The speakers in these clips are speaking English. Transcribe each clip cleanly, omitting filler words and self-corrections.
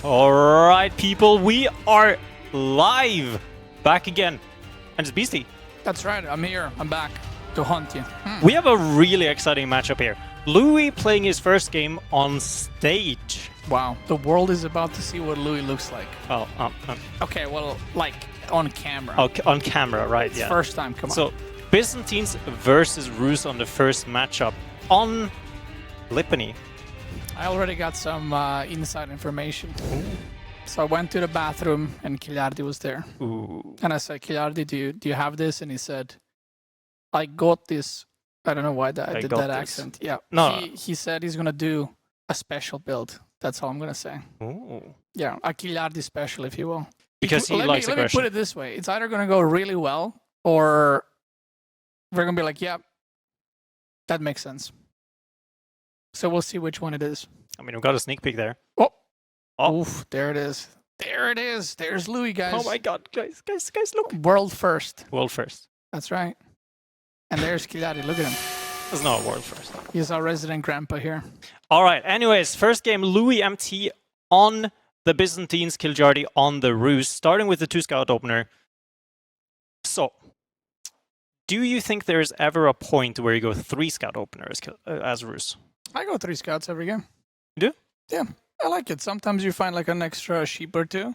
Alright, people, we are live! Back again. And it's Beasty. That's right, I'm here. I'm back to haunt you. We have a really exciting matchup here. Loue playing his first game on stage. Wow, the world is about to see what Loue looks like. Oh, Okay, well, like, on camera. oh, on camera, right, yeah. First time, come on. So, Byzantines versus Rus on the first matchup on Lipany. I already got some inside information. So I went to the bathroom and Kiljardi was there. Ooh. And I said, Kiljardi, do you have this? And he said, I got this. I don't know why I did that accent. Yeah. No. He said he's going to do a special build. That's all I'm going to say. Ooh. Yeah, a Kiljardi special, if you will. Because he likes aggression. Let me put it this way. It's either going to go really well or we're going to be like, yeah, that makes sense. So we'll see which one it is. I mean, we've got a sneak peek there. Oh, oof, there it is. There it is. There's Loue, guys. Oh my god, guys, look. World first. World first. That's right. And there's Kiljardi. Look at him. It's not a world first. He's our resident grandpa here. All right, anyways, first game, Loue MT on the Byzantines, Kiljardi on the Rus, starting with the 2-scout opener. So, do you think there's ever a point where you go 3-scout opener as Rus? I go 3 scouts every game. You do? Yeah, I like it. Sometimes you find like an extra sheep or two.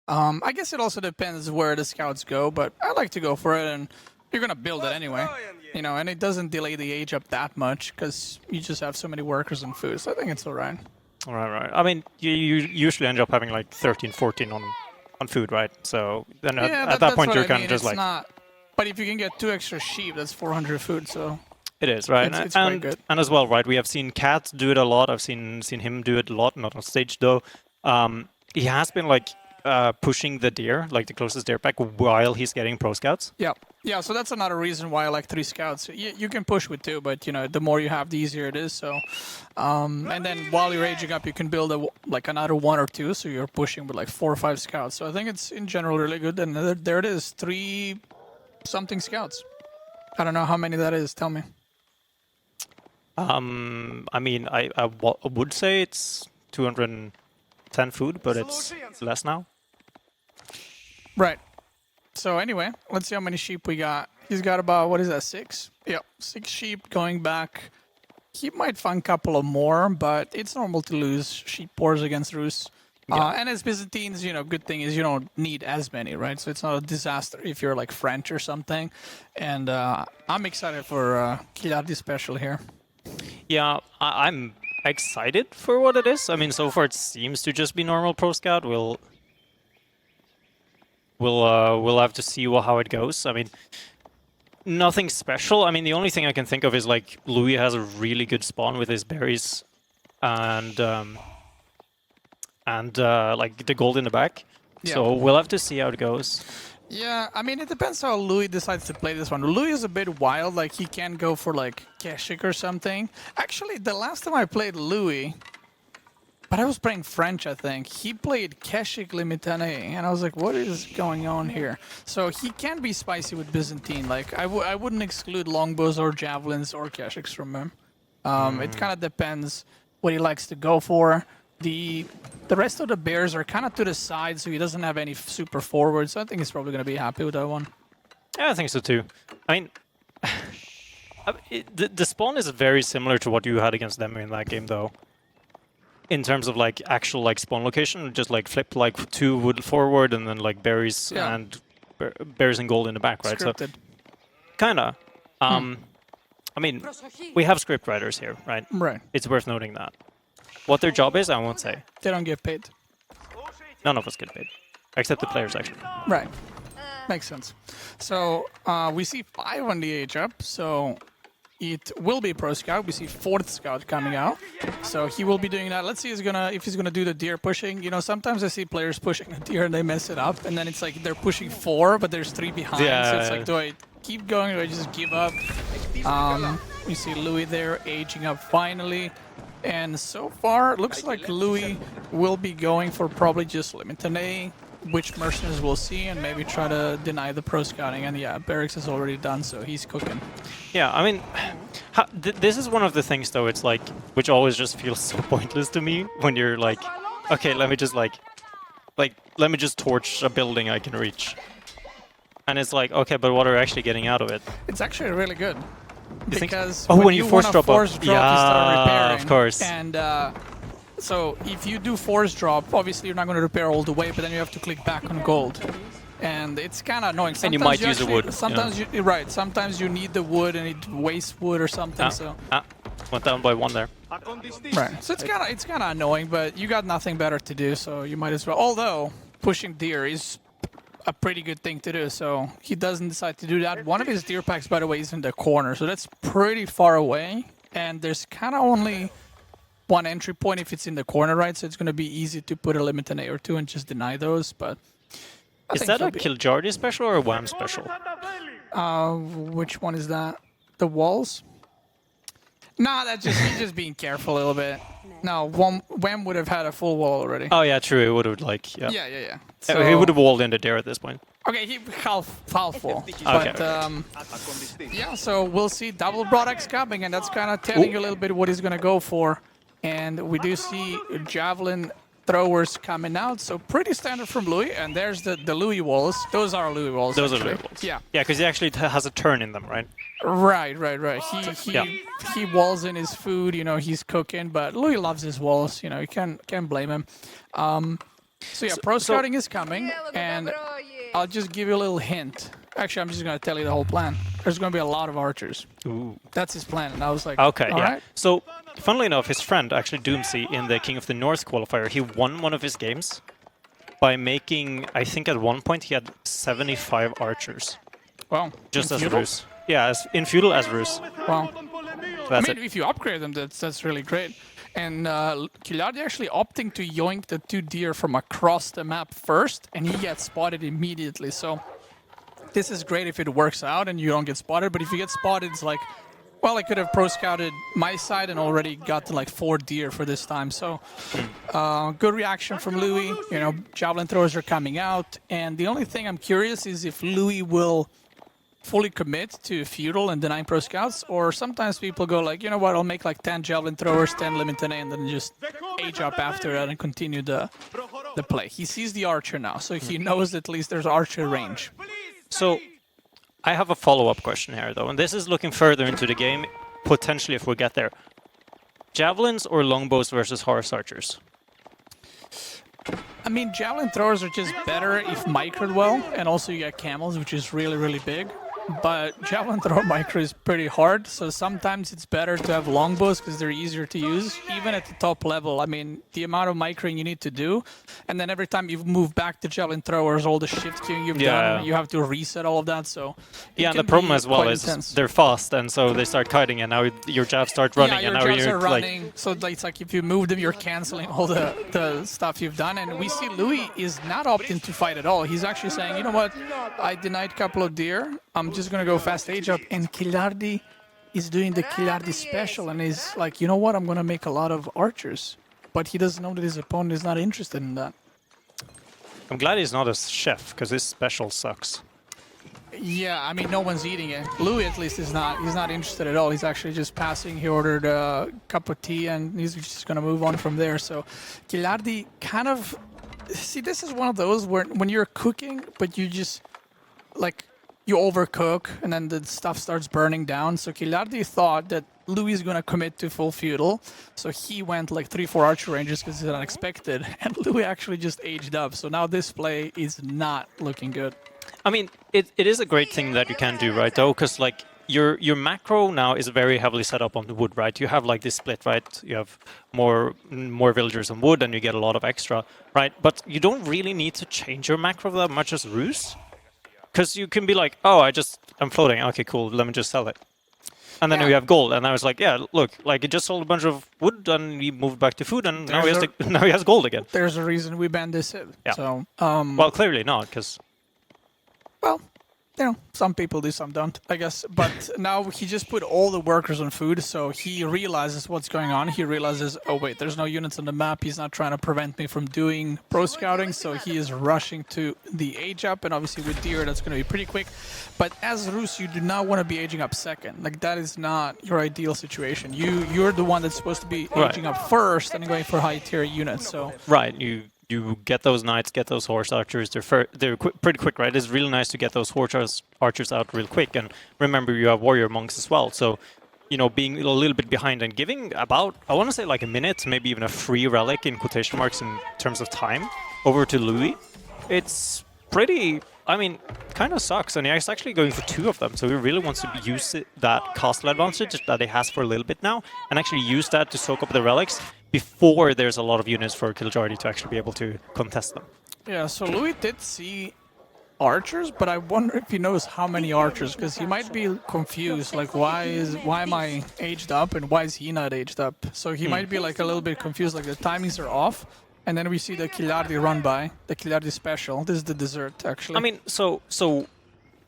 I guess it also depends where the scouts go, but I like to go for it, and you're going to build it anyway. You know, and it doesn't delay the age up that much because you just have so many workers and food, so I think it's all right. All right. I mean, you usually end up having like 13, 14 on food, right? So then at that point, you're kind of just like... But if you can get 2 extra sheep, that's 400 food, so... It is, right? It's quite good. And as well, right, we have seen Cat do it a lot. I've seen him do it a lot, not on stage though. He has been like pushing the deer, like the closest deer pack, while he's getting pro scouts. Yeah, so that's another reason why I like 3 scouts. You can push with 2, but you know, the more you have, the easier it is. So, and then while you're aging up, you can build another 1 or 2, so you're pushing with like 4 or 5 scouts. So I think it's in general really good. And there it is, 3 something scouts. I don't know how many that is. Tell me. I mean, I would say it's 210 food, but it's less now. Right. So anyway, let's see how many sheep we got. He's got about, what is that, 6? Yep, 6 sheep going back. He might find a couple of more, but it's normal to lose sheep wars against Rus. Yeah. And as Byzantines, you know, good thing is you don't need as many, right? So it's not a disaster if you're like French or something. And I'm excited for Kiljardi special here. Yeah, I'm excited for what it is. I mean, so far it seems to just be normal pro scout. We'll have to see how it goes. I mean, nothing special. I mean, the only thing I can think of is like Loue has a really good spawn with his berries and like the gold in the back. Yeah. So we'll have to see how it goes. Yeah, I mean, it depends how Loue decides to play this one. Loue is a bit wild, like he can go for like Keshik or something. Actually, the last time I played Loue, but I was playing French, I think, he played Keshik Limitane, and I was like, what is going on here? So he can be spicy with Byzantine. Like, I wouldn't exclude longbows or javelins or Keshiks from him. It kind of depends what he likes to go for. The rest of the bears are kind of to the side, so he doesn't have any super forward, so I think he's probably going to be happy with that one. Yeah, I think so too. I mean, the spawn is very similar to what you had against them in that game, though. In terms of like actual like spawn location, just like flip like 2 wood forward and then like berries and berries and gold in the back, right? Scripted. So, kinda. I mean, we have script writers here, right? Right. It's worth noting that. What their job is, I won't say. They don't get paid. None of us get paid. Except the players, actually. Right. Makes sense. So, we see 5 on the age up, so it will be pro scout. We see 4th scout coming out. So he will be doing that. Let's see if he's gonna do the deer pushing. You know, sometimes I see players pushing a deer and they mess it up, and then it's like they're pushing 4, but there's 3 behind. Yeah. So it's like, do I keep going or do I just give up? We see Loue there aging up finally. And so far, it looks like Loue will be going for probably just Limitane, which mercenaries we'll see, and maybe try to deny the pro scouting. And yeah, Barracks is already done, so he's cooking. Yeah, I mean, this is one of the things, though, it's like, which always just feels so pointless to me when you're like okay, let me just let me just torch a building I can reach. And it's like, okay, but what are you actually getting out of it? It's actually really good. You think? Because Oh, when you want force to drop force up. drop, you start Yeah, repairing. of course. And so if you do force drop, obviously you're not going to repair all the way, but then you have to click back on gold. And it's kind of annoying. And you might use the wood. Sometimes you're right. Sometimes you need the wood and it wastes wood or something. Went down by 1 there. Right. So it's kind of annoying, but you got nothing better to do, so you might as well. Although pushing deer is a pretty good thing to do, so he doesn't decide to do that. One of his deer packs, by the way, is in the corner, so that's pretty far away. And there's kind of only one entry point if it's in the corner, right? So it's going to be easy to put a limit on A or 2 and just deny those. But is that a Kiljardi special or a Wham special? Which one is that? The walls? Nah, that's just he's just being careful a little bit. No, Wham would have had a full wall already. Oh yeah, true. It would have Yeah. So, he would have walled into there at this point. Okay, he half full. Okay. But yeah, so we'll see double products coming, and that's kind of telling you a little bit what he's gonna go for. And we do see javelin throwers coming out, so pretty standard from Loue. And there's the Loue walls. Those are Loue walls. Those actually. are Loue walls. Yeah. Yeah, because he actually has a turn in them, right? Right. He walls in his food, he's cooking, but Loue loves his walls, you can't blame him. So yeah, pro scouting is coming, and I'll just give you a little hint. Actually, I'm just gonna tell you the whole plan. There's gonna be a lot of archers. Ooh. That's his plan, and I was like, okay, all yeah. right. So, funnily enough, his friend, actually Doomsy, in the King of the North qualifier, he won one of his games by making, I think at one point he had 75 archers. Well, just as Feudal? Rus. Yeah, in Feudal as Rus. Well, That's if you upgrade them, that's really great. And Kiljardi actually opting to yoink the 2 deer from across the map first, and he gets spotted immediately. So this is great if it works out and you don't get spotted, but if you get spotted, it's like, well, I could have pro scouted my side and already got to like 4 deer for this time. So good reaction from Loue. Javelin throwers are coming out, and the only thing I'm curious is if Loue will fully commit to Feudal and denying pro scouts, or sometimes people go like, you know what, I'll make like 10 javelin throwers, 10 limit and then just age up after that and continue the play. He sees the archer now, so he knows at least there's archer range. So I have a follow-up question here though, and this is looking further into the game, potentially if we get there. Javelins or longbows versus horse archers? I mean, javelin throwers are just better if microed well, and also you get camels, which is really, really big. But javelin thrower micro is pretty hard, so sometimes it's better to have longbows because they're easier to use, even at the top level. I mean, the amount of microing you need to do, and then every time you move back to javelin throwers, all the shift queuing you've done, you have to reset all of that. So yeah, and the problem as well is they're fast, and so they start kiting, and now your jabs start running, your and now jabs you're are running. So it's like if you move them, you're canceling all the stuff you've done. And we see Loue is not opting to fight at all. He's actually saying, you know what, I denied a couple of deer. I'm just gonna go fast age up, and Kiljardi is doing the Kiljardi special, and he's like, you know what, I'm gonna make a lot of archers, but he doesn't know that his opponent is not interested in that. I'm glad he's not a chef, because his special sucks. Yeah, I mean, no one's eating it. Loue at least is not. He's not interested at all. He's actually just passing. He ordered a cup of tea, and he's just gonna move on from there. So Kiljardi kind of, see, this is one of those where when you're cooking, but you just like, you overcook, and then the stuff starts burning down. So Kiljardi thought that Loue is going to commit to full Feudal, so he went like 3-4 archer ranges because it's unexpected, and Loue actually just aged up. So now this play is not looking good. I mean, it is a great thing that you can do, right, though, because like your macro now is very heavily set up on the wood, right? You have like this split, right? You have more villagers on wood, and you get a lot of extra, right? But you don't really need to change your macro that much as Rus. Because you can be like, oh, I'm floating. Okay, cool. Let me just sell it. And then we have gold. And I was like, yeah, look, like he just sold a bunch of wood and he moved back to food, and now he has gold again. There's a reason we banned this hit. Yeah. So, well, clearly not, because... Well, you know, some people do, some don't, I guess. But now he just put all the workers on food, so he realizes what's going on. He realizes, oh wait, there's no units on the map. He's not trying to prevent me from doing pro scouting, so he is rushing to the age up. And obviously with deer, that's going to be pretty quick. But as Rus, you do not want to be aging up second. Like, that is not your ideal situation. You're the one that's supposed to be aging up first and going for high tier units. So right, you get those knights, get those horse archers. They're pretty quick, right? It's really nice to get those horse archers out real quick. And remember, you have warrior monks as well. So, you know, being a little bit behind and giving about, I want to say like a minute, maybe even a free relic in quotation marks in terms of time over to Loue. It's pretty, I mean, kind of sucks. And he's actually going for 2 of them. So he really wants to use that castle advantage that he has for a little bit now and actually use that to soak up the relics before there's a lot of units for Kiljardi to actually be able to contest them. yeah, so Loue did see archers, but I wonder if he knows how many archers, because he might be confused, like why am I aged up and why is he not aged up? So he might be like a little bit confused, like the timings are off. And then we see the Kiljardi run by, the Kiljardi special. This is the dessert, actually.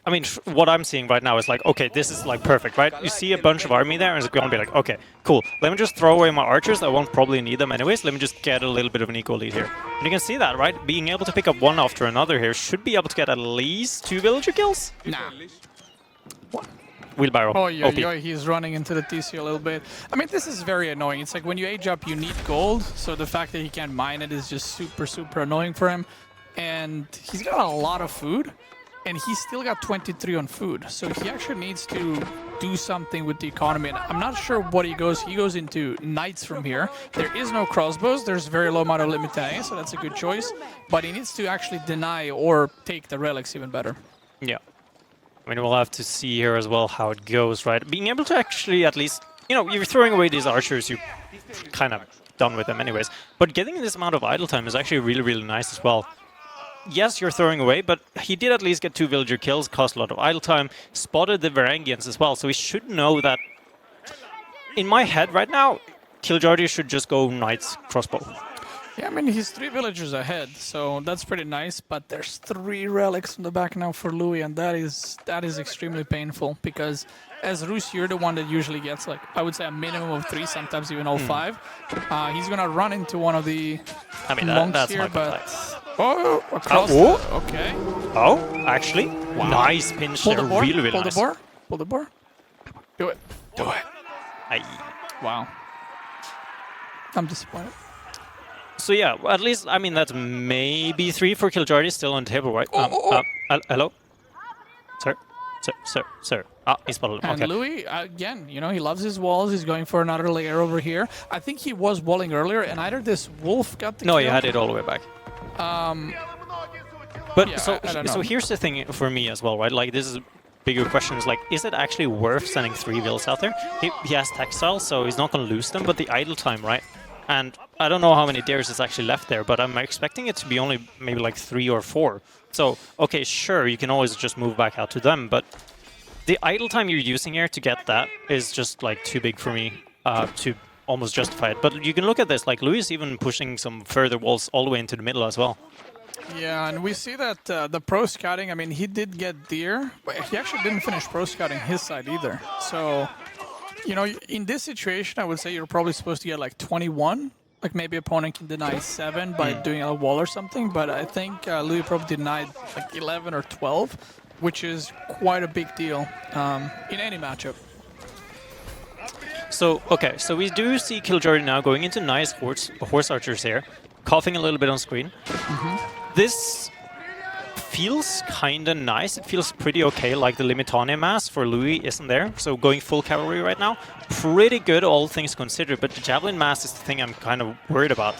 I mean, what I'm seeing right now is like, okay, this is like perfect, right? You see a bunch of army there, and it's going to be like, okay, cool. Let me just throw away my archers. I won't probably need them anyways. Let me just get a little bit of an equal lead here. And you can see that, right? Being able to pick up one after another here should be able to get at least 2 villager kills. Nah. What? Wheelbarrow. Oh, yeah, OP. yeah, he's running into the TC a little bit. I mean, this is very annoying. It's like when you age up, you need gold. So the fact that he can't mine it is just super, super annoying for him. And he's got a lot of food. And he's still got 23 on food. So he actually needs to do something with the economy. And I'm not sure what he goes. He goes into knights from here. There is no crossbows. There's very low amount of limitae, so that's a good choice. But he needs to actually deny or take the relics even better. Yeah. I mean, we'll have to see here as well how it goes, right? Being able to actually at least, you know, you're throwing away these archers, you're kind of done with them anyways. But getting this amount of idle time is actually really, really nice as well. Yes, you're throwing away, but he did at least get 2 villager kills, cost a lot of idle time, spotted the Varangians as well, so he should know that... In my head right now, Kiljardi should just go Knights crossbow. Yeah, I mean, he's 3 villagers ahead, so that's pretty nice, but there's 3 relics on the back now for Loue, and that is extremely painful, because as Rus, you're the one that usually gets, like, I would say a minimum of 3, sometimes even all 5. He's gonna run into one of the monks that's here, my but... Oh, across okay. Oh, actually, nice pinch there, really, really pull nice. The boar, pull the boar. Do it. Do it. Aye. Wow. I'm disappointed. So yeah, at least, I mean, that's maybe 3 for Kiljardi, still on the table, right? Hello? Sir. Ah, he's spotted. And okay. Loue, again, you know, he loves his walls. He's going for another layer over here. I think he was walling earlier, and either this wolf got the No, kill. he had it all the way back. But yeah, so here's the thing for me as well, right? Like, this is bigger questions, like, is it actually worth sending 3 vills out there? He has textiles, so he's not going to lose them, but the idle time, right? And I don't know how many dares is actually left there, but I'm expecting it to be only maybe like 3 or 4. So, okay, sure, you can always just move back out to them, but the idle time you're using here to get that is just like too big for me to almost justify it. But you can look at this, like Loue is even pushing some further walls all the way into the middle as well. Yeah, and we see that the pro scouting, I mean, he did get deer, but he actually didn't finish pro scouting his side either. So, you know, in this situation, I would say you're probably supposed to get like 21. Like maybe opponent can deny 7 by doing a wall or something, but I think Loue probably denied like 11 or 12, which is quite a big deal in any matchup. So, okay, so we do see Kiljardi now going into nice horse archers here, coughing a little bit on screen. This feels kind of nice. It feels pretty okay, like the Limitania mass for Loue isn't there. So going full cavalry right now, pretty good all things considered, but the Javelin mass is the thing I'm kind of worried about,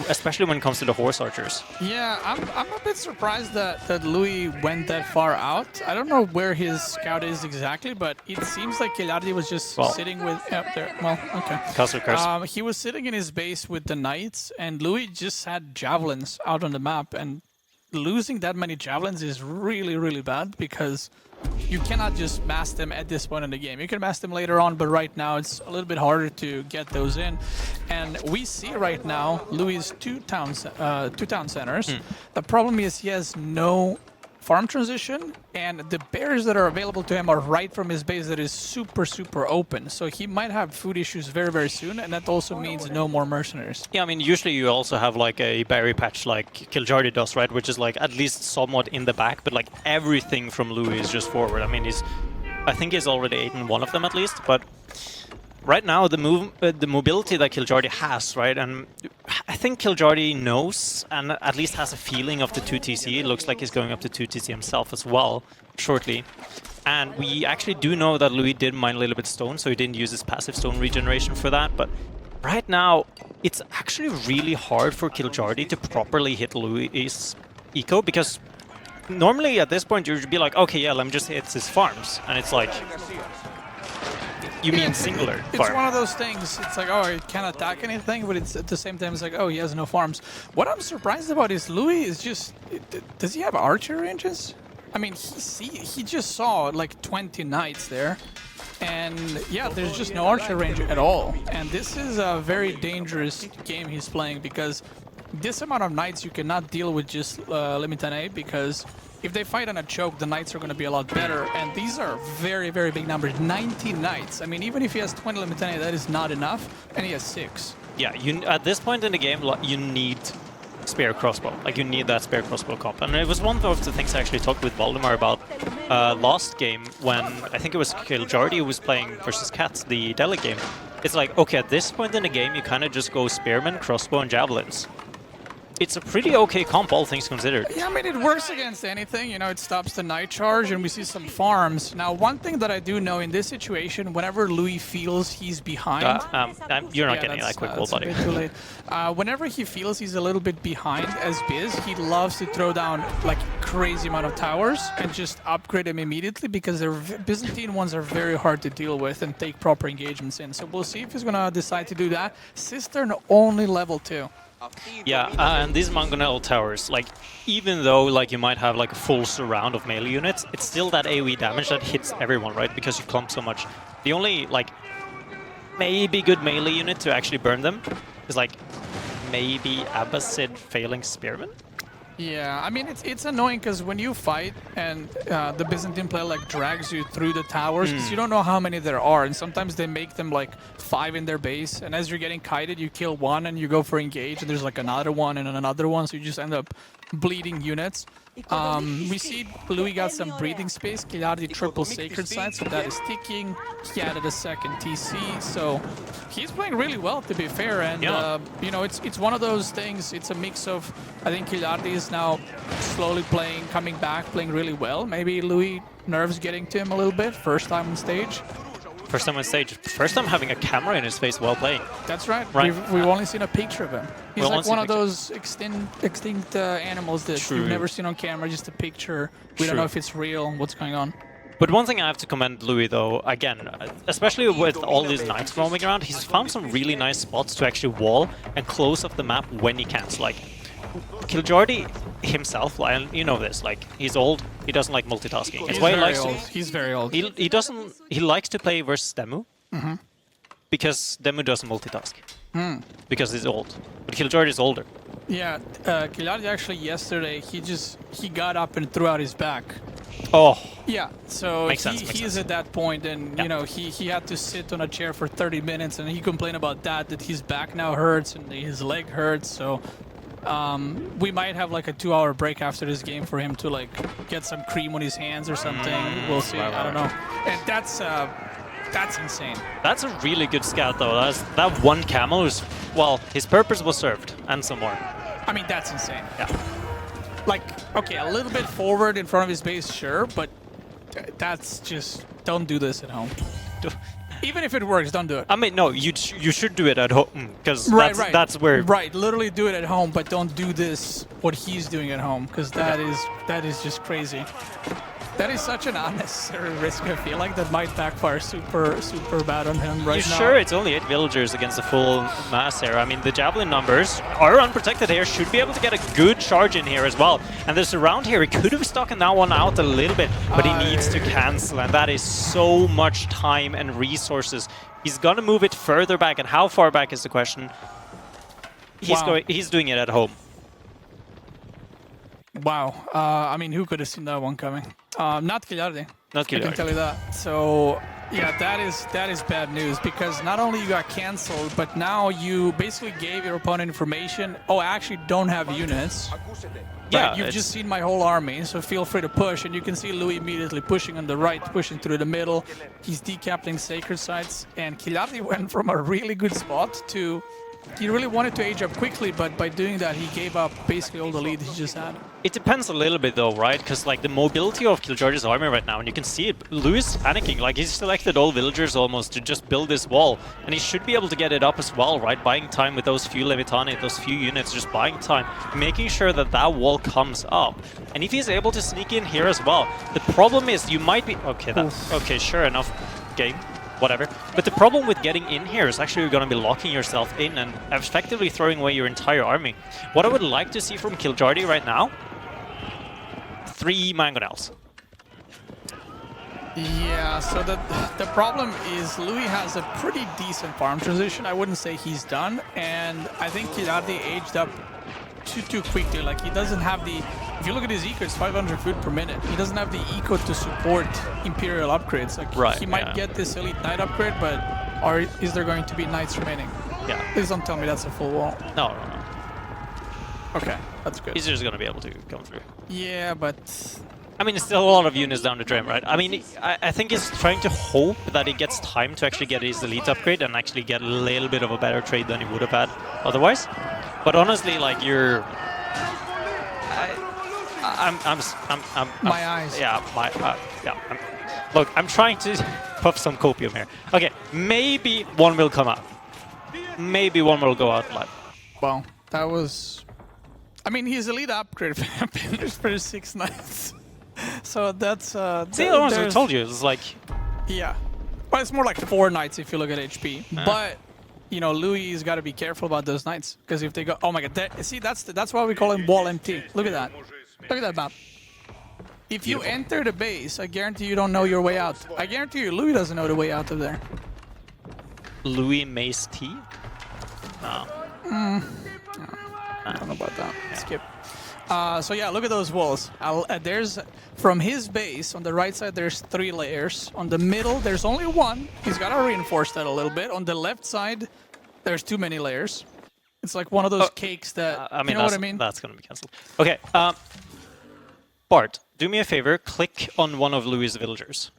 especially when it comes to the horse archers. Yeah, I'm a bit surprised that Loue went that far out. I don't know where his scout is exactly, but it seems like Kiljardi was just sitting with... Yep, there. Well, okay. Castle curse. He was sitting in his base with the knights, and Loue just had javelins out on the map, and losing that many javelins is really, really bad, because you cannot just mass them at this point in the game. You can mass them later on, but right now it's a little bit harder to get those in. And we see right now Louis' two town centers. The problem is he has no farm transition, and the berries that are available to him are right from his base that is super, super open. So he might have food issues very, very soon, and that also means no more mercenaries. Yeah, I mean, usually you also have like a berry patch like Kiljardi does, right? Which is like at least somewhat in the back, but like everything from Loue is just forward. I mean, I think he's already eaten one of them at least, but right now the mobility that Kiljardi has, right? And I think Kiljardi knows and at least has a feeling of the 2TC. It looks like he's going up to 2TC himself as well, shortly. And we actually do know that Loue did mine a little bit stone, so he didn't use his passive stone regeneration for that, but right now, it's actually really hard for Kiljardi to properly hit Louis' eco, because normally at this point you'd be like, okay, yeah, let me just hit his farms, and it's like, you mean singular farm. It's one of those things, it's like, oh, it can't attack anything, but it's at the same time, it's like, oh, he has no farms. What I'm surprised about is Loue is just, does he have archer ranges? I mean, he just saw like 20 knights there. And yeah, there's just no archer range at all. And this is a very dangerous game he's playing, because this amount of knights you cannot deal with just Limitane, because if they fight on a choke, the knights are going to be a lot better. And these are very, very big numbers. 90 knights. I mean, even if he has 20 Limitane, that is not enough. And he has 6. Yeah, at this point in the game, you need spear crossbow. Like, you need that spear crossbow comp. And it was one of the things I actually talked with Valdemar about last game, when I think it was Kiljardi who was playing versus Cat, the Delic game. It's like, okay, at this point in the game, you kind of just go spearmen, crossbow, and javelins. It's a pretty okay comp, all things considered. Yeah, I mean, it works against anything. You know, it stops the night charge, and we see some farms. Now, one thing that I do know in this situation, whenever Loue feels he's behind... you're not getting that quick wall, buddy. A bit too late. Whenever he feels he's a little bit behind as Biz, he loves to throw down, like, crazy amount of towers and just upgrade them immediately, because the Byzantine ones are very hard to deal with and take proper engagements in. So we'll see if he's going to decide to do that. Cistern only level 2. Yeah, and these Mangonel towers, like, even though like you might have like a full surround of melee units, it's still that AoE damage that hits everyone, right? Because you clump so much. The only like maybe good melee unit to actually burn them is like maybe Abbasid failing Spearman. Yeah, I mean, it's annoying because when you fight and the Byzantine player like drags you through the towers, because you don't know how many there are, and sometimes they make them like 5 in their base, and as you're getting kited, you kill one and you go for engage, and there's like another one and another one, so you just end up bleeding units. We see Loue got some breathing space. Kiljardi triple sacred side, so that is ticking. He added a second TC, so he's playing really well, to be fair. And you know, it's one of those things. It's a mix of, I think Kiljardi is now slowly coming back, playing really well. Maybe Loue nerves getting to him a little bit. First time on stage. First time on stage. First time having a camera in his face while playing. That's right. We've only seen a picture of him. He's like one of those extinct animals that you've never seen on camera, just a picture. We don't know if it's real, what's going on. But one thing I have to commend Loue, though, again, especially with all these knights roaming around, he's found some really nice spots to actually wall and close off the map when he can. So, like, Kiljardi himself, and you know this, like, he's old, he doesn't like multitasking. It's why he likes He's very old. He likes to play versus Demu, because Demu doesn't multitask. Because he's old. But Kiljardi is older. Yeah, Kiljardi actually yesterday, he got up and threw out his back. Oh. Yeah, so makes sense. He's at that point, and you know, he had to sit on a chair for 30 minutes, and he complained about that his back now hurts and his leg hurts, so we might have like a 2-hour break after this game for him to like get some cream on his hands or something. We'll see. I don't know. And that's insane. That's a really good scout, though. That one camel is, well, his purpose was served, and some more. I mean, that's insane. Yeah. Like, okay, a little bit forward in front of his base, sure, but that's just, don't do this at home. Even if it works, don't do it. I mean, no, you should do it at home, because that's where... Right, literally do it at home, but don't do this, what he's doing at home, because that is just crazy. That is such an unnecessary risk, I feel like, that might backfire super, super bad on him right now. Sure, it's only 8 villagers against a full mass here. I mean, the javelin numbers are unprotected here, should be able to get a good charge in here as well. And there's a round here, he could have stuck that one out a little bit, but he needs to cancel, and that is so much time and resources. He's gonna move it further back, and how far back is the question. He's doing it at home. Wow. I mean, who could have seen that one coming? Not Kiljardi. Not I can Kiljardi. tell you that. So, yeah, that is bad news because not only you got cancelled, but now you basically gave your opponent information. Oh, I actually don't have units. Yeah, You've just seen my whole army, so feel free to push. And you can see Loue immediately pushing on the right, pushing through the middle. He's decapitating sacred sites. And Kiljardi went from a really good spot to... He really wanted to age up quickly, but by doing that, he gave up basically all the lead he just had. It depends a little bit though, right? Because like the mobility of Kiljardi's army right now, and you can see it, Loue is panicking. Like he's selected all villagers almost to just build this wall, and he should be able to get it up as well, right? Buying time with those few Levitani, those few units, just buying time, making sure that that wall comes up. And if he's able to sneak in here as well, the problem is you might be... Okay, that's... Okay, sure enough. Game. Whatever. But the problem with getting in here is actually you're going to be locking yourself in and effectively throwing away your entire army. What I would like to see from Kiljardi right now, 3 mangonels. Yeah, so the problem is Loue has a pretty decent farm transition. I wouldn't say he's done, and I think Kiljardi aged up too quickly. Like he doesn't have the... If you look at his eco, it's 500 food per minute. He doesn't have the eco to support Imperial upgrades. Like he might get this elite knight upgrade, but is there going to be knights remaining? Yeah. Please don't tell me that's a full wall. No. Okay, that's good. He's just going to be able to come through. Yeah, but... I mean, it's still a lot of units down the drain, right? I mean, I think he's trying to hope that he gets time to actually get his elite upgrade and actually get a little bit of a better trade than he would have had otherwise. But honestly, like you're... my eyes. Yeah, look, I'm trying to puff some copium here. Okay, maybe one will come out. Maybe one will go out live. Well, that was... I mean, his elite upgrade finished for 6 knights. So that's... See, the ones I told you, it's like... Yeah. Well, it's more like 4 knights if you look at HP. But, you know, Louis got to be careful about those knights. Because if they go... Oh my god, see, that's why we call him wall MT. Look at that. Look at that map. If you enter the base, I guarantee you don't know your way out. I guarantee you Loue doesn't know the way out of there. Loue Mace T? No. I don't know about that. Yeah. Skip. So yeah, look at those walls. There's, from his base, on the right side, there's 3 layers. On the middle, there's only 1. He's got to reinforce that a little bit. On the left side, there's too many layers. It's like one of those cakes that, I mean, you know what I mean? That's going to be cancelled. Okay, Bart, do me a favor, click on one of Louis' villagers.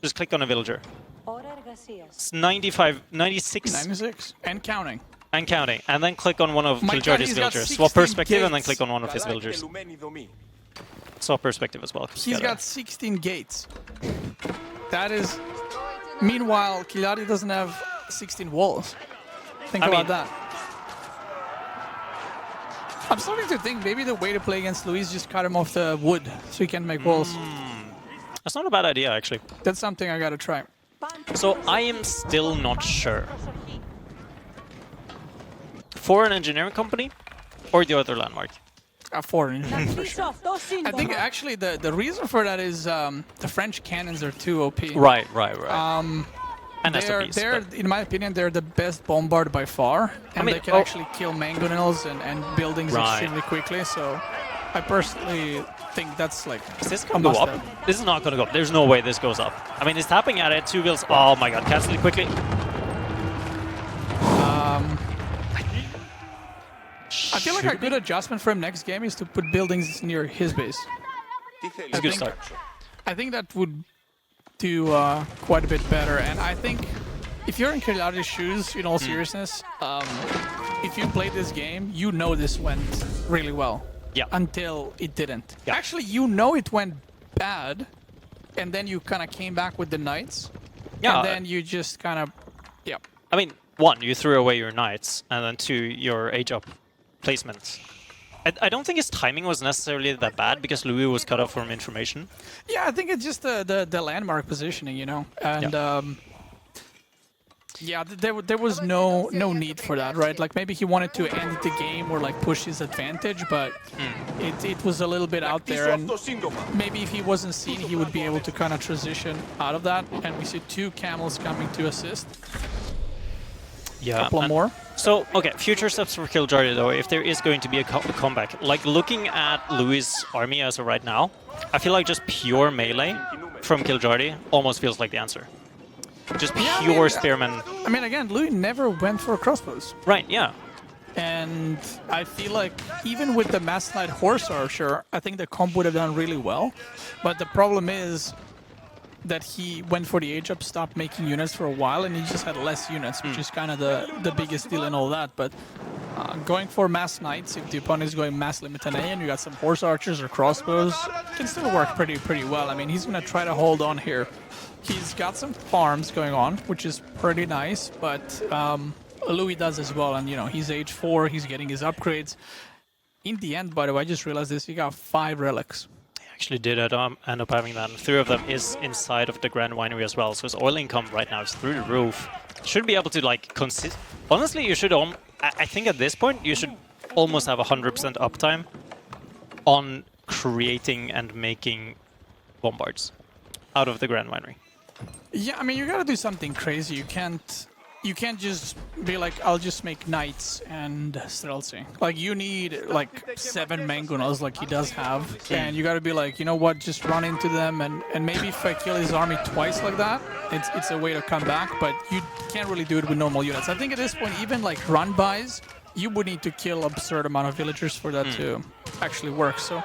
Just click on a villager. It's 95, 96. 96, and counting. And counting. And then click on one of Kiljardi's villagers. Swap perspective and then click on one of his villagers. Swap perspective as well. He's got 16 gates. That is... Meanwhile, Kiljardi doesn't have 16 walls. Think about that. I'm starting to think maybe the way to play against Louis is just cut him off the wood so he can make walls. That's not a bad idea, actually. That's something I gotta try. So I am still not sure. For an engineering company or the other landmark? For an engineering, for sure. I think actually the reason for that is the French cannons are too OP. Right. And they're in my opinion, they're the best bombard by far. And they can actually kill mangonels and buildings extremely quickly. So I personally think that's like... Is this going to go up? This is not going to go up. There's no way this goes up. I mean, it's tapping at it. 2 bills. Oh my god, cancel it quickly. I feel like a good adjustment for him next game is to put buildings near his base. It's a good start. I think that would do quite a bit better. And I think if you're in Kiljardi's shoes, in all seriousness, if you play this game, you know this went really well. Yeah. Until it didn't. Yeah. Actually, you know it went bad, and then you kind of came back with the knights. Yeah. And then you just kind of, yeah. I mean, 1, you threw away your knights, and then 2, your age up placements. I don't think his timing was necessarily that bad because Loue was cut off from information. Yeah, I think it's just the landmark positioning, you know, and yeah, there was no need for that, right? Like maybe he wanted to end the game or like push his advantage, but it was a little bit out there, and maybe if he wasn't seen, he would be able to kind of transition out of that. And we see 2 camels coming to assist. Yeah, couple and- more. So, okay, future steps for Kiljardi though, if there is going to be a comeback. Like, looking at Louis' army as of right now, I feel like just pure melee from Kiljardi almost feels like the answer. Just Yeah, pure spearmen. I mean, again, Loue never went for crossbows. Right, yeah. And I feel like even with the Mass Knight Horse Archer, I think the comp would have done really well. But the problem is that he went for the age up, stopped making units for a while, and he just had less units, which is kind of the biggest deal and all that. But going for Mass Knights, if the opponent is going Mass Limited A and you got some Horse Archers or crossbows, can still work pretty well. I mean, he's going to try to hold on here. He's got some farms going on, which is pretty nice, but Loue does as well. And, you know, he's age 4, he's getting his upgrades. In the end, by the way, I just realized this, he got 5 relics. Actually did end up having that. And 3 of them is inside of the Grand Winery as well. So his oil income right now is through the roof. Should be able to like honestly, you should. I think at this point you should almost have 100% uptime on creating and making bombards out of the Grand Winery. Yeah, I mean, you gotta do something crazy. You can't just be like, I'll just make knights and Streltsy. Like, you need like 7 mangonels like he does have, and you gotta be like, you know what, just run into them, and maybe if I kill his army twice like that, it's a way to come back, but you can't really do it with normal units. I think at this point, even like run-bys, you would need to kill absurd amount of villagers for that to actually work. So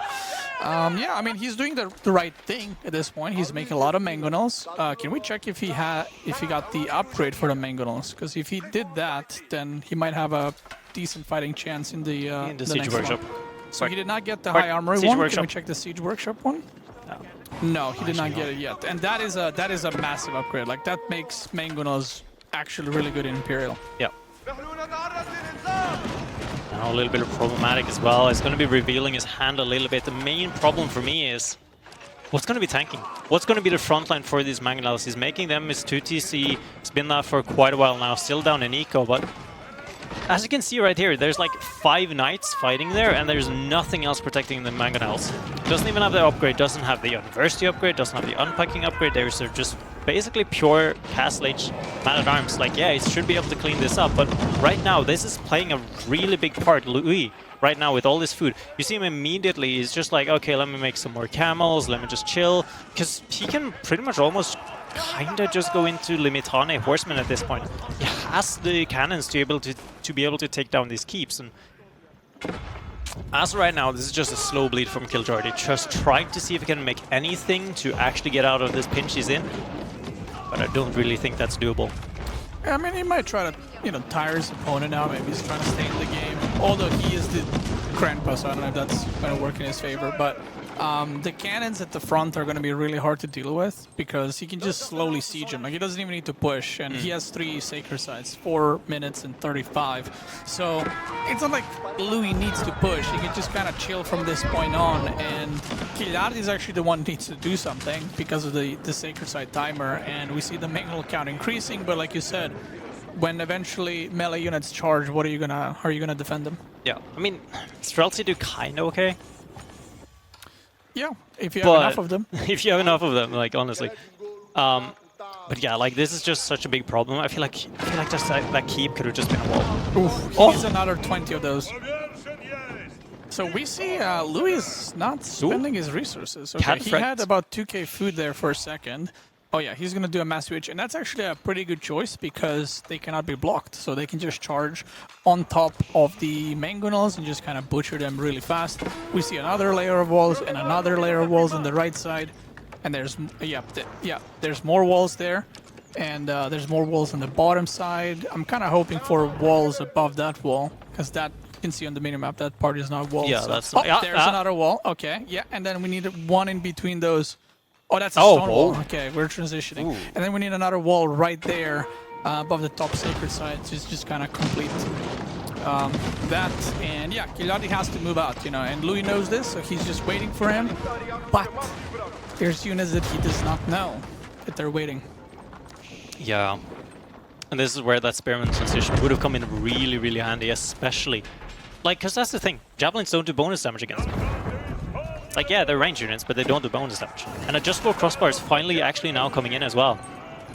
yeah, I mean, he's doing the right thing at this point. He's making a lot of mangonels. Can we check if he got the upgrade for the mangonels? Because if he did that, then he might have a decent fighting chance in the Siege next Workshop. one. So he did not get the Or high armory Siege one. Workshop. Can we check the Siege Workshop one? No, he did not get it yet. And that is a massive upgrade. Like, that makes mangonels actually really good in Imperial. Yeah. Now a little bit problematic as well. It's going to be revealing his hand a little bit. The main problem for me is what's going to be tanking? What's going to be the front line for these mangonels? He's making them his 2TC. It's been that for quite a while now. Still down in eco, but as you can see right here, there's like 5 knights fighting there, and there's nothing else protecting the mangonels. Doesn't even have the upgrade, doesn't have the university upgrade, doesn't have the unpacking upgrade. There's just basically pure Castle Age man-at-arms. Like, yeah, it should be able to clean this up, but right now, this is playing a really big part. Loue, right now, with all this food, you see him immediately, he's just like, okay, let me make some more camels, let me just chill, because he can pretty much almost kinda just go into Limitane horsemen at this point. He has the cannons to be able to take down these keeps, and as of right now, this is just a slow bleed from Kiljardi, just trying to see if he can make anything to actually get out of this pinch he's in, but I don't really think that's doable. I mean, he might try to, you know, tire his opponent out. Maybe he's trying to stay in the game. Although he is the grandpa, so I don't know if that's going to work in his favor. But the cannons at the front are going to be really hard to deal with because he can just slowly siege him. Like, he doesn't even need to push, and he has 3 sacred sites, 4 minutes and 35. So it's not like Loue needs to push. He can just kind of chill from this point on. And Kiljardi is actually the one who needs to do something because of the sacred site timer. And we see the mangonel count increasing, but like you said, when eventually melee units charge, how are you gonna defend them? Yeah, I mean, Streltsy do kinda okay. Yeah, if you have enough of them. If you have enough of them, like, honestly. But yeah, like, this is just such a big problem. I feel like just that keep could have just been a wall. Oof, he needs another 20 of those. So we see Loue is not spending his resources. Okay, he had about 2k food there for a second. Oh yeah, he's going to do a mass switch, and that's actually a pretty good choice because they cannot be blocked, so they can just charge on top of the mangonels and just kind of butcher them really fast. We see another layer of walls and another layer of walls on the right side, and there's there's more walls there, and there's more walls on the bottom side. I'm kind of hoping for walls above that wall because that you can see on the minimap that part is not walls. Yeah, so. that's there's another wall. Okay, yeah, and then we need one in between those. Oh, that's a stone wall. Okay, we're transitioning. Ooh. And then we need another wall right there above the top sacred side to just kind of complete that. And yeah, Kiljardi has to move out, you know, and Loue knows this, so he's just waiting for him. But there's units that he does not know that they're waiting. Yeah. And this is where that spearman transition would have come in really, really handy, especially. Like, because that's the thing. Javelins don't do bonus damage against them. Like, yeah, they're range units, but they don't do bonus damage. And a Just for Crossbar is finally actually now coming in as well.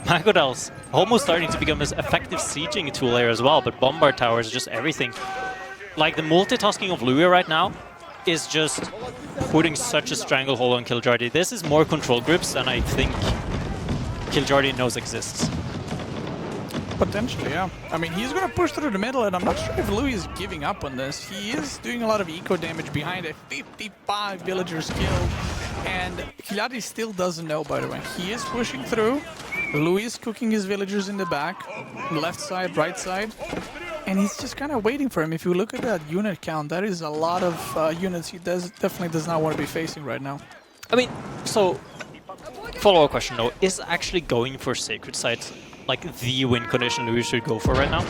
Magodal's almost starting to become an effective sieging tool here as well, but Bombard Towers, just everything. Like, the multitasking of Loue right now is just putting such a stranglehold on Kiljardi. This is more control groups than I think Kiljardi knows exists. Potentially, yeah. I mean, he's going to push through the middle, and I'm not sure if Loue is giving up on this. He is doing a lot of eco damage behind it. 55 villagers killed, and Kiljardi still doesn't know, by the way. He is pushing through. Loue is cooking his villagers in the back, left side, right side, and he's just kind of waiting for him. If you look at that unit count, that is a lot of units he definitely does not want to be facing right now. I mean, so, follow-up question though, is actually going for Sacred Sites like the win condition Loue should go for right now?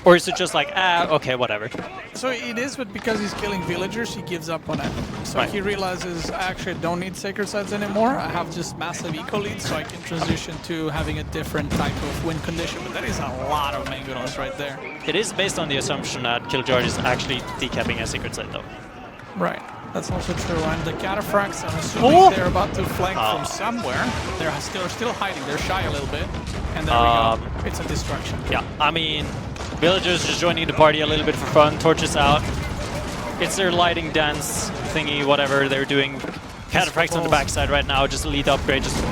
Or is it just like, okay, whatever? So it is, but because he's killing villagers, he gives up on it. So he realizes, I actually don't need Sacred Sites anymore. I have just massive eco leads, so I can transition to having a different type of win condition. But that is a lot of mangoes right there. It is based on the assumption that Kiljardi is actually decapping a Sacred Site though. Right. That's also true. And the Cataphracts, I'm assuming they're about to flank from somewhere. They're still hiding. They're shy a little bit. And there we go. It's a distraction. Yeah, I mean, villagers just joining the party a little bit for fun. Torches out. It's their lighting dance thingy, whatever they're doing. Cataphracts on the backside right now. Just elite upgrade, just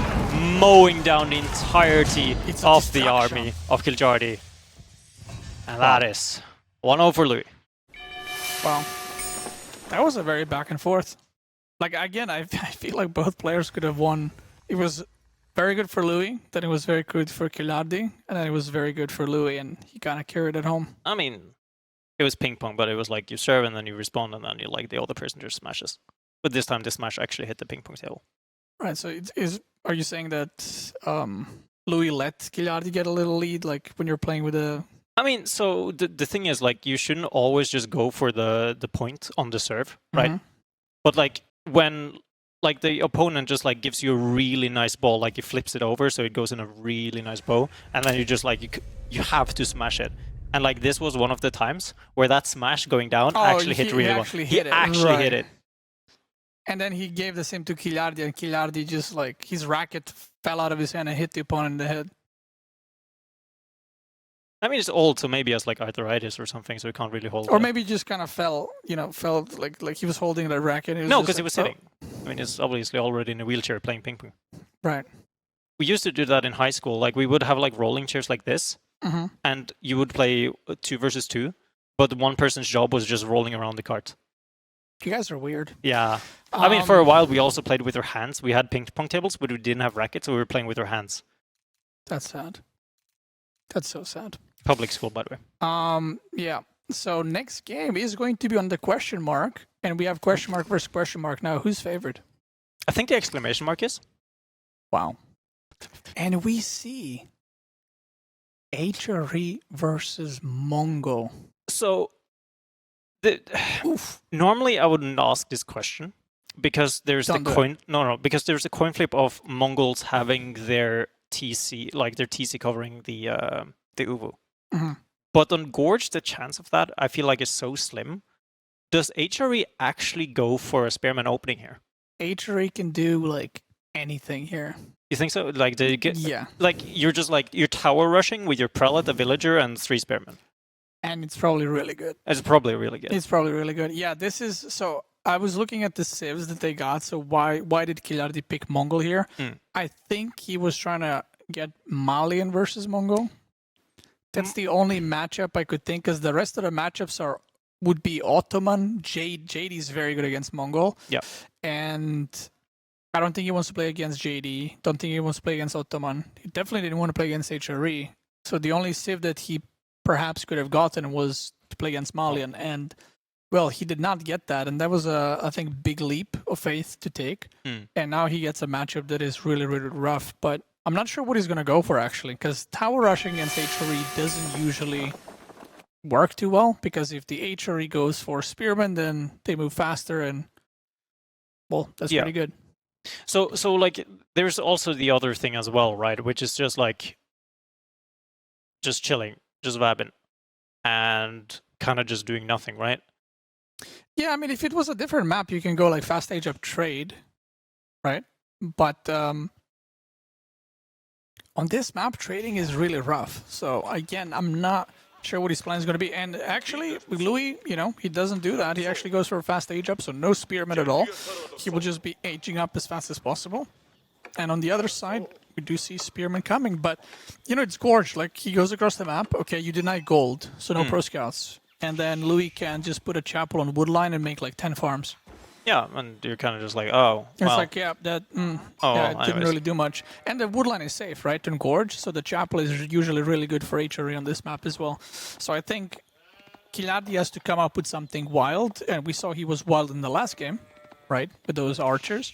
mowing down the entirety of the army of Kiljardi. And that is 1-0 for Loue. Wow. That was a very back and forth. Like, again, I feel like both players could have won. It was very good for Loue, then it was very good for Kiljardi, and then it was very good for Loue, and he kind of carried it home. I mean, it was ping pong, but it was like you serve and then you respond and then you like the other person just smashes. But this time the smash actually hit the ping pong table. Right, so are you saying that Loue let Kiljardi get a little lead, like when you're playing with a... I mean, so the thing is, like, you shouldn't always just go for the point on the serve, right? Mm-hmm. But like when like the opponent just like gives you a really nice ball, like he flips it over so it goes in a really nice bow, and then you just like you have to smash it. And like this was one of the times where that smash going down actually hit really well. He actually hit it. And then he gave the same to Kiljardi, and Kiljardi just like his racket fell out of his hand and hit the opponent in the head. I mean, it's old, so maybe he has like arthritis or something, so he can't really hold. Or maybe he just kind of fell like he was holding the racket. No, because he was sitting. I mean, he's obviously already in a wheelchair playing ping pong. Right. We used to do that in high school. Like we would have like rolling chairs like this, and you would play 2 versus 2, but one person's job was just rolling around the cart. You guys are weird. Yeah. I mean, for a while we also played with our hands. We had ping pong tables, but we didn't have rackets, so we were playing with our hands. That's sad. That's so sad. Public school, by the way. Yeah. So next game is going to be on the question mark, and we have question mark versus question mark now. Who's favored? I think the exclamation mark is. Wow. And we see HRE versus Mongo. So, normally I wouldn't ask this question because there's because there's a coin flip of Mongols having their TC, like their TC covering the Uvu. But on Gorge, the chance of that I feel like is so slim. Does HRE actually go for a spearman opening here? HRE can do like anything here. You think so? Like they get like you're just like you're tower rushing with your prelate, a villager, and 3 spearmen. And it's probably really good. It's probably really good. It's probably really good. Yeah, this is so. I was looking at the civs that they got. So why did Kiljardi pick Mongol here? I think he was trying to get Malian versus Mongol. That's the only matchup I could think, because the rest of the matchups would be Ottoman. JD is very good against Mongol. Yeah. And I don't think he wants to play against JD. Don't think he wants to play against Ottoman. He definitely didn't want to play against HRE. So the only civ that he perhaps could have gotten was to play against Malian. And, well, he did not get that. And that was I think, big leap of faith to take. And now he gets a matchup that is really, really rough. But I'm not sure what he's going to go for, actually, because tower rushing against HRE doesn't usually work too well, because if the HRE goes for spearmen, then they move faster, and, well, that's pretty good. So like, there's also the other thing as well, right? Which is just like, just chilling, just vabbing, and kind of just doing nothing, right? Yeah, I mean, if it was a different map, you can go like fast age up trade, right? But On this map, trading is really rough. So again, I'm not sure what his plan is going to be. And actually, with Loue, you know, he doesn't do that. He actually goes for a fast age up, so no spearmen at all. He will just be aging up as fast as possible. And on the other side, we do see spearmen coming. But, you know, it's Gorge. Like, he goes across the map. Okay, you deny gold, so no pro scouts. And then Loue can just put a chapel on woodline and make like 10 farms. Yeah, and you're kind of just like, oh, It's well. like, yeah, that yeah, it didn't really do much. And the woodline is safe, right, on Gorge, so the chapel is usually really good for HRE on this map as well. So I think Kiljardi has to come up with something wild, and we saw he was wild in the last game, right, with those archers.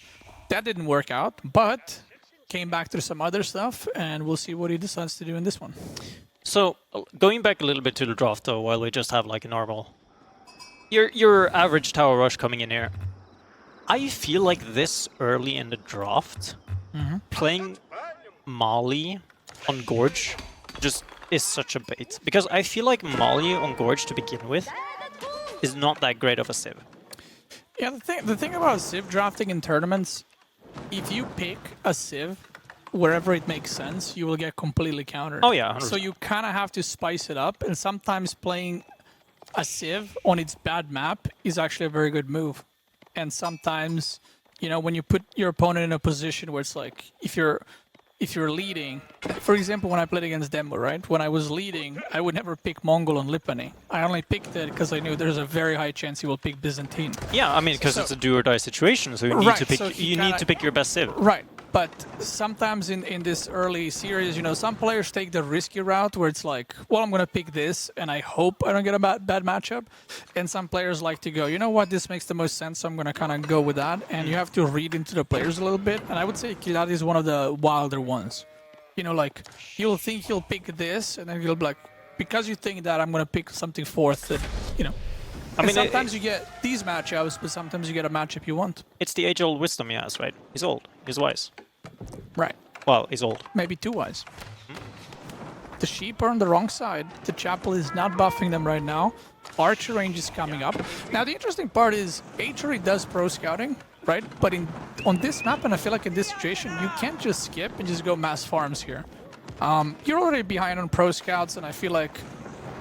That didn't work out, but came back to some other stuff, and we'll see what he decides to do in this one. So, going back a little bit to the draft, though, while we just have like a normal... Your average tower rush coming in here. I feel like this early in the draft, playing Mali on Gorge just is such a bait. Because I feel like Mali on Gorge to begin with is not that great of a civ. Yeah, the thing about civ drafting in tournaments, if you pick a civ wherever it makes sense, you will get completely countered. Oh yeah, 100%. So you kind of have to spice it up, and sometimes playing a civ on its bad map is actually a very good move. And sometimes, you know, when you put your opponent in a position where it's like, if you're leading, for example, when I played against Demo, right? When I was leading, I would never pick Mongol on Lipany. I only picked it because I knew there's a very high chance he will pick Byzantine. Yeah, I mean, because it's a do or die situation, so you need to pick. So you need to pick your best civ. Right, but sometimes in this early series, you know, some players take the risky route where it's like, well, I'm gonna pick this, and I hope I don't get a bad matchup. And some players like to go, you know what, this makes the most sense, so I'm gonna kind of go with that. And you have to read into the players a little bit. And I would say Kiljardi is one of the wilder ones. You know, like, you'll think he'll pick this, and then he'll be like, because you think that, I'm going to pick something fourth that, you know. I mean, sometimes you get these matchups, but sometimes you get a matchup you want. It's the age-old wisdom he has, right? He's old. He's wise. Right. Well, he's old. Maybe too wise. The sheep are on the wrong side. The chapel is not buffing them right now. Archer range is coming up. Now, the interesting part is, HRE does pro scouting, right? But on this map, and I feel like in this situation, you can't just skip and just go mass farms here. You're already behind on pro scouts, and I feel like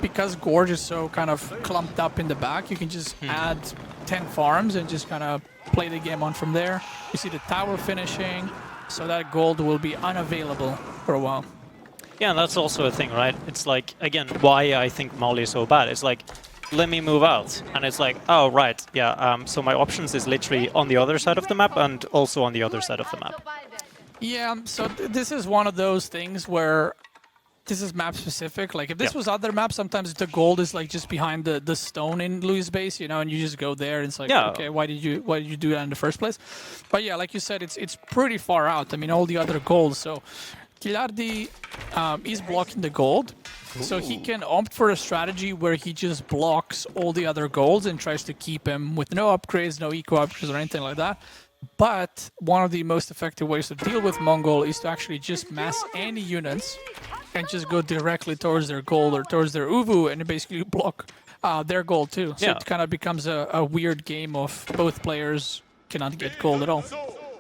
because Gorge is so kind of clumped up in the back, you can just add 10 farms and just kind of play the game on from there. You see the tower finishing, so that gold will be unavailable for a while. Yeah, and that's also a thing, right? It's like, again, why I think Mali is so bad. It's like, let me move out. And it's like, oh, right, yeah, so my options is literally on the other side of the map and also on the other side of the map. Yeah, so this is one of those things where this is map specific. Like, if this was other maps, sometimes the gold is like just behind the stone in Louis' base, you know, and you just go there and it's like, okay, why did you do that in the first place? But yeah, like you said, it's pretty far out. I mean, all the other gold, so Kiljardi is blocking the gold. So he can opt for a strategy where he just blocks all the other golds and tries to keep him with no upgrades, no eco upgrades or anything like that. But one of the most effective ways to deal with Mongol is to actually just mass any units and just go directly towards their gold or towards their Uvu and basically block their gold too. So it kind of becomes a weird game of both players cannot get gold at all.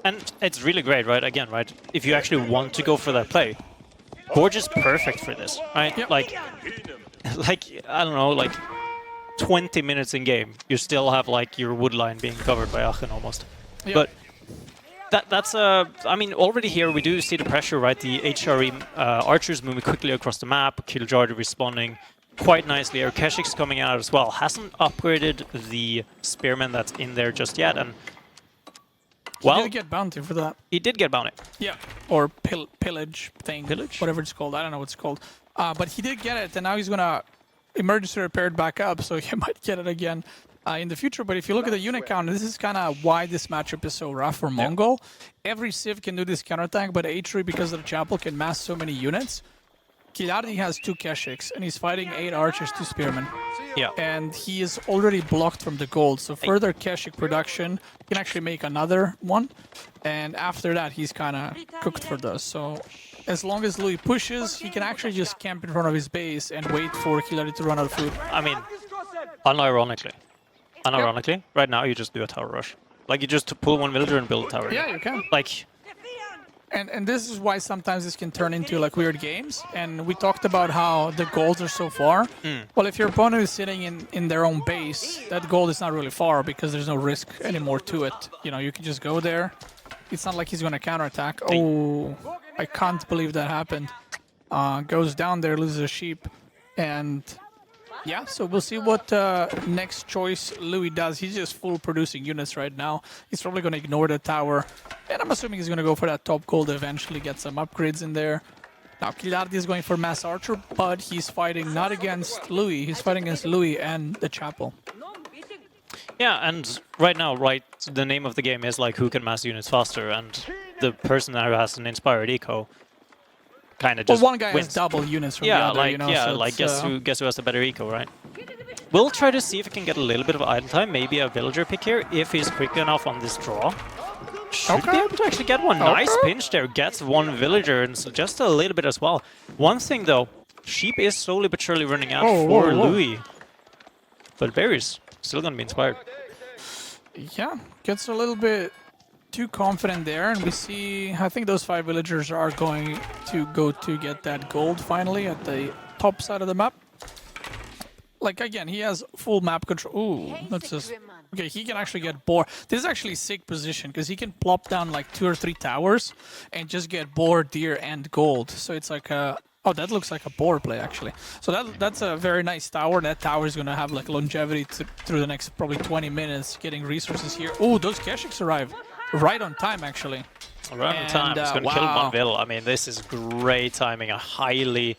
And it's really great, right? Again, right? If you actually want to go for that play, Gorge is perfect for this, right? Yep. Like, I don't know, like 20 minutes in game, you still have like your wood line being covered by Aachen almost. Yep. But that's I mean, already here we do see the pressure, right? The HRE archers moving quickly across the map, Kiljardi responding quite nicely. Erkeshik's coming out as well. Hasn't upgraded the spearman that's in there just yet, and well, he did get bounty for that. He did get bounty. Yeah, or pillage thing. Pillage? Whatever it's called. I don't know what it's called. But he did get it, and now he's going to emergency repair it back up, so he might get it again in the future. But if you look at the unit count, this is kind of why this matchup is so rough for Mongol. Every civ can do this counterattack, but HRE, because of the chapel, can mass so many units. Kiljardi has 2 Keshiks, and he's fighting 8 archers, 2 spearmen. Yeah. And he is already blocked from the gold, so further Keshik production, he can actually make another one. And after that, he's kind of cooked for those. So as long as Loue pushes, he can actually just camp in front of his base and wait for Kiljardi to run out of food. I mean, unironically, right now you just do a tower rush. Like, you just pull one villager and build a tower. Yeah, you can. Like, And this is why sometimes this can turn into like weird games. And we talked about how the goals are so far. Well, if your opponent is sitting in their own base, that goal is not really far because there's no risk anymore to it. You know, you can just go there. It's not like he's going to counterattack. Oh, I can't believe that happened. Goes down there, loses a sheep, and yeah, so we'll see what next choice Loue does. He's just full producing units right now. He's probably going to ignore the tower, and I'm assuming he's going to go for that top gold eventually, get some upgrades in there. Now, Kiljardi is going for Mass Archer, but he's fighting not against Loue, he's fighting against Loue and the Chapel. Yeah, and right now, the name of the game is like who can mass units faster, and the person that has an inspired eco kind of just one guy wins. has double units from the other, you know, so guess who has the better eco, right? We'll try to see if we can get a little bit of idle time, maybe a villager pick here, if he's quick enough on this draw. Should be able to actually get one. Nice pinch there, gets one villager, and so just a little bit as well. One thing though, sheep is slowly but surely running out for Loue. But Barry's still going to be inspired. Yeah, gets a little bit too confident there, and we see, I think those 5 villagers are going to go to get that gold finally at the top side of the map. Like, again, he has full map control. Ooh, that's just... Okay, he can actually get boar. This is actually a sick position, because he can plop down like 2 or 3 towers and just get boar, deer, and gold. So it's like a... Oh, that looks like a boar play, actually. So that's a very nice tower. That tower is going to have like longevity through the next probably 20 minutes, getting resources here. Oh, those Keshiks arrive right on time, actually. Right on time. It's going to kill one vill. I mean, this is great timing. I highly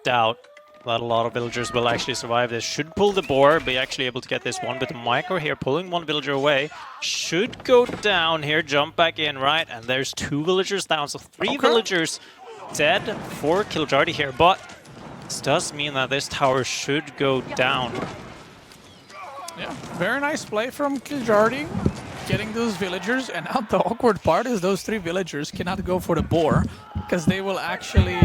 doubt that a lot of villagers will actually survive this. Should pull the boar, be actually able to get this one, but the micro here pulling one villager away. Should go down here, jump back in, right? And there's 2 villagers down, so 3 villagers dead for Kiljardi here, but this does mean that this tower should go down. Yeah, very nice play from Kiljardi, getting those villagers, and now the awkward part is those 3 villagers cannot go for the boar, because they will actually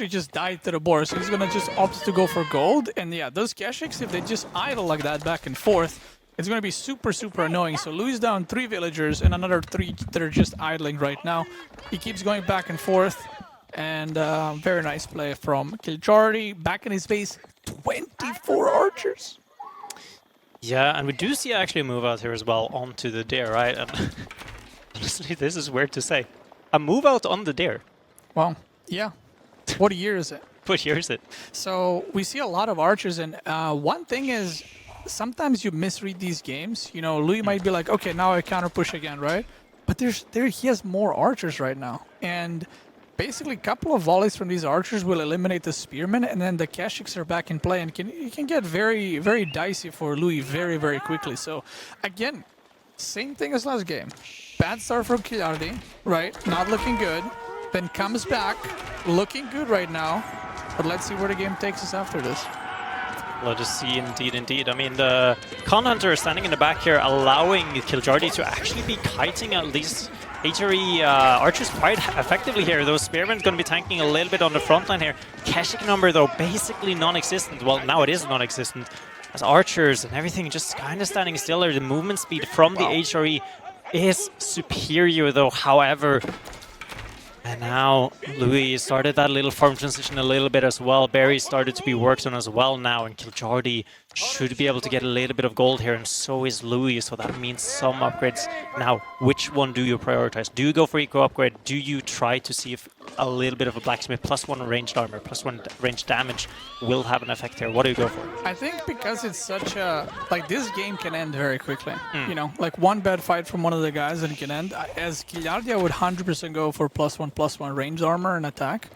just die to the boar, so he's gonna just opt to go for gold, and yeah, those Keshiks, if they just idle like that back and forth, it's going to be super, super annoying. So Louis down 3 villagers and another 3 that are just idling right now. He keeps going back and forth. And very nice play from Kiljardi. Back in his base, 24 archers. Yeah, and we do see actually a move out here as well onto the dare, right? And honestly, this is weird to say. A move out on the dare. Well, yeah. What year is it? What year is it? So we see a lot of archers. And one thing is, sometimes you misread these games. You know, Loue might be like, okay, now I counter push again, right? But he has more archers right now. And basically a couple of volleys from these archers will eliminate the spearmen, and then the Keshiks are back in play, and it can get very, very dicey for Loue very, very quickly. So again, same thing as last game. Bad start from Kiljardi, right? Not looking good. Then comes back, looking good right now. But let's see where the game takes us after this. Let us see, indeed. I mean, the Con Hunter is standing in the back here, allowing Kiljardi to actually be kiting at least HRE archers quite effectively here. Those spearmen going to be tanking a little bit on the front line here. Keshik number, though, basically non-existent. Well, now it is non-existent. As archers and everything just kind of standing still there. The movement speed from the HRE is superior, though, however. And now Loue started that little farm transition a little bit as well. Barry started to be worked on as well now, and Kiljardi should be able to get a little bit of gold here, and so is Loue, so that means some upgrades. Now, which one do you prioritize? Do you go for eco upgrade? Do you try to see if a little bit of a blacksmith +1 ranged armor, +1 ranged damage will have an effect here? What do you go for? I think because it's such a... Like, this game can end very quickly. You know, like one bad fight from one of the guys and it can end. As Kiljardi, I would 100% go for +1/+1 ranged armor and attack.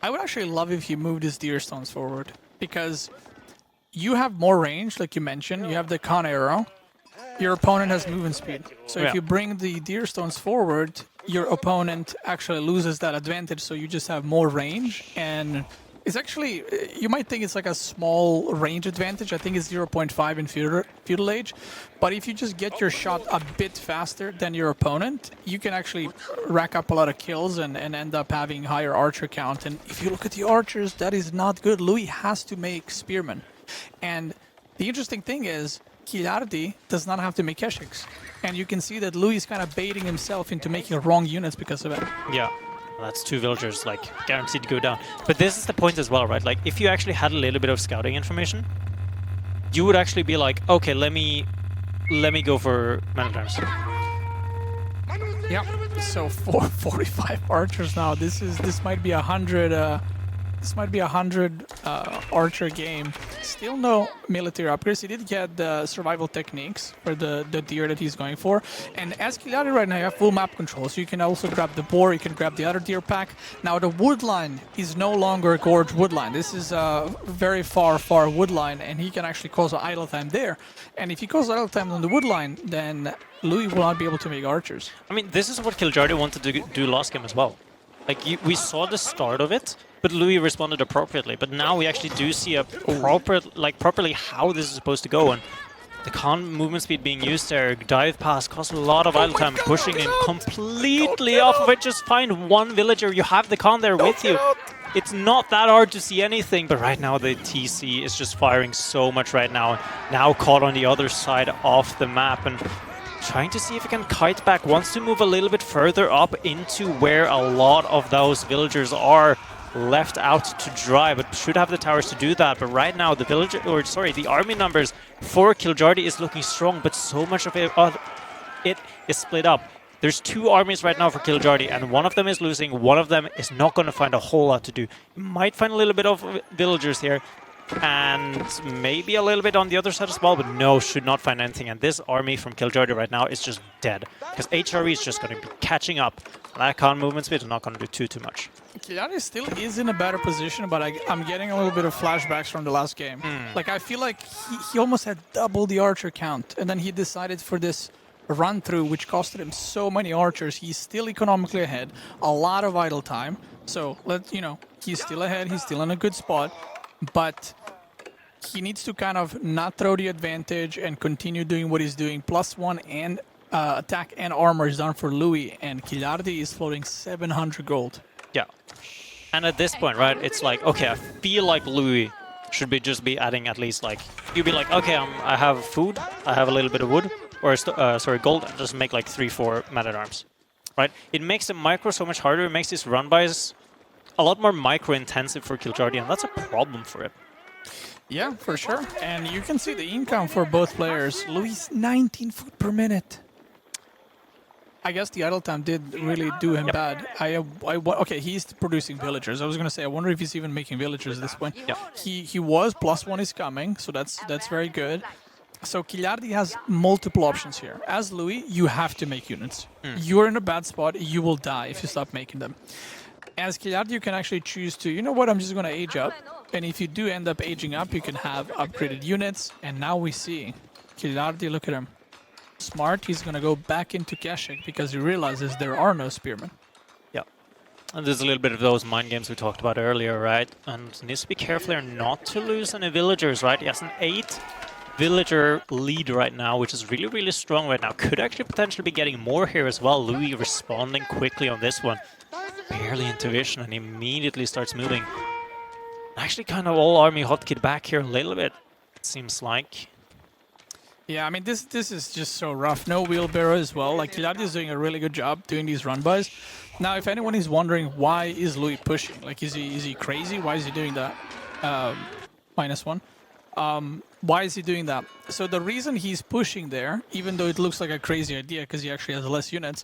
I would actually love if you moved his deer stones forward, because you have more range, like you mentioned. You have the con arrow. Your opponent has movement speed. So if you bring the deer stones forward, your opponent actually loses that advantage, so you just have more range. And it's actually, you might think it's like a small range advantage. I think it's 0.5 in Feudal Age. But if you just get your shot a bit faster than your opponent, you can actually rack up a lot of kills and end up having higher archer count. And if you look at the archers, that is not good. Loue has to make spearmen. And the interesting thing is, Kiljardi does not have to make Keshiks. And you can see that Loue is kind of baiting himself into making wrong units because of it. Yeah. That's 2 villagers, like, guaranteed to go down. But this is the point as well, right? Like, if you actually had a little bit of scouting information, you would actually be like, okay, let me go for man-at-arms. Yeah. So 45 archers now. This might be 100. This might be 100 archer game. Still no military upgrades. He did get the survival techniques for the deer that he's going for. And as Kiljardi right now, you have full map control. So you can also grab the boar, you can grab the other deer pack. Now the wood line is no longer a gorge wood line. This is a very far wood line, and he can actually cause an idle time there. And if he causes idle time on the wood line, then Loue will not be able to make archers. I mean, this is what Kiljardi wanted to do last game as well. Like, we saw the start of it, but Loue responded appropriately. But now we actually do see a properly how this is supposed to go. And the con movement speed being used there, dive pass, costs a lot of idle time, pushing in completely off of it. Just find one villager, you have the con there with you. It's not that hard to see anything, but right now the TC is just firing so much right now. Now caught on the other side of the map, and trying to see if he can kite back. Wants to move a little bit further up into where a lot of those villagers are left out to dry, but should have the towers to do that. But right now the army numbers for Kiljardi is looking strong, but so much of it is split up. There's 2 armies right now for Kiljardi, and one of them is losing, one of them is not going to find a whole lot to do. Might find a little bit of villagers here, and maybe a little bit on the other side as well, but no, should not find anything. And this army from Kiljardi right now is just dead, because HRE is just going to be catching up. That con movement speed is not going to do too much. Kiljardi still is in a better position, but I'm getting a little bit of flashbacks from the last game. Like, I feel like he almost had double the archer count, and then he decided for this run-through, which costed him so many archers. He's still economically ahead, a lot of idle time. So, he's still ahead, he's still in a good spot. But he needs to kind of not throw the advantage and continue doing what he's doing. +1 and attack and armor is done for Loue, and Kiljardi is floating 700 gold. Yeah. And at this point, right, it's like, okay, I feel like Loue should just be adding at least, like, you'd be like, okay, I have food, I have a little bit of wood, or gold, and just make like 3-4 man-at-arms, right? It makes the micro so much harder. It makes these run-bys a lot more micro-intensive for Kiljardi, and that's a problem for him. Yeah, for sure. And you can see the income for both players. Louis, 19 food per minute. I guess the idle time did really do him bad. Okay, he's producing villagers. I was going to say, I wonder if he's even making villagers at this point. Yeah. He was, +1 is coming, so that's very good. So Kiljardi has multiple options here. As Loue, you have to make units. You're in a bad spot, you will die if you stop making them. As Kiljardi, you can actually choose to, you know what, I'm just going to age up. And if you do end up aging up, you can have upgraded units. And now we see Kiljardi, look at him. Smart, he's going to go back into Keshik because he realizes there are no spearmen. Yeah. And there's a little bit of those mind games we talked about earlier, right? And needs to be careful here not to lose any villagers, right? He has an 8 villager lead right now, which is really, really strong right now. Could actually potentially be getting more here as well. Loue responding quickly on this one. Barely into vision, and immediately starts moving. Actually kind of all army hotkey back here a little bit, it seems like. Yeah, I mean, this is just so rough. No wheelbarrow as well. Like, Kiljardi is doing a really good job doing these run-bys. Now, if anyone is wondering why is Loue pushing, like, is he crazy? Why is he doing that? -1. Why is he doing that? So the reason he's pushing there, even though it looks like a crazy idea because he actually has less units,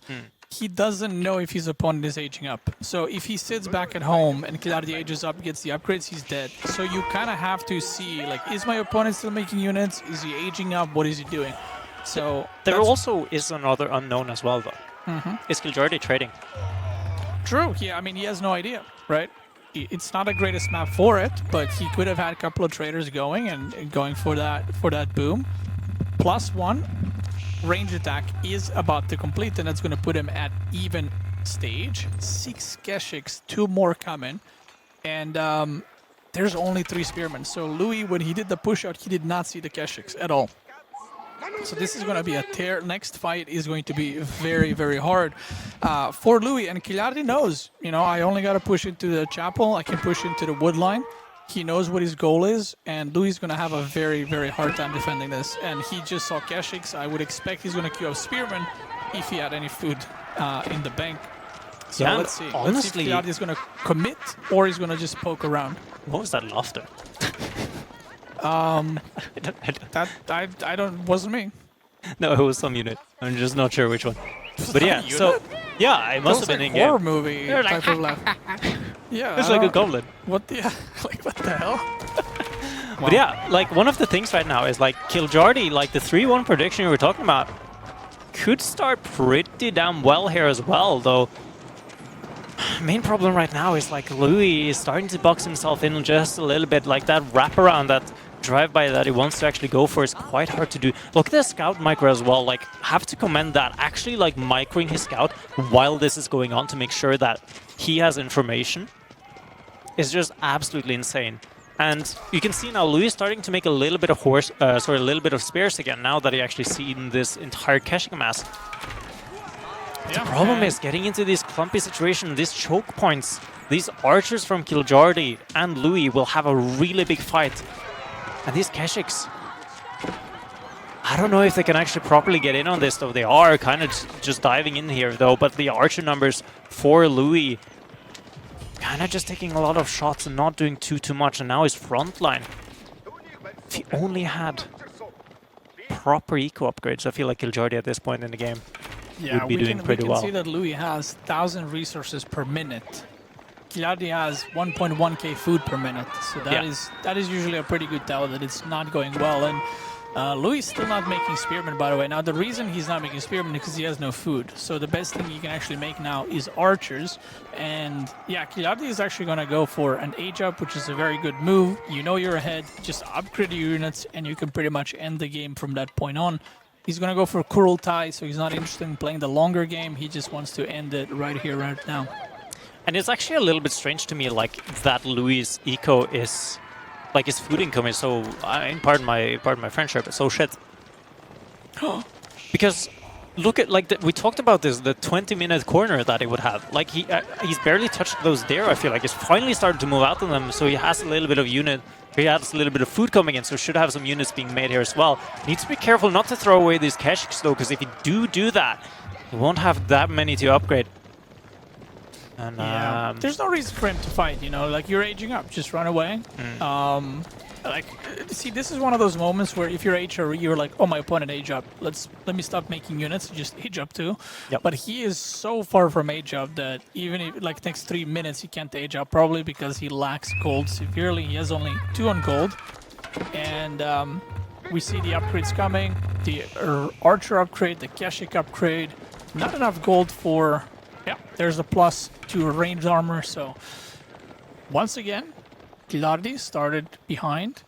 he doesn't know if his opponent is aging up. So if he sits back at home and Kiljardi ages up, gets the upgrades, he's dead. So you kind of have to see, like, is my opponent still making units? Is he aging up? What is he doing? So there also is another unknown as well, though. Is Kiljardi trading? True. Yeah, I mean, he has no idea, right? It's not the greatest map for it, but he could have had a couple of traders going and going for that boom. +1 range attack is about to complete, and that's going to put him at even stage. 6 Keshiks, 2 more coming, and there's only 3 spearmen. So Loue, when he did the push out, he did not see the Keshiks at all. So this is going to be a tear. Next fight is going to be very, very hard for Loue. And Kiljardi knows, I only got to push into the chapel. I can push into the wood line. He knows what his goal is, and Louis is going to have a very, very hard time defending this. And he just saw Keshix. I would expect he's going to queue up Spearman if he had any food in the bank. So Yeah, let's see. honestly- Let's see if Kiljardi is going to commit, or he's going to just poke around. What was that laughter? I don't, wasn't me. No, it was some unit. I'm just not sure which one. But yeah, so yeah, it must have been in horror game. movie They're like, type of laugh. Yeah, It's I like a don't- goblin. What the like? What the hell? But yeah, like one of the things right now is like Kiljardi, like the 3-1 prediction we were talking about, could start pretty damn well here as well, though. Main problem right now is like Loue is starting to box himself in just a little bit, like that wraparound, that drive-by that he wants to actually go for is quite hard to do. Look at the scout micro as well, like have to commend that, actually like microing his scout while this is going on to make sure that he has information is just absolutely insane. And you can see now Loue is starting to make a little bit of a little bit of spares again now that he actually seen this entire caching mass. The problem is getting into this clumpy situation, these choke points. These archers from Kiljardi and Loue will have a really big fight. And these Keshiks, I don't know if they can actually properly get in on this, though. They are kind of just diving in here, though. But the archer numbers for Loue kind of just taking a lot of shots and not doing too much. And now his front line. If he only had proper eco upgrades, I feel like Kiljardi at this point in the game would be doing pretty well. We can see that Loue has 1,000 resources per minute. Kiljardi has 1.1k food per minute, so that is usually a pretty good tell that it's not going well. And Loue is still not making spearmen, by the way. Now the reason he's not making spearmen is because he has no food. So the best thing you can actually make now is archers. And yeah, Kiljardi is actually going to go for an age up, which is a very good move. You know you're ahead, just upgrade your units, and you can pretty much end the game from that point on. He's going to go for Kurultai, so he's not interested in playing the longer game. He just wants to end it right here, right now. And it's actually a little bit strange to me, like, that Louis' eco is, like, his food income is so, pardon my French here, but so shit. Because, look at, like, we talked about this, the 20-minute corner that he would have. Like, he's barely touched those there, I feel like. He's finally started to move out on them, so he has a little bit of unit. He has a little bit of food coming in, so should have some units being made here as well. Needs to be careful not to throw away these Keshiks, though, because if you do that, you won't have that many to upgrade. And, yeah. There's no reason for him to fight, you know, like you're aging up, just run away. Like, see, this is one of those moments where if you're HRE, you're like, oh, my opponent age up. Let me stop making units, just age up too. Yep. But he is so far from age up that even if like next 3 minutes he can't age up, probably because he lacks gold severely. He has only 2 on gold, and we see the upgrades coming, the archer upgrade, the Keshik upgrade. Not enough gold for. Yeah, there's a plus to ranged armor. So once again, Kiljardi started behind,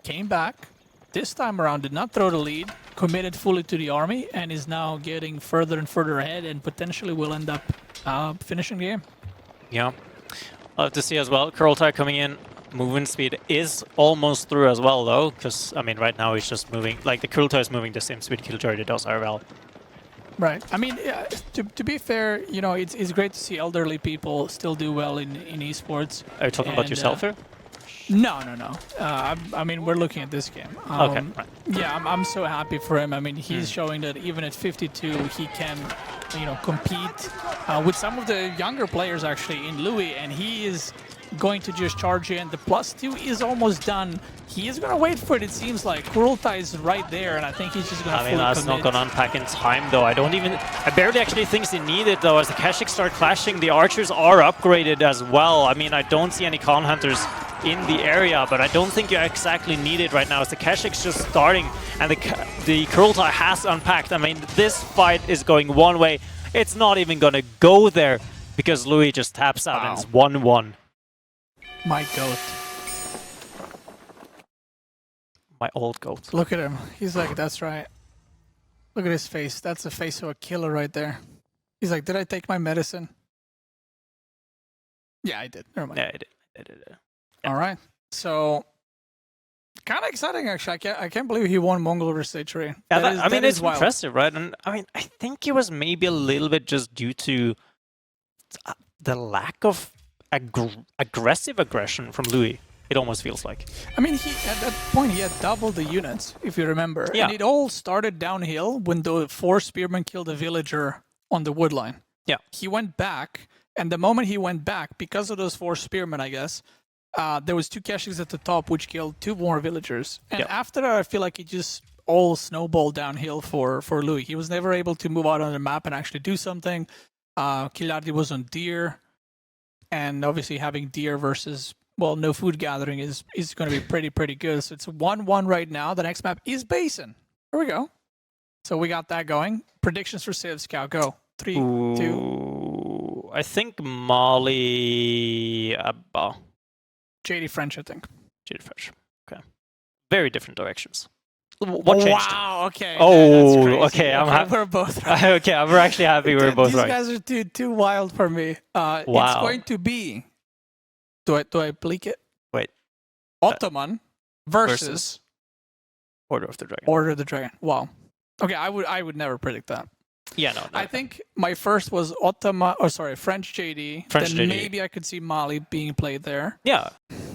came back. This time around, did not throw the lead, committed fully to the army, and is now getting further and further ahead, and potentially will end up finishing the game. Yeah, I'll have to see as well. Kurultai coming in, movement speed is almost through as well, though, because I mean, right now he's just moving. Like the Kurultai is moving the same speed Kiljardi does RL. Right. I mean, to be fair, you know, it's great to see elderly people still do well in esports. Are you talking about yourself here? No. I mean, we're looking at this game. Okay. Right. Yeah, I'm so happy for him. I mean, he's showing that even at 52, he can, you know, compete with some of the younger players actually in Loue, and he is going to just charge in. The +2 is almost done. He is going to wait for it, it seems like. Kurultai is right there, and I think he's just going to I mean, that's not going to unpack in time, though. I barely actually think they need it, though. As the Keshiks start clashing, the archers are upgraded as well. I mean, I don't see any Khan Hunters in the area, but I don't think you exactly need it right now. As the Keshiks just starting, and the Kurultai has unpacked. I mean, this fight is going one way. It's not even going to go there, because Loue just taps out, and it's 1-1. My goat. My old goat. Look at him. He's like, that's right. Look at his face. That's the face of a killer right there. He's like, did I take my medicine? Yeah, I did. Never mind. Yeah, I did. Yeah. All right. So, kind of exciting, actually. I can't believe he won Mongol versus HRE. Yeah, I mean, it's wild. impressive, right? And I mean, I think it was maybe a little bit just due to the lack of aggressive aggression from Loue. It almost feels like. I mean, at that point he had doubled the units, if you remember. Yeah. And it all started downhill when the 4 spearmen killed a villager on the wood line. Yeah. He went back, and the moment he went back, because of those 4 spearmen, I guess, there was 2 caches at the top which killed 2 more villagers. And after that, I feel like it just all snowballed downhill for Loue. He was never able to move out on the map and actually do something. Kiljardi was on deer, and obviously having deer versus, well, no food gathering is going to be pretty good. So it's 1-1 right now. The next map is Basin. Here we go. So we got that going. Predictions for Civ Scout. Go. 3, 2. I think Mali... JD French, I think. JD French. Okay. Very different directions. What changed? Wow, okay. Oh, that's okay. We're both right. Okay, I'm actually happy we're both right. These guys are too wild for me. It's going to be... Do I bleak it? Wait. Ottoman versus Order of the Dragon. Order of the Dragon. Wow. Okay, I would never predict that. Yeah, no. I think my first was French JD. French then JD. Maybe I could see Mali being played there. Yeah.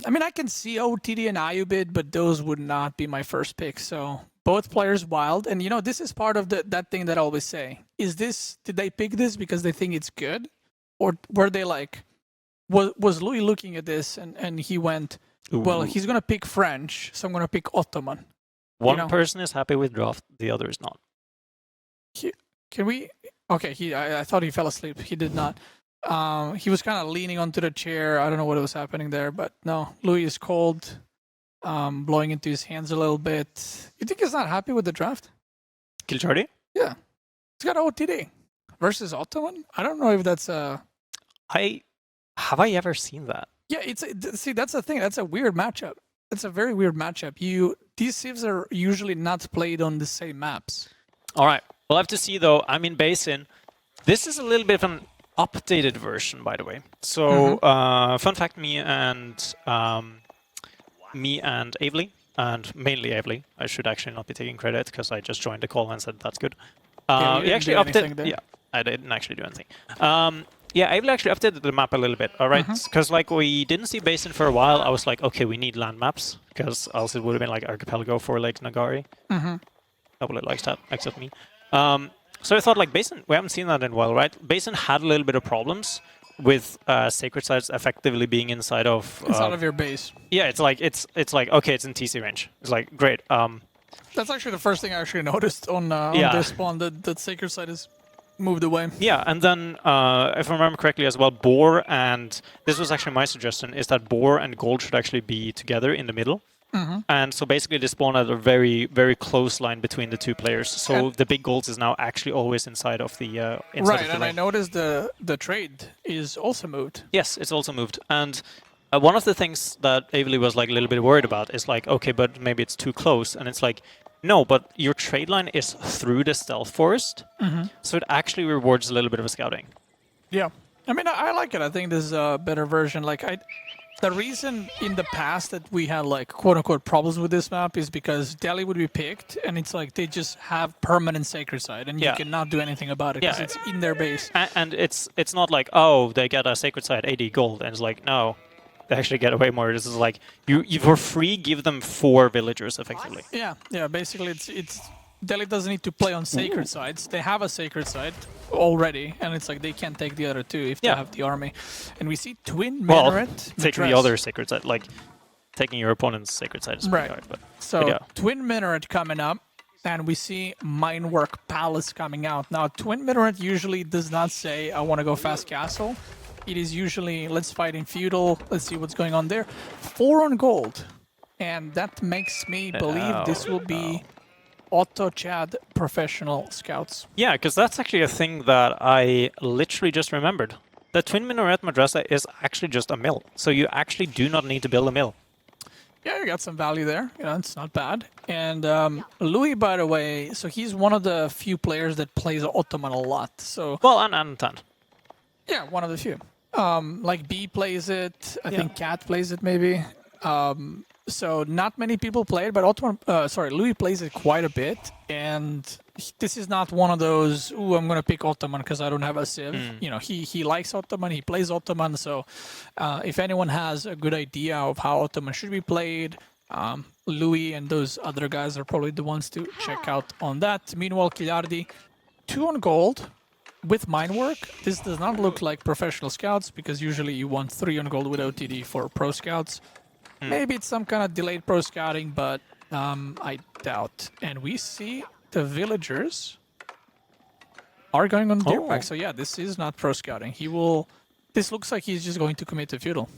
I mean, I can see OTD and Ayubid, but those would not be my first pick. So both players wild. And, you know, this is part of that thing that I always say. Did they pick this because they think it's good? Or were they like, was Loue looking at this and he went, well, he's going to pick French, so I'm going to pick Ottoman. One person is happy with draft, the other is not. Can we? Okay, I thought he fell asleep. He did not. He was kind of leaning onto the chair. I don't know what was happening there, but no, Loue is cold, blowing into his hands a little bit. You think he's not happy with the draft? Kiljardi? Yeah. He's got OTD versus Ottoman. I don't know if that's a... Have I ever seen that? Yeah, see, that's the thing. That's a weird matchup. That's a very weird matchup. These civs are usually not played on the same maps. All right. We'll have to see, though. I'm in Basin. This is a little bit of an updated version, by the way. So, fun fact, me and Avely, and mainly Avely, I should actually not be taking credit because I just joined the call and said that's good. He actually updated. Yeah, I didn't actually do anything. Yeah, Avely actually updated the map a little bit. All right, because like we didn't see Basin for a while. I was like, okay, we need land maps because else it would have been like Archipelago for Lake Nagari. Nobody likes that except me. So I thought, like, Basin, we haven't seen that in a while, right? Basin had a little bit of problems with sacred sites effectively being inside of your base. Yeah, it's like okay, it's in TC range. It's like great. That's actually the first thing I actually noticed on this spawn that sacred site is moved away. Yeah, and then if I remember correctly as well, Boar and this was actually my suggestion is that Boar and Gold should actually be together in the middle. And so basically they spawn at a very, very close line between the two players. So the big golds is now actually always inside of the right, and I noticed the trade is also moved. Yes, it's also moved. And one of the things that Avely was like a little bit worried about is like, okay, but maybe it's too close. And it's like, no, but your trade line is through the stealth forest. So it actually rewards a little bit of a scouting. Yeah. I mean, I like it. I think this is a better version. Like, the reason in the past that we had like quote-unquote problems with this map is because Delhi would be picked and it's like they just have permanent sacred site and you cannot do anything about it because it's in their base. And it's not like, oh, they get a sacred site 80 gold and it's like, no, they actually get way more. This is like, you for free give them 4 villagers effectively. Yeah, basically it's Delhi doesn't need to play on sacred sites. They have a sacred site already, and it's like they can't take the other 2 if they have the army. And we see Twin Minaret. Taking the other sacred site, like taking your opponent's sacred site is pretty hard. So Twin Minaret coming up, and we see Minework Palace coming out. Now, Twin Minaret usually does not say, I want to go fast castle. It is usually, let's fight in Feudal, let's see what's going on there. 4 on gold. And that makes me believe this will be Otto Chad professional scouts. Yeah, because that's actually a thing that I literally just remembered. The Twin Minaret Madrasa is actually just a mill. So you actually do not need to build a mill. Yeah, you got some value there. You know, it's not bad. And Loue, by the way, so he's one of the few players that plays Ottoman a lot. So well, and Tan. Yeah, one of the few. Like B plays it. I think Cat plays it maybe. So not many people play it, but Loue plays it quite a bit. And this is not one of those, ooh, I'm going to pick Ottoman because I don't have a Civ. You know, he likes Ottoman, he plays Ottoman, so if anyone has a good idea of how Ottoman should be played, Loue and those other guys are probably the ones to check out on that. Meanwhile, Kiljardi, 2 on gold with mine work. This does not look like professional scouts because usually you want 3 on gold with OTD for pro scouts. Maybe it's some kind of delayed pro scouting, but I doubt. And we see the villagers are going on deer pack. So yeah, this is not pro scouting. He will. This looks like he's just going to commit to feudal.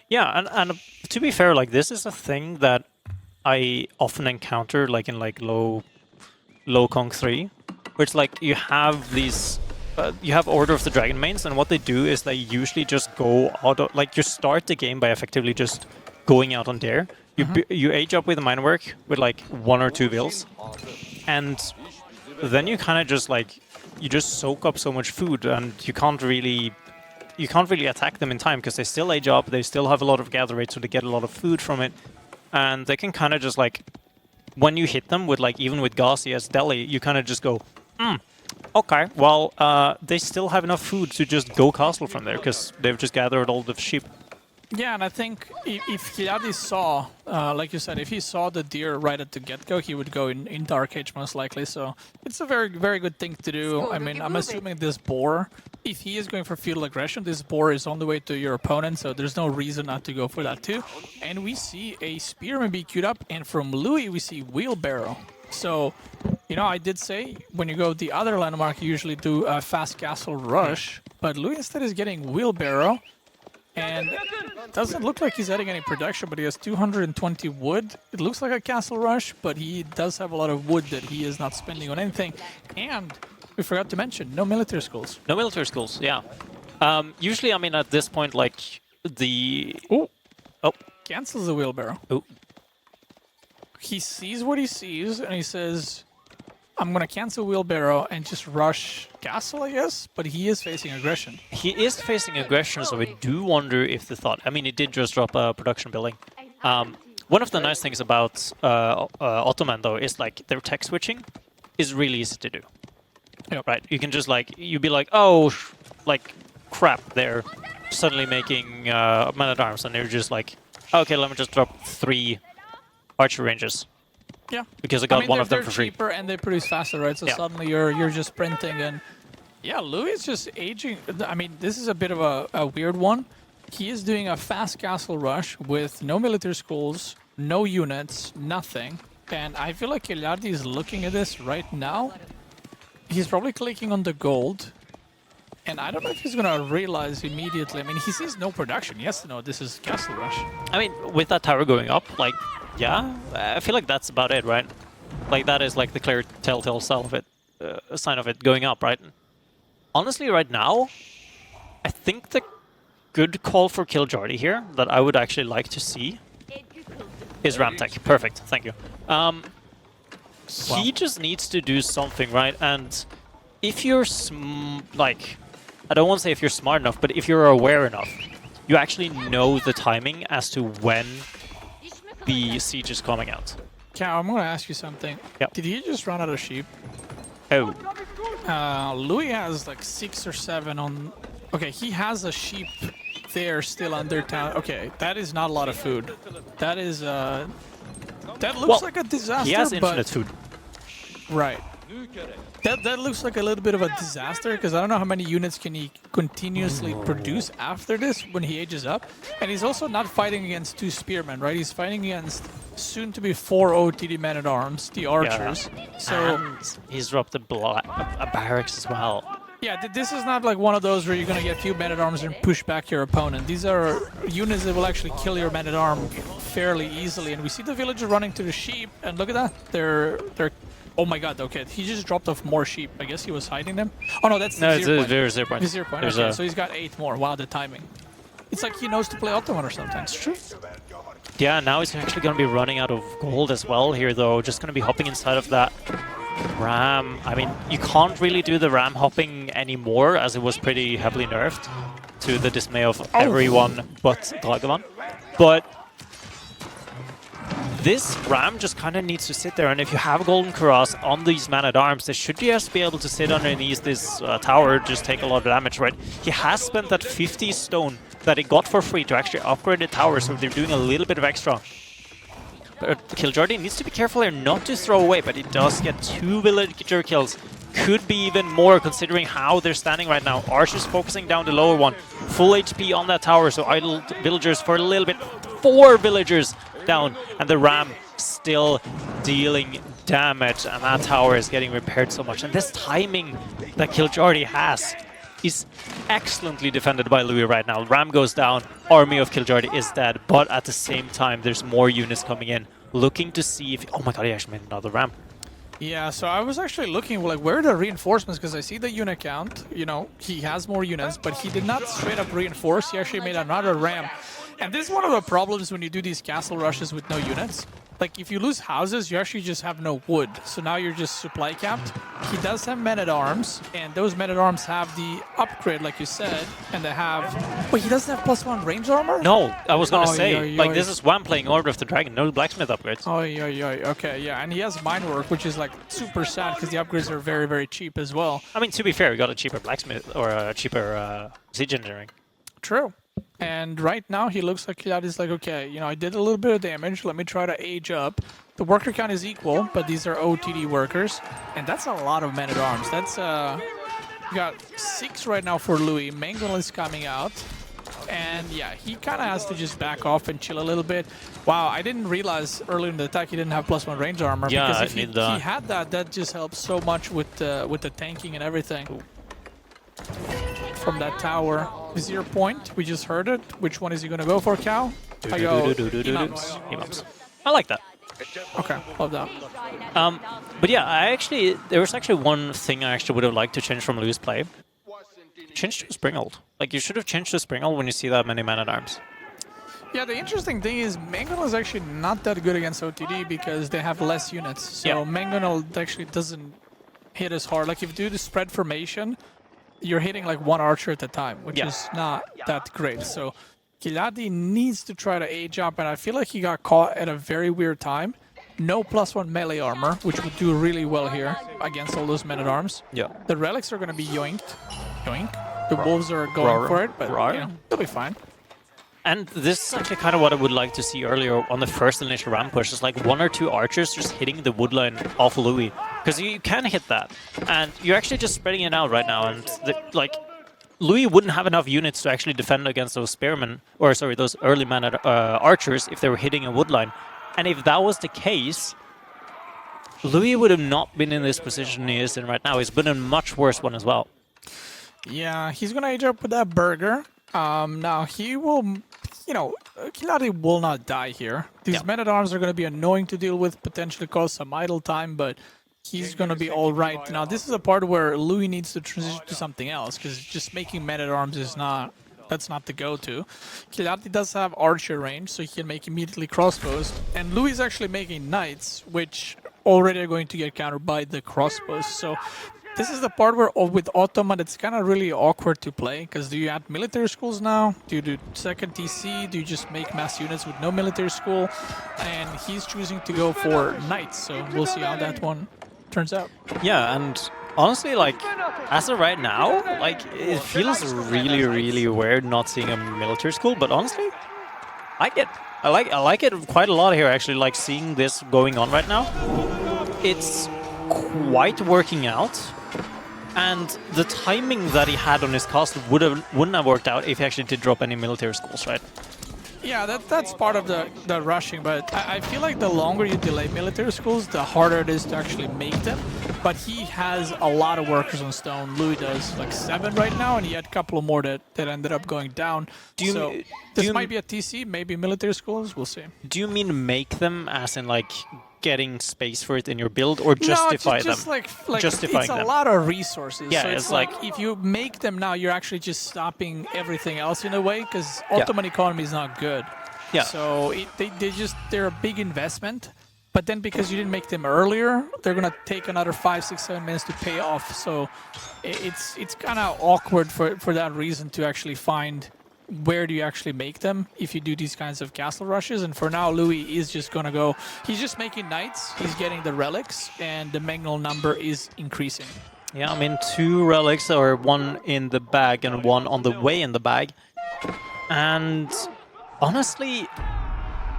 Yeah, and to be fair, like this is a thing that I often encounter, like in like low Kong 3, where it's like you have these. You have Order of the Dragon mains, and what they do is they usually just go out of, like you start the game by effectively just going out on dare. You age up with the mine work with like 1 or 2 vills, and then you kind of just like you just soak up so much food, and you can't really attack them in time because they still age up. They still have a lot of gather rate, so they get a lot of food from it, and they can kind of just like when you hit them with like even with Gazi as Delhi, you kind of just go, okay, well they still have enough food to just go castle from there because they've just gathered all the sheep. Yeah, and I think if Kiljardi saw, like you said, if he saw the deer right at the get-go, he would go in Dark Age most likely. So it's a very, very good thing to do. I mean, I'm assuming this boar, if he is going for feudal aggression, this boar is on the way to your opponent, so there's no reason not to go for that too. And we see a spearman be queued up, and from Loue we see wheelbarrow. So, you know, I did say when you go the other landmark, you usually do a fast castle rush, but Loue instead is getting wheelbarrow. And it doesn't look like he's adding any production, but he has 220 wood. It looks like a castle rush, but he does have a lot of wood that he is not spending on anything. And we forgot to mention, no military schools. No military schools, yeah. Usually, I mean, at this point, like, the... Oh. Cancels the wheelbarrow. Oh. He sees what he sees, and he says, I'm going to cancel wheelbarrow and just rush castle, I guess, but he is facing aggression. He is facing aggression, so I do wonder if the thought... I mean, he did just drop a production building. One of the nice things about Ottoman, though, is like their tech switching is really easy to do. Yep. Right? You can just like, you'd be like, oh, like, crap, they're suddenly making men-at-arms, and they're just like, okay, let me just drop 3 archer ranges. Yeah, because I got one of them for free. They're cheaper and they produce faster, right? So suddenly you're just sprinting, and yeah, Loue is just aging. I mean, this is a bit of a weird one. He is doing a fast castle rush with no military schools, no units, nothing, and I feel like Kiljardi is looking at this right now. He's probably clicking on the gold, and I don't know if he's gonna realize immediately. I mean, he sees no production. He has to know this is castle rush. I mean, with that tower going up, like. Yeah, I feel like that's about it, right? Like that is like the clear telltale sign of it going up, right? Honestly, right now, I think the good call for Kiljardi here that I would actually like to see is Ramtech. Perfect, thank you. He just needs to do something, right? And if you're like, I don't want to say if you're smart enough, but if you're aware enough, you actually know the timing as to when the siege is coming out. Cal, I'm going to ask you something. Yep. Did he just run out of sheep? Oh. Loue has like 6 or 7 on... Okay, he has a sheep there still under town. Okay, that is not a lot of food. That is... That looks like a disaster, he has infinite food. Right. That looks like a little bit of a disaster, because I don't know how many units can he continuously produce after this when he ages up. And he's also not fighting against 2 spearmen, right? He's fighting against soon-to-be 4 OTD men-at-arms, the archers. Yeah. So and he's dropped a barracks as well. Yeah, this is not like one of those where you're going to get a few men-at-arms and push back your opponent. These are units that will actually kill your men-at-arm fairly easily. And we see the villager running to the sheep, and look at that. They're oh my god, okay, he just dropped off more sheep. I guess he was hiding them. Oh no, that's the 0 point. It's 0 point. It's 0 point, okay, so he's got 8 more. Wow, the timing. It's like he knows to play Ottoman or something. It's true. Yeah, now he's actually going to be running out of gold as well here, though. Just going to be hopping inside of that ram. I mean, you can't really do the ram hopping anymore, as it was pretty heavily nerfed, to the dismay of everyone but Dragoman. But this ram just kind of needs to sit there, and if you have Golden Cuirass on these man-at-arms, they should just be able to sit underneath this tower, just take a lot of damage, right? He has spent that 50 stone that he got for free to actually upgrade the tower, so they're doing a little bit of extra. But Kiljardi needs to be careful here not to throw away, but he does get 2 villager kills. Could be even more considering how they're standing right now. Archers focusing down the lower one. Full HP on that tower, so idle villagers for a little bit. 4 villagers down, and the ram still dealing damage, and that tower is getting repaired so much. And this timing that Kiljardi has is excellently defended by Loue right now. Ram goes down, army of Kiljardi is dead, but at the same time there's more units coming in, looking to see if... Oh my god, he actually made another ram. Yeah, so I was actually looking, like, where are the reinforcements? Because I see the unit count, you know, he has more units, but he did not straight up reinforce, he actually made another ram. And this is one of the problems when you do these castle rushes with no units. Like, if you lose houses, you actually just have no wood. So now you're just supply capped. He does have men-at-arms, and those men-at-arms have the upgrade, like you said, and they have... Wait, he doesn't have +1 range armor? No, I was gonna say, yeah, like, this is one playing Order of the Dragon, no blacksmith upgrades. Oh, yeah, okay, yeah. And he has mine work, which is, like, super sad, because the upgrades are very, very cheap as well. I mean, to be fair, we got a cheaper blacksmith, or a cheaper siege engineering. True. And right now, he looks like Kiljardi's like, okay, you know, I did a little bit of damage. Let me try to age up. The worker count is equal, but these are OTD workers. And that's a lot of men-at-arms. That's, we got 6 right now for Loue. Mangle is coming out. And yeah, he kind of has to just back off and chill a little bit. Wow, I didn't realize earlier in the attack he didn't have +1 range armor. Yeah, because if he had that, that just helps so much with the tanking and everything. Ooh. From that tower. 0 point. We just heard it. Which one is he going to go for, Cal? I go Imams. I like that. Okay, love that. But yeah, there was actually one thing I actually would have liked to change from Lou's play. Change to Springald. Like, you should have changed to Springald when you see that many man-at-arms. Yeah, the interesting thing is Mangonel is actually not that good against OTD because they have less units. So yeah. Mangonel actually doesn't hit as hard. Like, if you do the spread formation, you're hitting like 1 archer at a time, which is not that great. So Kiljardi needs to try to age up, and I feel like he got caught at a very weird time. No +1 melee armor, which would do really well here against all those men-at-arms. Yeah. The relics are going to be yoinked. Yoink. The wolves are going for it, but you know, they'll be fine. And this is actually kind of what I would like to see earlier on the first initial ram push. It's like 1 or 2 archers just hitting the woodline off Loue. Because you can hit that. And you're actually just spreading it out right now. And like, Loue wouldn't have enough units to actually defend against those spearmen, or sorry, those early archers if they were hitting a woodline. And if that was the case, Loue would have not been in this position he is in right now. He's been in a much worse one as well. Yeah, he's going to age up with that burger. Now, he will, you know, Kiljardi will not die here. These men-at-arms are going to be annoying to deal with, potentially cause some idle time, but he's going to be all right. Now, this is a part where Loue needs to transition to something else, because just making men-at-arms is not, that's not the go-to. Kiljardi does have archer range, so he can make immediately crossbows, and Loue is actually making knights, which already are going to get countered by the crossbows, so this is the part where with Ottoman it's kind of really awkward to play, because do you add military schools now? Do you do second TC? Do you just make mass units with no military school? And he's choosing to go for knights, so we'll see how that one turns out. Yeah, and honestly, like, as of right now, like, it feels really, really weird not seeing a military school, but honestly, I like it quite a lot here, actually, like, seeing this going on right now. It's quite working out. And the timing that he had on his castle wouldn't have worked out if he actually did drop any military schools, right? Yeah, that's part of the rushing, but I feel like the longer you delay military schools, the harder it is to actually make them. But he has a lot of workers on stone. Loue does like 7 right now, and he had a couple of more that ended up going down. This might be a TC, maybe military schools, we'll see. Do you mean make them as in like getting space for it in your build, or justify them? Like justifying it's a them. lot of resources. Yeah, so it's like if you make them now, you're actually just stopping everything else in a way, because Ottoman economy is not good. Yeah. So they're a big investment, but then because you didn't make them earlier, they're gonna take another 5, 6, 7 minutes to pay off. So it's kind of awkward for that reason to actually find where do you actually make them if you do these kinds of castle rushes. And for now, Loue is just going to go... He's just making knights, he's getting the relics, and the Mangnol number is increasing. Yeah, I mean, 2 relics, or 1 in the bag and 1 on the way in the bag. And honestly,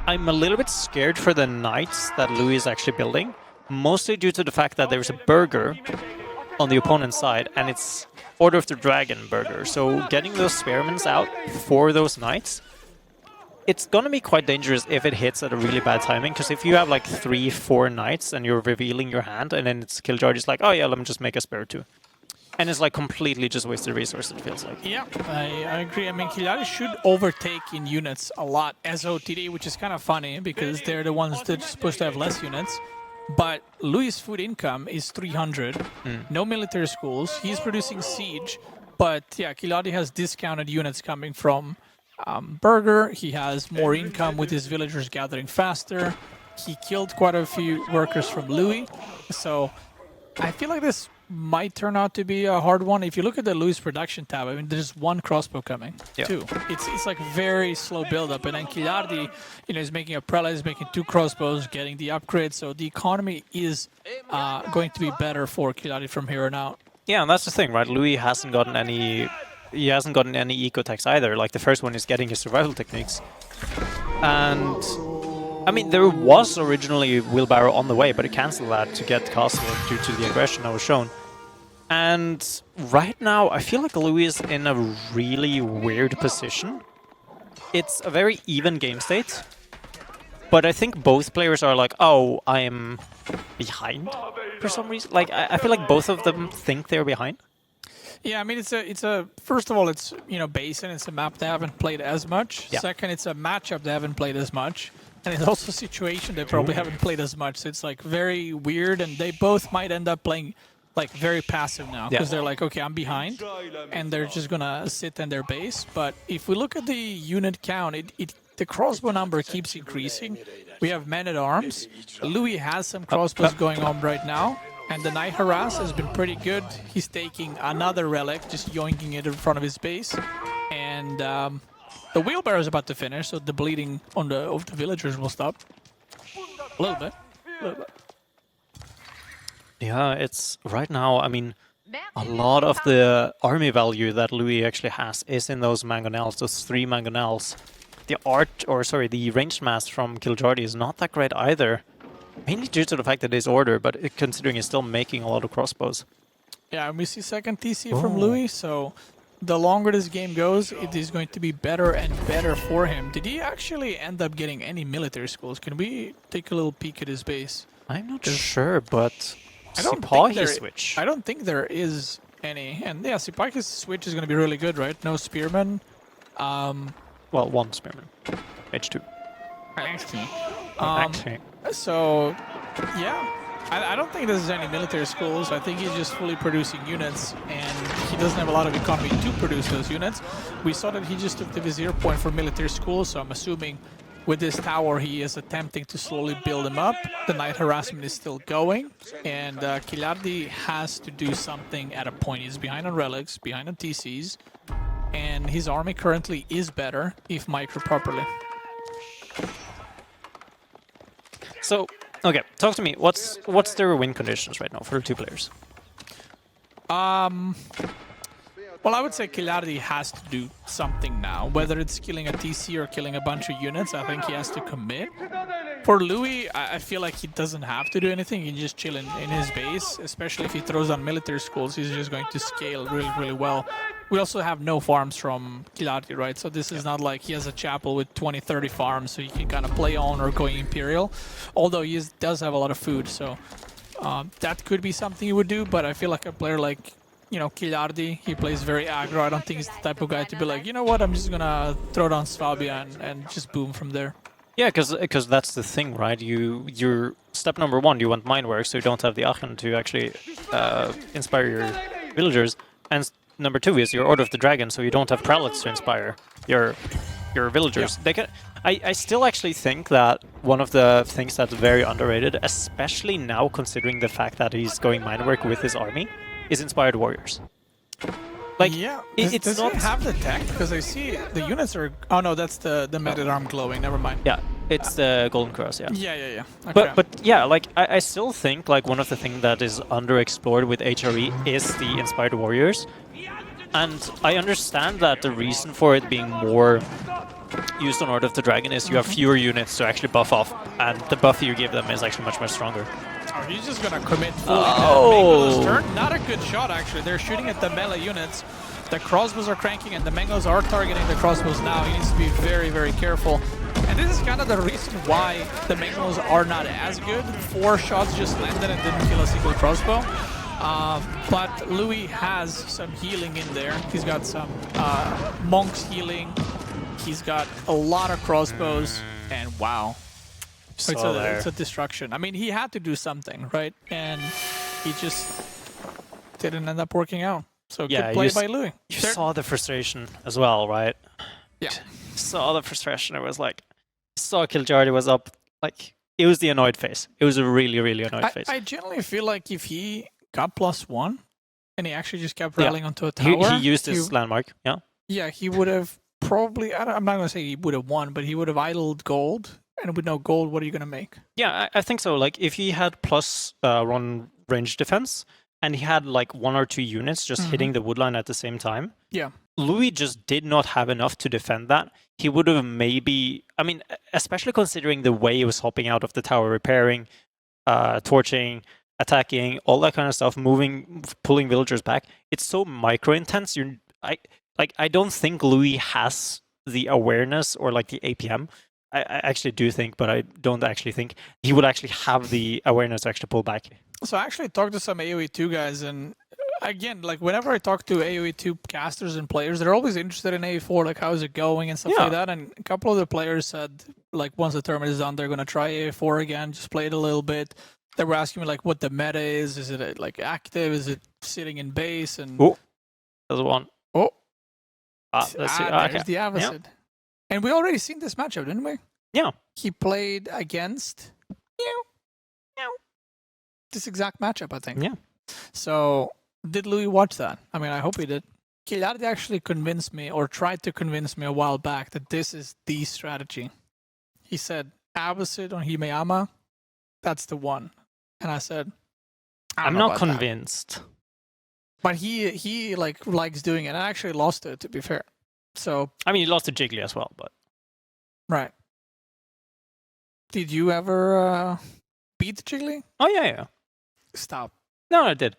I'm a little bit scared for the knights that Loue is actually building, mostly due to the fact that there's a burger on the opponent's side, and it's Order of the Dragon burger. So getting those spearments out for those knights, it's gonna be quite dangerous if it hits at a really bad timing, because if you have like 3-4 knights and you're revealing your hand, and then it's Kiljardi's like, oh yeah, let me just make a spare 2. And it's like completely just wasted resource, it feels like. Yeah, I agree. I mean, Kiljardi should overtake in units a lot as OTD, which is kind of funny because they're the ones that are supposed to have less units. But Louis' food income is 300, no military schools, he's producing siege, but yeah, Kiljardi has discounted units coming from Burger, he has more income with his villagers gathering faster, he killed quite a few workers from Loue, so I feel like this might turn out to be a hard one. If you look at the Louis production tab, I mean, there's 1 crossbow coming, 2. It's like very slow build-up, and then Kiljardi, you know, is making a prelate, is making 2 crossbows, getting the upgrade, so the economy is going to be better for Kiljardi from here on out. Yeah, and that's the thing, right? Loue hasn't gotten any... He hasn't gotten any eco techs either. Like, the first one is getting his survival techniques. And... I mean, there was originally Wheelbarrow on the way, but it cancelled that to get Castle due to the aggression that was shown. And right now, I feel like Loue is in a really weird position. It's a very even game state, but I think both players are like, oh, I'm behind for some reason. Like, I feel like both of them think they're behind. Yeah, I mean, it's a first of all, it's, you know, Basin, it's a map they haven't played as much. Yeah. Second, it's a matchup they haven't played as much. And it's also a situation they probably haven't played as much. So it's like very weird, and they both might end up playing like very passive now because they're like, okay, I'm behind, and they're just gonna sit in their base. But if we look at the unit count, the crossbow number keeps increasing. We have men at arms. Loue has some crossbows going on right now, and the Knight Harass has been pretty good. He's taking another relic, just yoinking it in front of his base, and the wheelbarrow is about to finish, so the bleeding on of the villagers will stop. A little bit. Yeah, it's right now, I mean, a lot of the army value that Loue actually has is in those mangonels, those 3 mangonels. The ranged mass from Kiljardi is not that great either. Mainly due to the fact that it's order, but considering he's still making a lot of crossbows. Yeah, and we see second TC from Loue, so the longer this game goes, it is going to be better and better for him. Did he actually end up getting any military schools? Can we take a little peek at his base? I'm not sure, but I don't think there is any. And yeah, Sipahi's switch is going to be really good, right? No spearmen. Well, 1 spearman. H2. So, yeah. I don't think there's any military schools. I think he's just fully producing units, and he doesn't have a lot of economy to produce those units. We saw that he just took the Vizier point for military schools, so I'm assuming with this tower he is attempting to slowly build them up. The Knight Harassment is still going, and Kiljardi has to do something at a point. He's behind on relics, behind on TCs, and his army currently is better if micro properly. So, okay, talk to me. What's their win conditions right now for the 2 players? Well, I would say Kiljardi has to do something now. Whether it's killing a TC or killing a bunch of units, I think he has to commit. For Loue, I feel like he doesn't have to do anything. He can just chill in his base, especially if he throws on military schools. He's just going to scale really, really well. We also have no farms from Kiljardi, right? So this is not like he has a chapel with 20, 30 farms, so he can kind of play on or going Imperial. Although he does have a lot of food, so that could be something he would do. But I feel like a player like, you know, Kiljardi, he plays very aggro. I don't think he's the type of guy to be like, you know what, I'm just gonna throw down Svabia and just boom from there. Yeah, because that's the thing, right? Your step number 1, you want Mindwork, so you don't have the Aachen to actually inspire your villagers. And number 2 is your Order of the Dragon, so you don't have prelates to inspire your villagers. Yeah. I still actually think that one of the things that's very underrated, especially now considering the fact that he's going Mindwork with his army, is Inspired Warriors. Like, yeah, it's does not. he have the tech? Because I see the units are. Oh no, that's the meted arm glowing. Never mind. Yeah, it's the Golden Cross. Yeah. Yeah. Okay. But yeah, like I still think like one of the things that is underexplored with HRE is the Inspired Warriors, and I understand that the reason for it being more used on Art of the Dragon is you have fewer units to actually buff off, and the buff you give them is actually much stronger. Oh, he's just gonna commit fully Oh. to turn. Not a good shot actually. They're shooting at the melee units. The crossbows are cranking, and the Mengos are targeting the crossbows now. He needs to be very careful. And this is kind of the reason why the Mengos are not as good. 4 shots just landed and didn't kill a single crossbow. But Loue has some healing in there. He's got some monks healing. He's got a lot of crossbows, and wow. It's a destruction. I mean, he had to do something, right? And he just didn't end up working out. So good play by Loue. You saw the frustration as well, right? Yeah. Saw the frustration. It was like, saw Kiljardi was up. Like, it was the annoyed face. It was a really annoyed face. I generally feel like if he got +1 and he actually just kept rallying onto a tower, he used his landmark. Yeah. Yeah, he would have probably. I'm not gonna say he would have won, but he would have idled gold. And with no gold, what are you gonna make? Yeah, I think so. Like, if he had +1 range defense and he had like 1 or 2 units just hitting the woodline at the same time, yeah, Loue just did not have enough to defend that. He would have maybe, I mean, especially considering the way he was hopping out of the tower, repairing, torching, attacking, all that kind of stuff, moving, pulling villagers back. It's so micro intense. I don't think Loue has the awareness or like the APM. I actually do think, but I don't actually think he would actually have the awareness to actually pull back. So I actually talked to some AOE2 guys, and again, like whenever I talk to AOE2 casters and players, they're always interested in AOE4, like how's it going and stuff like that. And a couple of the players said, like once the tournament is done, they're gonna try AOE4 again, just play it a little bit. They were asking me like what the meta is. Is it like active? Is it sitting in base? And there's one. Oh, let's see. There's the Avacid. Yeah. And we already seen this matchup, didn't we? Yeah. He played against this exact matchup, I think. Yeah. So, did Loue watch that? I mean, I hope he did. Kiljardi actually convinced me, or tried to convince me a while back, that this is the strategy. He said, Avacid on Himeyama, that's the one. And I said, I'm not convinced. That. But he like likes doing it. I actually lost it, to be fair. So I mean, he lost to Jiggly as well, but right. Did you ever beat Jiggly? Oh yeah. Stop. No, I did.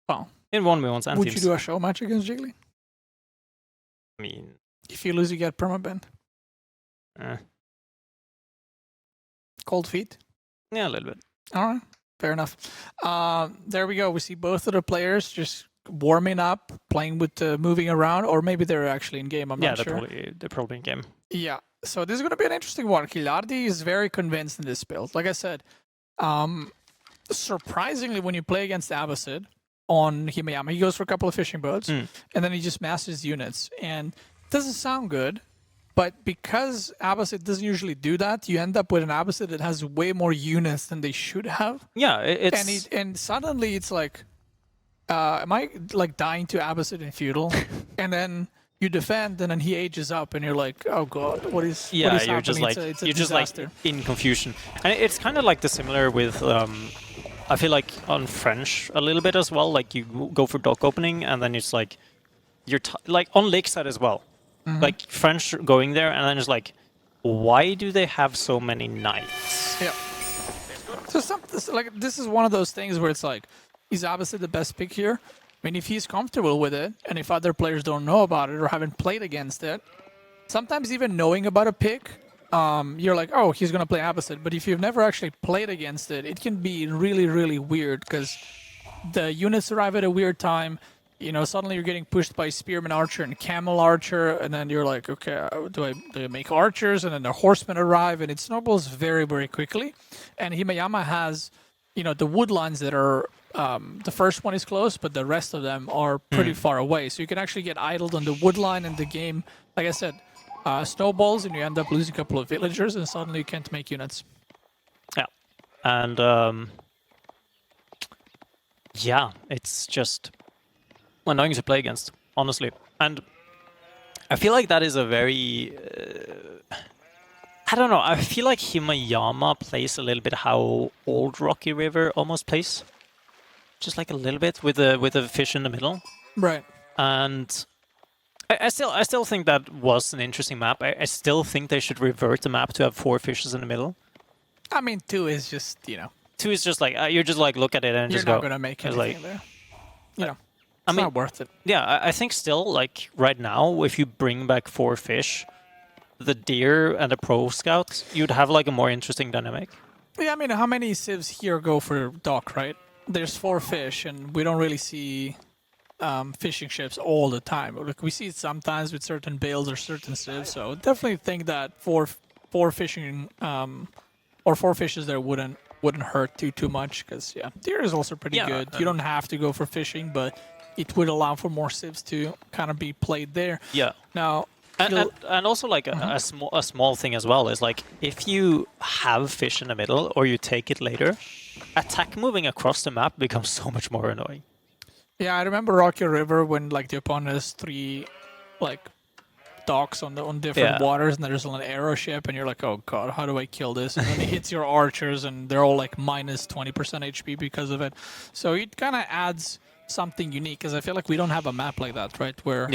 Oh. In 1v1s and Would teams. you do a show match against Jiggly? I mean, if you lose, you get permabanned. Cold feet? Yeah, a little bit. All right. Fair enough. There we go. We see both of the players just warming up, playing with moving around, or maybe they're actually in game. I'm not sure. They're probably in game. Yeah. So this is going to be an interesting one. Kiljardi is very convinced in this build. Like I said, surprisingly, when you play against Avacid on Himeyama, he goes for a couple of fishing boats, and then he just masters units. And it doesn't sound good, but because Avacid doesn't usually do that, you end up with an Avacid that has way more units than they should have. Yeah, it's... And suddenly it's like, am I like dying to Avacid in Feudal? And then you defend, and then he ages up, and you're like, oh god, what is you're happening? just like it's a you're disaster. just like in confusion, and it's kind of like the similar with I feel like on French a little bit as well. Like you go for dock opening, and then it's like you're like on Lakeside as well. Like French going there, and then it's like, why do they have so many knights? Yeah. So this is one of those things where it's like, is Avacid the best pick here? I mean, if he's comfortable with it, and if other players don't know about it or haven't played against it, sometimes even knowing about a pick, you're like, oh, he's going to play Avacid. But if you've never actually played against it, it can be really weird, because the units arrive at a weird time. You know, suddenly you're getting pushed by Spearman Archer and Camel Archer, and then you're like, okay, do I make archers? And then the horsemen arrive, and it snowballs very quickly. And Himeyama has, you know, the wood lines that are, the first one is close, but the rest of them are pretty far away. So you can actually get idled on the wood line, and the game, like I said, snowballs, and you end up losing a couple of villagers, and suddenly you can't make units. Yeah. And, yeah, it's just... annoying to play against, honestly. And I feel like that is a very... I don't know, I feel like Himayama plays a little bit how old Rocky River almost plays. Just like a little bit with the fish in the middle. Right. And I still think that was an interesting map. I still think they should revert the map to have 4 fishes in the middle. I mean, 2 is just, you know... 2 is just like, you're just like, look at it and You're just not go. going to make It's anything like, there. You know, I it's mean, not worth it. yeah, I think still, like, right now, if you bring back 4 fish, the deer and the pro scout, you'd have like a more interesting dynamic. Yeah, I mean, how many civs here go for dock, right? There's 4 fish, and we don't really see fishing ships all the time. Like, we see it sometimes with certain builds or certain civs, so definitely think that 4 fishing or 4 fishes there wouldn't hurt too much, because yeah, deer is also pretty good. You don't have to go for fishing, but it would allow for more civs to kind of be played there. Yeah. Now, and also like a small thing as well is like if you have fish in the middle or you take it later, attack moving across the map becomes so much more annoying. Yeah, I remember Rocky River when like the opponent has 3 like docks on different waters, and there's an arrow ship, and you're like, oh god, how do I kill this? And then it hits your archers, and they're all like minus 20% HP because of it. So it kind of adds something unique, because I feel like we don't have a map like that, right? Where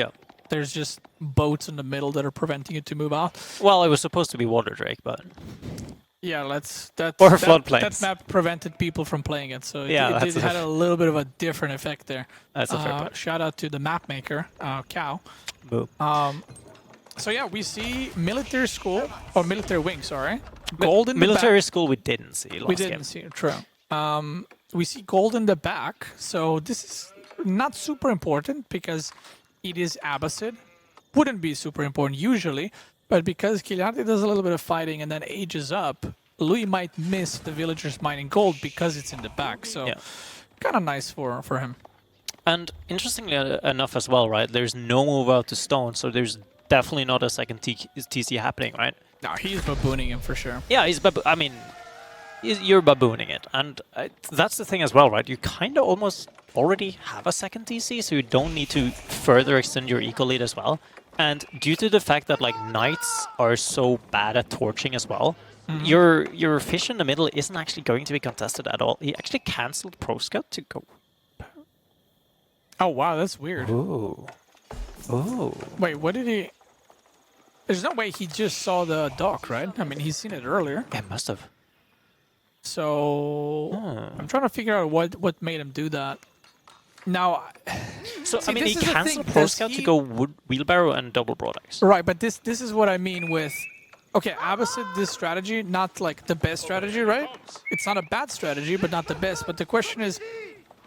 there's just boats in the middle that are preventing it to move out. Well, it was supposed to be Water Drake, but yeah, or floodplains. That map prevented people from playing it, so it had a little bit of a different effect there. That's a fair point. Shout out to the map maker, Cow. Boo. So yeah, we see military school or military wing. Sorry, gold in military the back. school we didn't see last game. We didn't see it. True. We see gold in the back. So this is not super important because it is Abbasid. Wouldn't be super important usually, but because Kiljardi does a little bit of fighting and then ages up, Loue might miss the villagers mining gold because it's in the back. So kind of nice for him. And interestingly enough as well, right? There's no move out to stone, so there's definitely not a second TC happening, right? No, he's babooning him for sure. Yeah, you're babooning it. And that's the thing as well, right? You kind of almost already have a second TC, so you don't need to further extend your eco lead as well. And due to the fact that like knights are so bad at torching as well, your fish in the middle isn't actually going to be contested at all. He actually cancelled Pro Scout to go. Oh wow, that's weird. Ooh. Ooh. Wait, what did he... There's no way he just saw the dock, right? I mean, he's seen it earlier. Yeah, must have. So... I'm trying to figure out what made him do that. Now... So, see, I mean, he canceled Pro Scout to go wheelbarrow and double broadaxe. Right, but this is what I mean with... Okay, Abbasid, this strategy, not like the best strategy, right? It's not a bad strategy, but not the best. But the question is,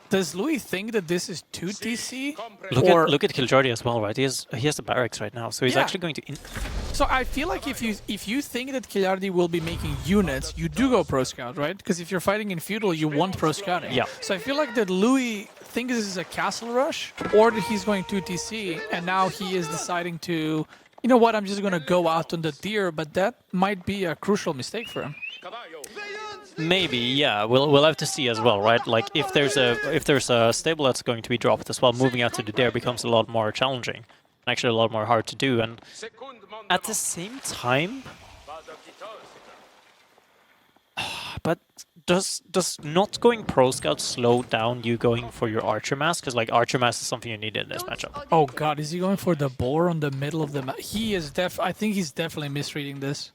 does Loue think that this is 2 TC? Look at Kiljardi as well, right? He has the barracks right now, so he's actually going to... So I feel like if you think that Kiljardi will be making units, you do go Pro Scout, right? Because if you're fighting in Feudal, you want Pro Scouting. Yeah. So I feel like that Loue thinks this is a castle rush, or that he's going 2 TC, and now he is deciding to... You know what, I'm just going to go out on the deer, but that might be a crucial mistake for him. Maybe, yeah. We'll have to see as well, right? Like if there's a stable that's going to be dropped as well, moving out to the deer becomes a lot more challenging, actually a lot more hard to do. And at the same time, but does not going Pro Scout slow down you going for your Archer Mask? Because like Archer Mask is something you need in this matchup. Oh god, is he going for the boar on the middle of the map? He is I think he's definitely misreading this.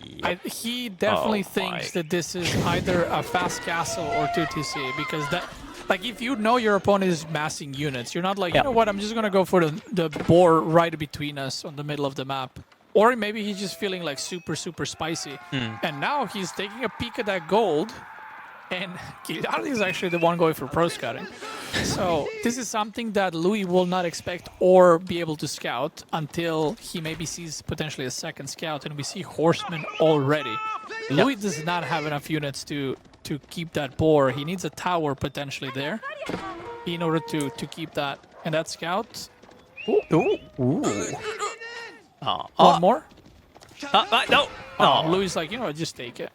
Yep. He definitely thinks that this is either a fast castle or 2 TC, because that, like, if you know your opponent is massing units, you're not like, you know what, I'm just gonna go for the boar right between us on the middle of the map. Or maybe he's just feeling like super spicy. And now he's taking a peek at that gold, and Kiljardi is actually the one going for Pro Scouting. So this is something that Loue will not expect or be able to scout until he maybe sees potentially a second scout, and we see horsemen already. Loue does not have enough units to keep that boar. He needs a tower potentially there in order to keep that. And that scout... One more? No! Louis like, you know, just take it.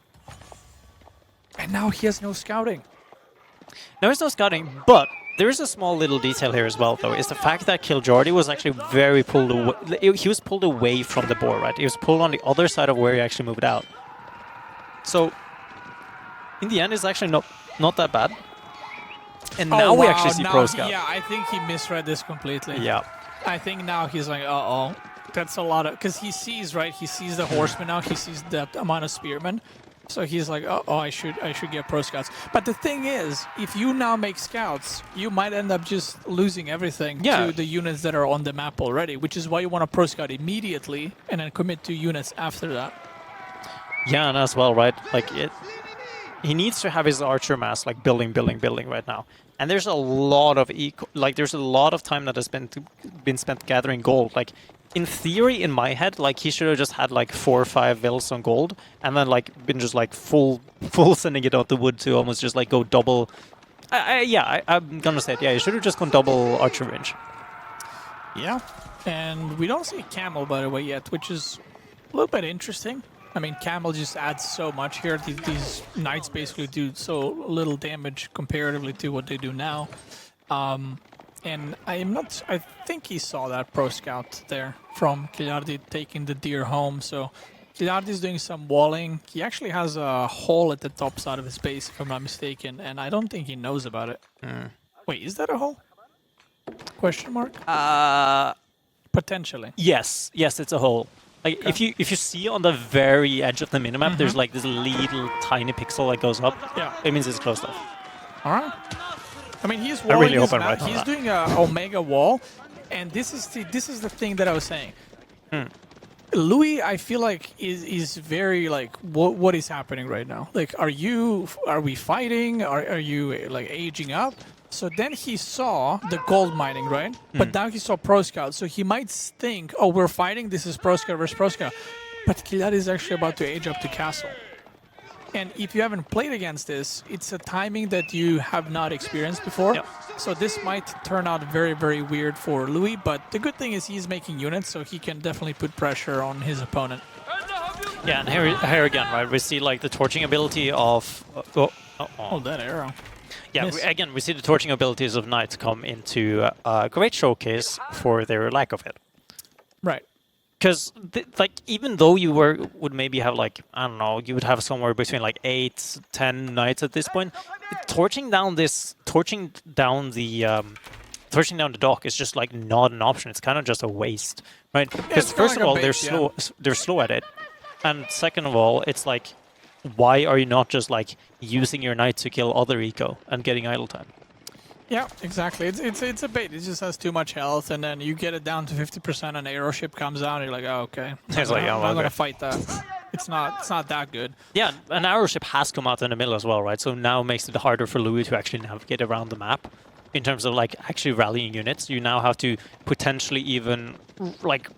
And now he has no scouting. There is no scouting, but There is a small little detail here as well, though, is the fact that Kiljardi was actually very pulled away. He was pulled away from the board, right? He was pulled on the other side of where he actually moved out. So, in the end, it's actually not that bad. And now we actually see Pro Scout. Yeah, I think he misread this completely. Yeah. I think now he's like, uh-oh. That's a lot of... Because he sees, right? He sees the horsemen now. He sees the amount of spearmen. So he's like, oh, I should get Pro Scouts. But the thing is, if you now make Scouts, you might end up just losing everything to the units that are on the map already, which is why you want to Pro Scout immediately and then commit to units after that. Yeah, and as well, right? Like, he needs to have his archer mass, like, building right now. And there's a lot of there's a lot of time that has been spent gathering gold. Like, in theory, in my head, like, he should have just had like 4 or 5 vills on gold, and then like been just like full sending it out the wood to almost just like go double. I'm gonna say it. Yeah, he should have just gone double archer range. Yeah, and we don't see Camel, by the way, yet, which is a little bit interesting. I mean, Camel just adds so much here. These knights basically do so little damage comparatively to what they do now. And I think he saw that Pro Scout there from Kiljardi taking the deer home. So Kiljardi's doing some walling. He actually has a hole at the top side of his base, if I'm not mistaken, and I don't think he knows about it. Wait, is that a hole? Question mark? Potentially. Yes, it's a hole. Like, okay. if you see on the very edge of the minimap, there's like this little tiny pixel that goes up. Yeah. It means it's closed off. All right. I mean, he's walling. I really hope I'm right. He's doing a Omega wall, and this is the thing that I was saying. Loue, I feel like is very like what is happening right now. Like, are we fighting? Are you like aging up? So then he saw the gold mining, right? But now he saw Pro Scout, so he might think, oh, we're fighting. This is Pro Scout versus Pro Scout. But Kiljardi is actually about to age up to castle. And if you haven't played against this, it's a timing that you have not experienced before. Yep. So this might turn out very, very weird for Loue, but the good thing is he's making units, so he can definitely put pressure on his opponent. Yeah, and here again, right, we see like the torching ability of... Oh, that arrow. Yeah, again, we see the torching abilities of knights come into a great showcase for their lack of it. Right. Because, like, even though you would maybe have, like, I don't know, you would have somewhere between, like, 8, 10 knights at this point, torching down the dock is just, like, not an option. It's kind of just a waste, right? Because, first of all, they're slow at it. And second of all, it's like, why are you not just, like, using your knight to kill other eco and getting idle time? Yeah, exactly. It's a bait. It just has too much health, and then you get it down to 50%, and aero ship comes out, and you're like, oh, okay. I'm not gonna fight that. It's not that good. Yeah, an arrow ship has come out in the middle as well, right? So now it makes it harder for Loue to actually navigate around the map in terms of like actually rallying units. You now have to potentially even like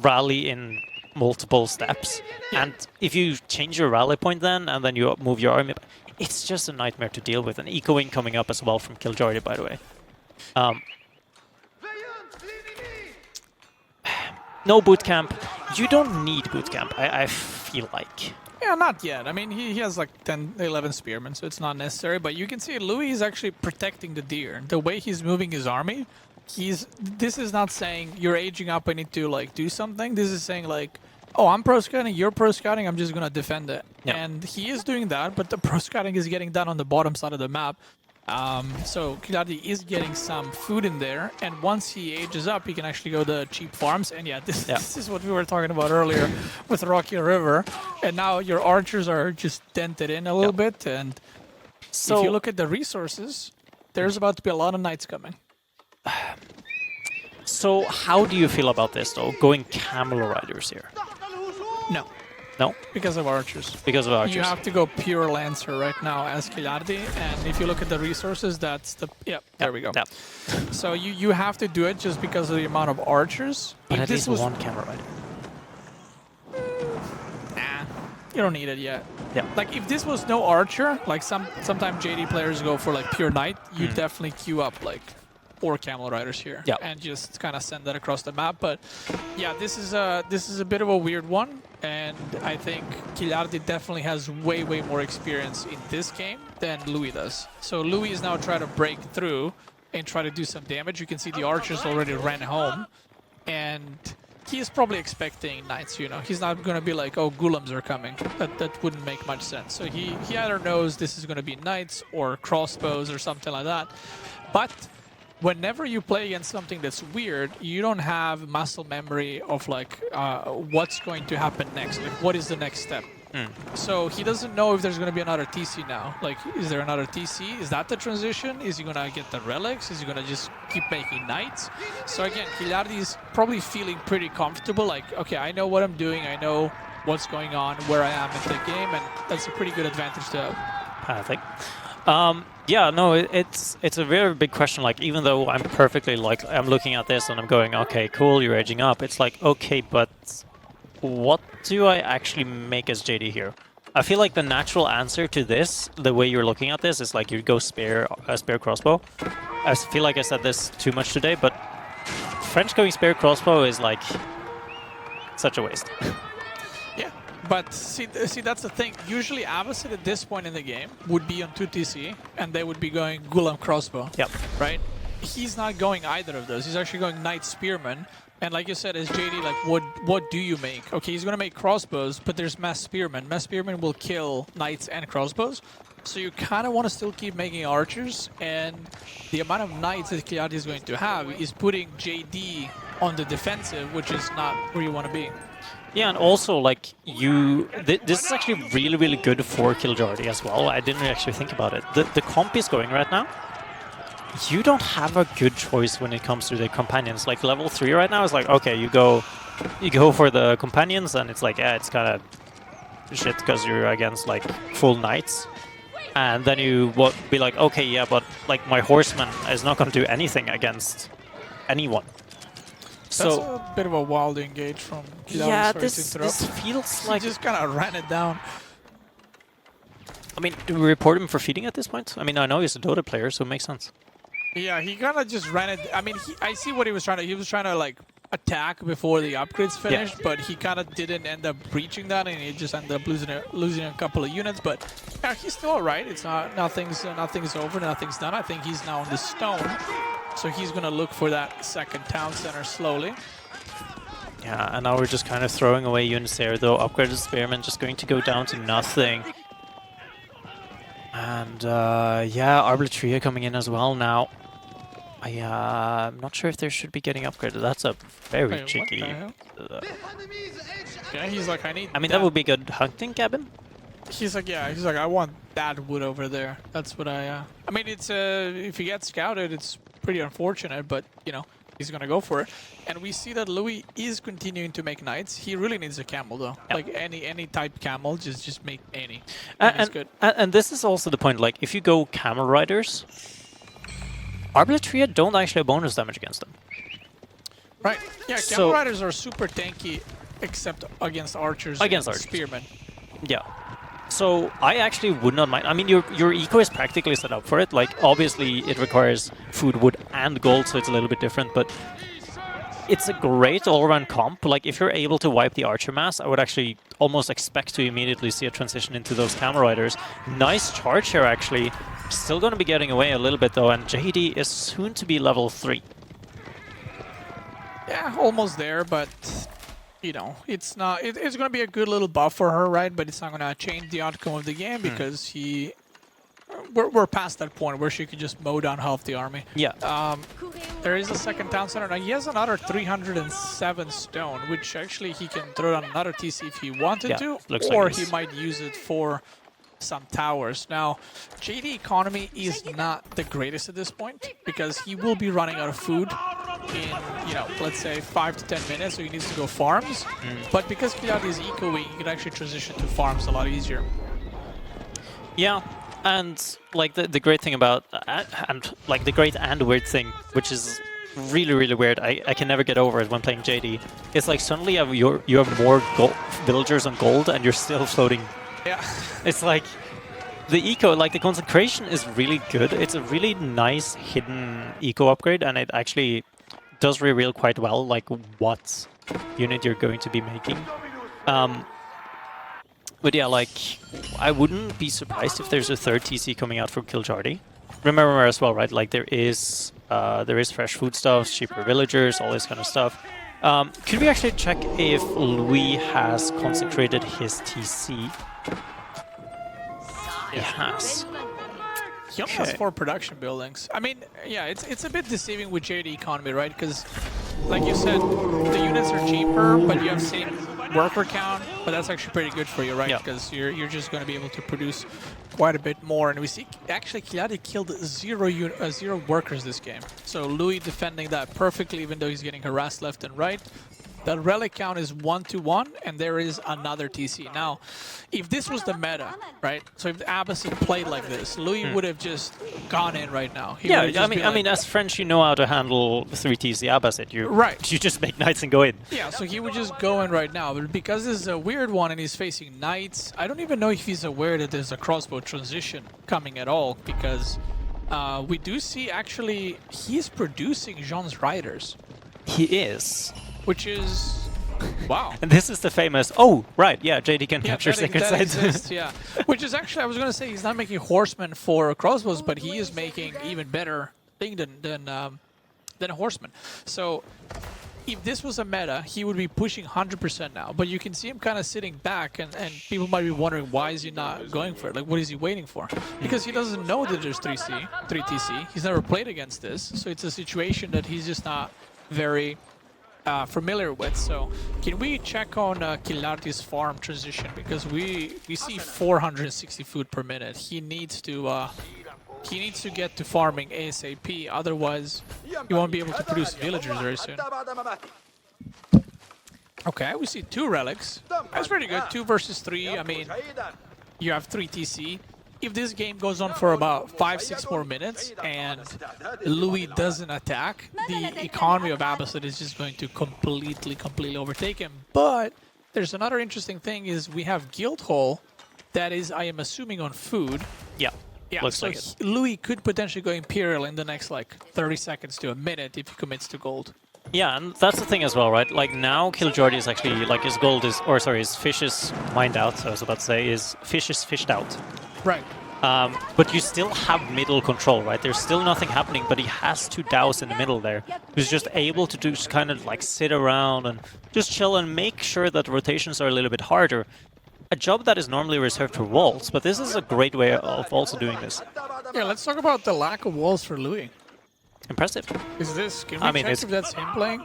rally in multiple steps. Yeah. And if you change your rally point then, and then you move your army, it's just a nightmare to deal with. And eco-wing coming up as well from Kiljardi, by the way. No boot camp. You don't need boot camp, I feel like. Yeah, not yet. I mean, he has like 10, 11 spearmen, so it's not necessary. But you can see Loue is actually protecting the deer. The way he's moving his army, this is not saying you're aging up, I need to like do something. This is saying like, oh, I'm pro scouting, you're pro scouting, I'm just gonna defend it. Yep. And he is doing that, but the pro scouting is getting done on the bottom side of the map. So Kiljardi is getting some food in there, and once he ages up, he can actually go to cheap farms. And yeah, this is what we were talking about earlier with Rocky River. And now your archers are just dented in a little bit. And so if you look at the resources, there's about to be a lot of knights coming. So how do you feel about this, though, going camel riders here? No. No? Because of archers. Because of archers. You have to go pure lancer right now as Kiljardi, and if you look at the resources, that's the... Yeah, there we go. Yep. So you have to do it just because of the amount of archers. But at least one camel rider. Nah, you don't need it yet. Yeah. Like, if this was no archer, like sometimes JD players go for like pure knight, you definitely queue up like 4 camel riders here and just kind of send that across the map. But yeah, this is a bit of a weird one, and I think Kiljardi definitely has way more experience in this game than Loue does. So Loue is now trying to break through, and try to do some damage. You can see the archers already ran home, and he is probably expecting knights, you know. He's not going to be like, oh, golems are coming. That wouldn't make much sense. So he either knows this is going to be knights or crossbows or something like that. But whenever you play against something that's weird, you don't have muscle memory of like what's going to happen next. Like, what is the next step? So he doesn't know if there's going to be another TC now. Like, is there another TC? Is that the transition? Is he going to get the relics? Is he going to just keep making knights? So again, Kiljardi is probably feeling pretty comfortable. Like, okay, I know what I'm doing. I know what's going on, where I am in the game, and that's a pretty good advantage to have. Perfect. Yeah, no, it's a very big question. Like, even though I'm perfectly like, I'm looking at this and I'm going, okay, cool, you're edging up. It's like, okay, but what do I actually make as JD here? I feel like the natural answer to this, the way you're looking at this, is like you go spare crossbow. I feel like I said this too much today, but French going spare crossbow is like such a waste. Yeah, but see, that's the thing. Usually Avacid at this point in the game would be on 2TC, and they would be going Golem crossbow. Yep. Right? He's not going either of those. He's actually going Knight Spearman. And like you said, as JD, like, what do you make? Okay, he's going to make crossbows, but there's Mass Spearman. Mass Spearman will kill knights and crossbows. So you kind of want to still keep making archers, and the amount of knights that Kiljardi is going to have is putting JD on the defensive, which is not where you want to be. Yeah, and also, like, this is actually really, really good for Kiljardi as well. I didn't actually think about it. The comp is going right now. You don't have a good choice when it comes to the companions. Like, level 3 right now is like, okay, you go for the companions, and it's like, yeah, it's kind of shit because you're against, like, full knights. And then you would be like, okay, yeah, but, like, my horseman is not going to do anything against anyone. That's a bit of a wild engage from Kiljardi. Yeah, this feels like... He just kind of ran it down. I mean, do we report him for feeding at this point? I mean, I know he's a Dota player, so it makes sense. Yeah, he kind of just ran it. I mean, I see what he was trying to... He was trying to, like, attack before the upgrades finished, yeah. But he kind of didn't end up breaching that, and he just ended up losing a couple of units. But yeah, he's still all right. It's not... Nothing's over, nothing's done. I think he's now on the stone, so he's going to look for that second town center slowly. Yeah, and now we're just kind of throwing away units there, though. Upgraded Spearman just going to go down to nothing. And yeah, Arbitria coming in as well now. I'm not sure if they should be getting upgraded. That's a very cheeky... Yeah, he's like, I need... I mean, that would be a good hunting cabin. He's like, yeah, he's like, I want that wood over there. That's what I mean, it's if he gets scouted, it's pretty unfortunate, but, you know, he's going to go for it. And we see that Loue is continuing to make knights. He really needs a camel, though. Yep. Like, any type camel, just make any. And good. And this is also the point, like, if you go camel riders, Arbitria don't actually have bonus damage against them. Right. Yeah, camel riders are super tanky, except against archers and spearmen. Yeah. So I actually would not mind. I mean, your eco is practically set up for it. Like, obviously, it requires food, wood, and gold, so it's a little bit different. But it's a great all-around comp. Like, if you're able to wipe the archer mass, I would actually almost expect to immediately see a transition into those camel riders. Nice charge here, actually. Still going to be getting away a little bit, though, and JD is soon to be level 3. Yeah, almost there, but... You know, it's not. It's going to be a good little buff for her, right? But it's not going to change the outcome of the game because we're past that point where she can just mow down half the army. Yeah. There is a second town center. Now he has another 307 stone, which actually he can throw down another TC if he wanted to, or like he might use it for some towers. Now, JD economy is not the greatest at this point because he will be running out of food in, you know, let's say 5 to 10 minutes, so he needs to go farms. But because Kiljardi is eco-wing, he can actually transition to farms a lot easier. Yeah, and like the great thing about, and like the great and weird thing, which is really, really weird, I can never get over it when playing JD, it's like suddenly you have more villagers on gold and you're still floating. Yeah. It's like the eco, like the consecration is really good. It's a really nice hidden eco upgrade, and it actually does reveal quite well like what unit you're going to be making. But yeah, like I wouldn't be surprised if there's a third TC coming out from Kiljardi. remember as well, right? Like there is fresh foodstuffs, cheaper villagers, all this kind of stuff. Could we actually check if Loue has consecrated his TC? He has. He only has 4 production buildings. I mean, yeah, it's a bit deceiving with JD economy, right? Because, like you said, the units are cheaper, but you have same worker count. But that's actually pretty good for you, right? Because you're just going to be able to produce quite a bit more. And we see actually Kiljardi killed 0 workers this game. So Loue defending that perfectly, even though he's getting harassed left and right. The relic count is 1-1, and there is another TC. Now, if this was the meta, right? So if the Abbasid played like this, Loue would have just gone in right now. Yeah, I mean, as French, you know how to handle 3 TC Abbasid. You just make knights and go in. Yeah, so he would just go in right now. But because this is a weird one and he's facing knights, I don't even know if he's aware that there's a crossbow transition coming at all, because we do see actually he's producing Jean's riders. He is. Which is, wow. And this is the famous, oh, right, yeah, JD can capture sacred sites. Yeah, which is actually, I was going to say, he's not making horsemen for crossbows, but he is making even better thing than a horseman. So if this was a meta, he would be pushing 100% now. But you can see him kind of sitting back, and people might be wondering, why is he not going for it? Like, what is he waiting for? Because he doesn't know that there's 3 TC. He's never played against this. So it's a situation that he's just not very familiar with. So can we check on Kiljardi's farm transition, because we see 460 food per minute. He needs to get to farming ASAP, otherwise he won't be able to produce villagers very soon. Okay, we see 2 relics. That's pretty good. 2 versus 3. I mean, you have 3 TC. If this game goes on for about 5-6 more minutes and Loue doesn't attack, the economy of Abbasid is just going to completely overtake him. But there's another interesting thing, is we have Guildhall that is, I am assuming, on food. Yeah, looks so like it. Loue could potentially go Imperial in the next like 30 seconds to a minute if he commits to gold. Yeah, and that's the thing as well, right? Like now Kiljardi is actually, like his gold is, or sorry, his fish is mined out, I was about to say, his fish is fished out. Right. But you still have middle control, right? There's still nothing happening, but he has 2 dows in the middle there. He's just able to just kind of like sit around and just chill and make sure that rotations are a little bit harder. A job that is normally reserved for walls, but this is a great way of also doing this. Yeah, let's talk about the lack of walls for Loue. Impressive. Is this? Can we check if that's him playing?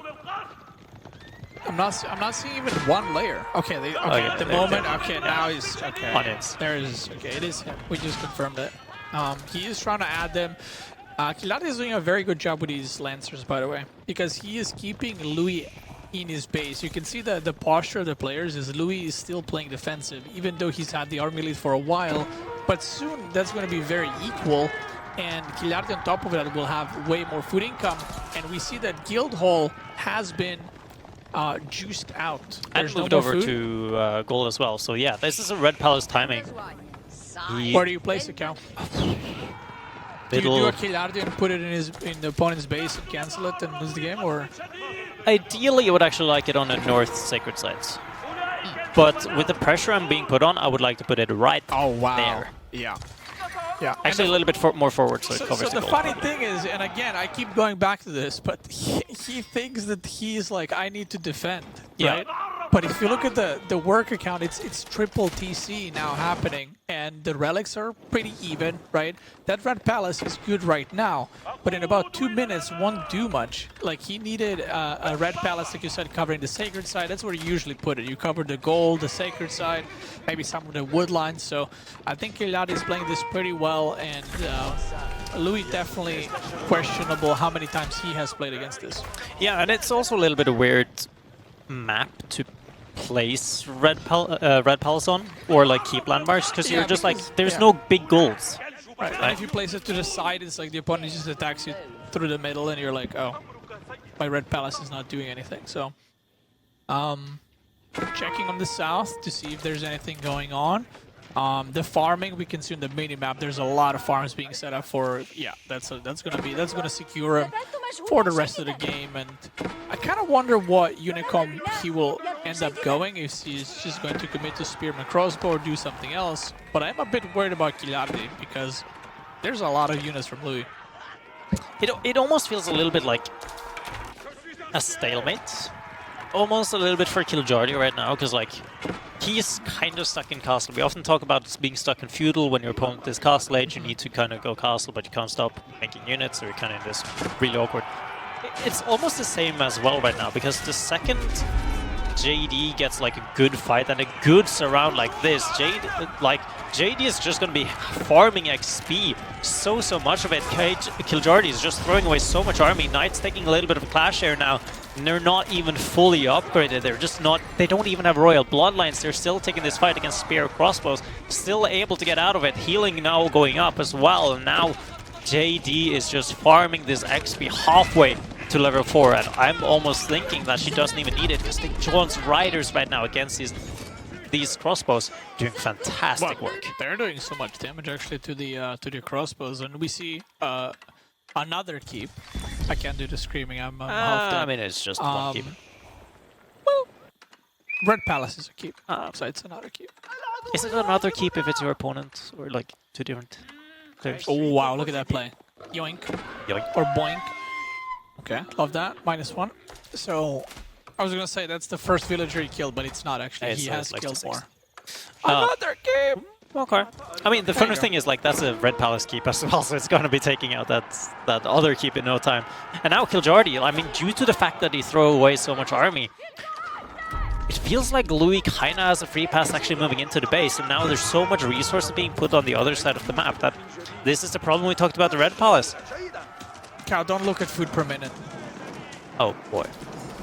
I'm not seeing even 1 layer. Okay, the moment. Okay, now he's okay. On it. There is. Okay, it is him. We just confirmed it. He is trying to add them. Kiljardi is doing a very good job with these lancers, by the way, because he is keeping Loue in his base. You can see that the posture of the players is Loue is still playing defensive, even though he's had the army lead for a while. But soon that's going to be very equal, and Kiljardi on top of that will have way more food income. And we see that Guildhall has been juiced out. And moved over to gold as well. So yeah, this is a Red Palace timing. Where do you place the cow? Do you do a Kiljardi and put it in the opponent's base and cancel it and lose the game, or? Ideally, I would actually like it on the north sacred sites. But with the pressure I'm being put on, I would like to put it right there. Yeah. Yeah. Actually, a little bit more forward, so it covers the gold. So the funny thing is, and again, I keep going back to this, but he thinks that he's like, I need to defend, right? But if you look at the work account, it's triple TC now happening, and the relics are pretty even, right? That Red Palace is good right now, but in about 2 minutes won't do much. Like, he needed a Red Palace, like you said, covering the sacred side. That's where you usually put it. You cover the gold, the sacred side, maybe some of the wood lines. So I think Kiljardi is playing this pretty well, and Loue definitely questionable how many times he has played against this. Yeah, and it's also a little bit a weird map to place Red Palace on, or like keep landmarks, because you're just like, there's no big goals. Right. And if you place it to the side, it's like the opponent just attacks you through the middle, and you're like, oh, my Red Palace is not doing anything. So, checking on the south to see if there's anything going on. The farming we can see in the mini map. There's a lot of farms being set up for. Yeah, that's gonna secure him for the rest of the game. And I kind of wonder what Unicom he will end up going, if he's just going to commit to Spearman Crossbow or do something else. But I'm a bit worried about Kiljardi, because There's a lot of units from Loue. It almost feels a little bit like a stalemate. Almost a little bit for Kiljardi right now, because like he's kind of stuck in castle. We often talk about being stuck in feudal. When your opponent is castle age, you need to kind of go castle, but you can't stop making units, so you're kind of in this really awkward. It's almost the same as well right now, because the second JD gets like a good fight and a good surround like this, JD is just going to be farming XP so much of it. Kiljardi is just throwing away so much army. Knight's taking a little bit of a clash here now, and they're not even fully upgraded. They're just not, they don't even have royal bloodlines. They're still taking this fight against spear crossbows, still able to get out of it. Healing now going up as well, and now JD is just farming this XP halfway to level 4, and I'm almost thinking that she doesn't even need it, because they joins riders right now against these crossbows, doing fantastic work. They're doing so much damage actually to the crossbows, and we see another keep. I can't do the screaming. I'm half dead. I mean, it's just one keep. Well, Red Palace is a keep, so it's another keep. Is it another keep if it's your opponent, or like two different players? Oh wow, look at that play. Yoink. Yoink. Or boink. Okay, love that. -1. So, I was gonna say that's the first villager he killed, but it's not actually. He has killed more. Another keep! Okay. I mean, the funny thing is, like, that's a Red Palace keep as well, so it's gonna be taking out that other keep in no time. And now Kiljardi, I mean, due to the fact that he throw away so much army, it feels like Loue kinda has a free pass actually moving into the base, and now there's so much resources being put on the other side of the map that this is the problem we talked about the Red Palace. Cow, don't look at food per minute. Oh boy.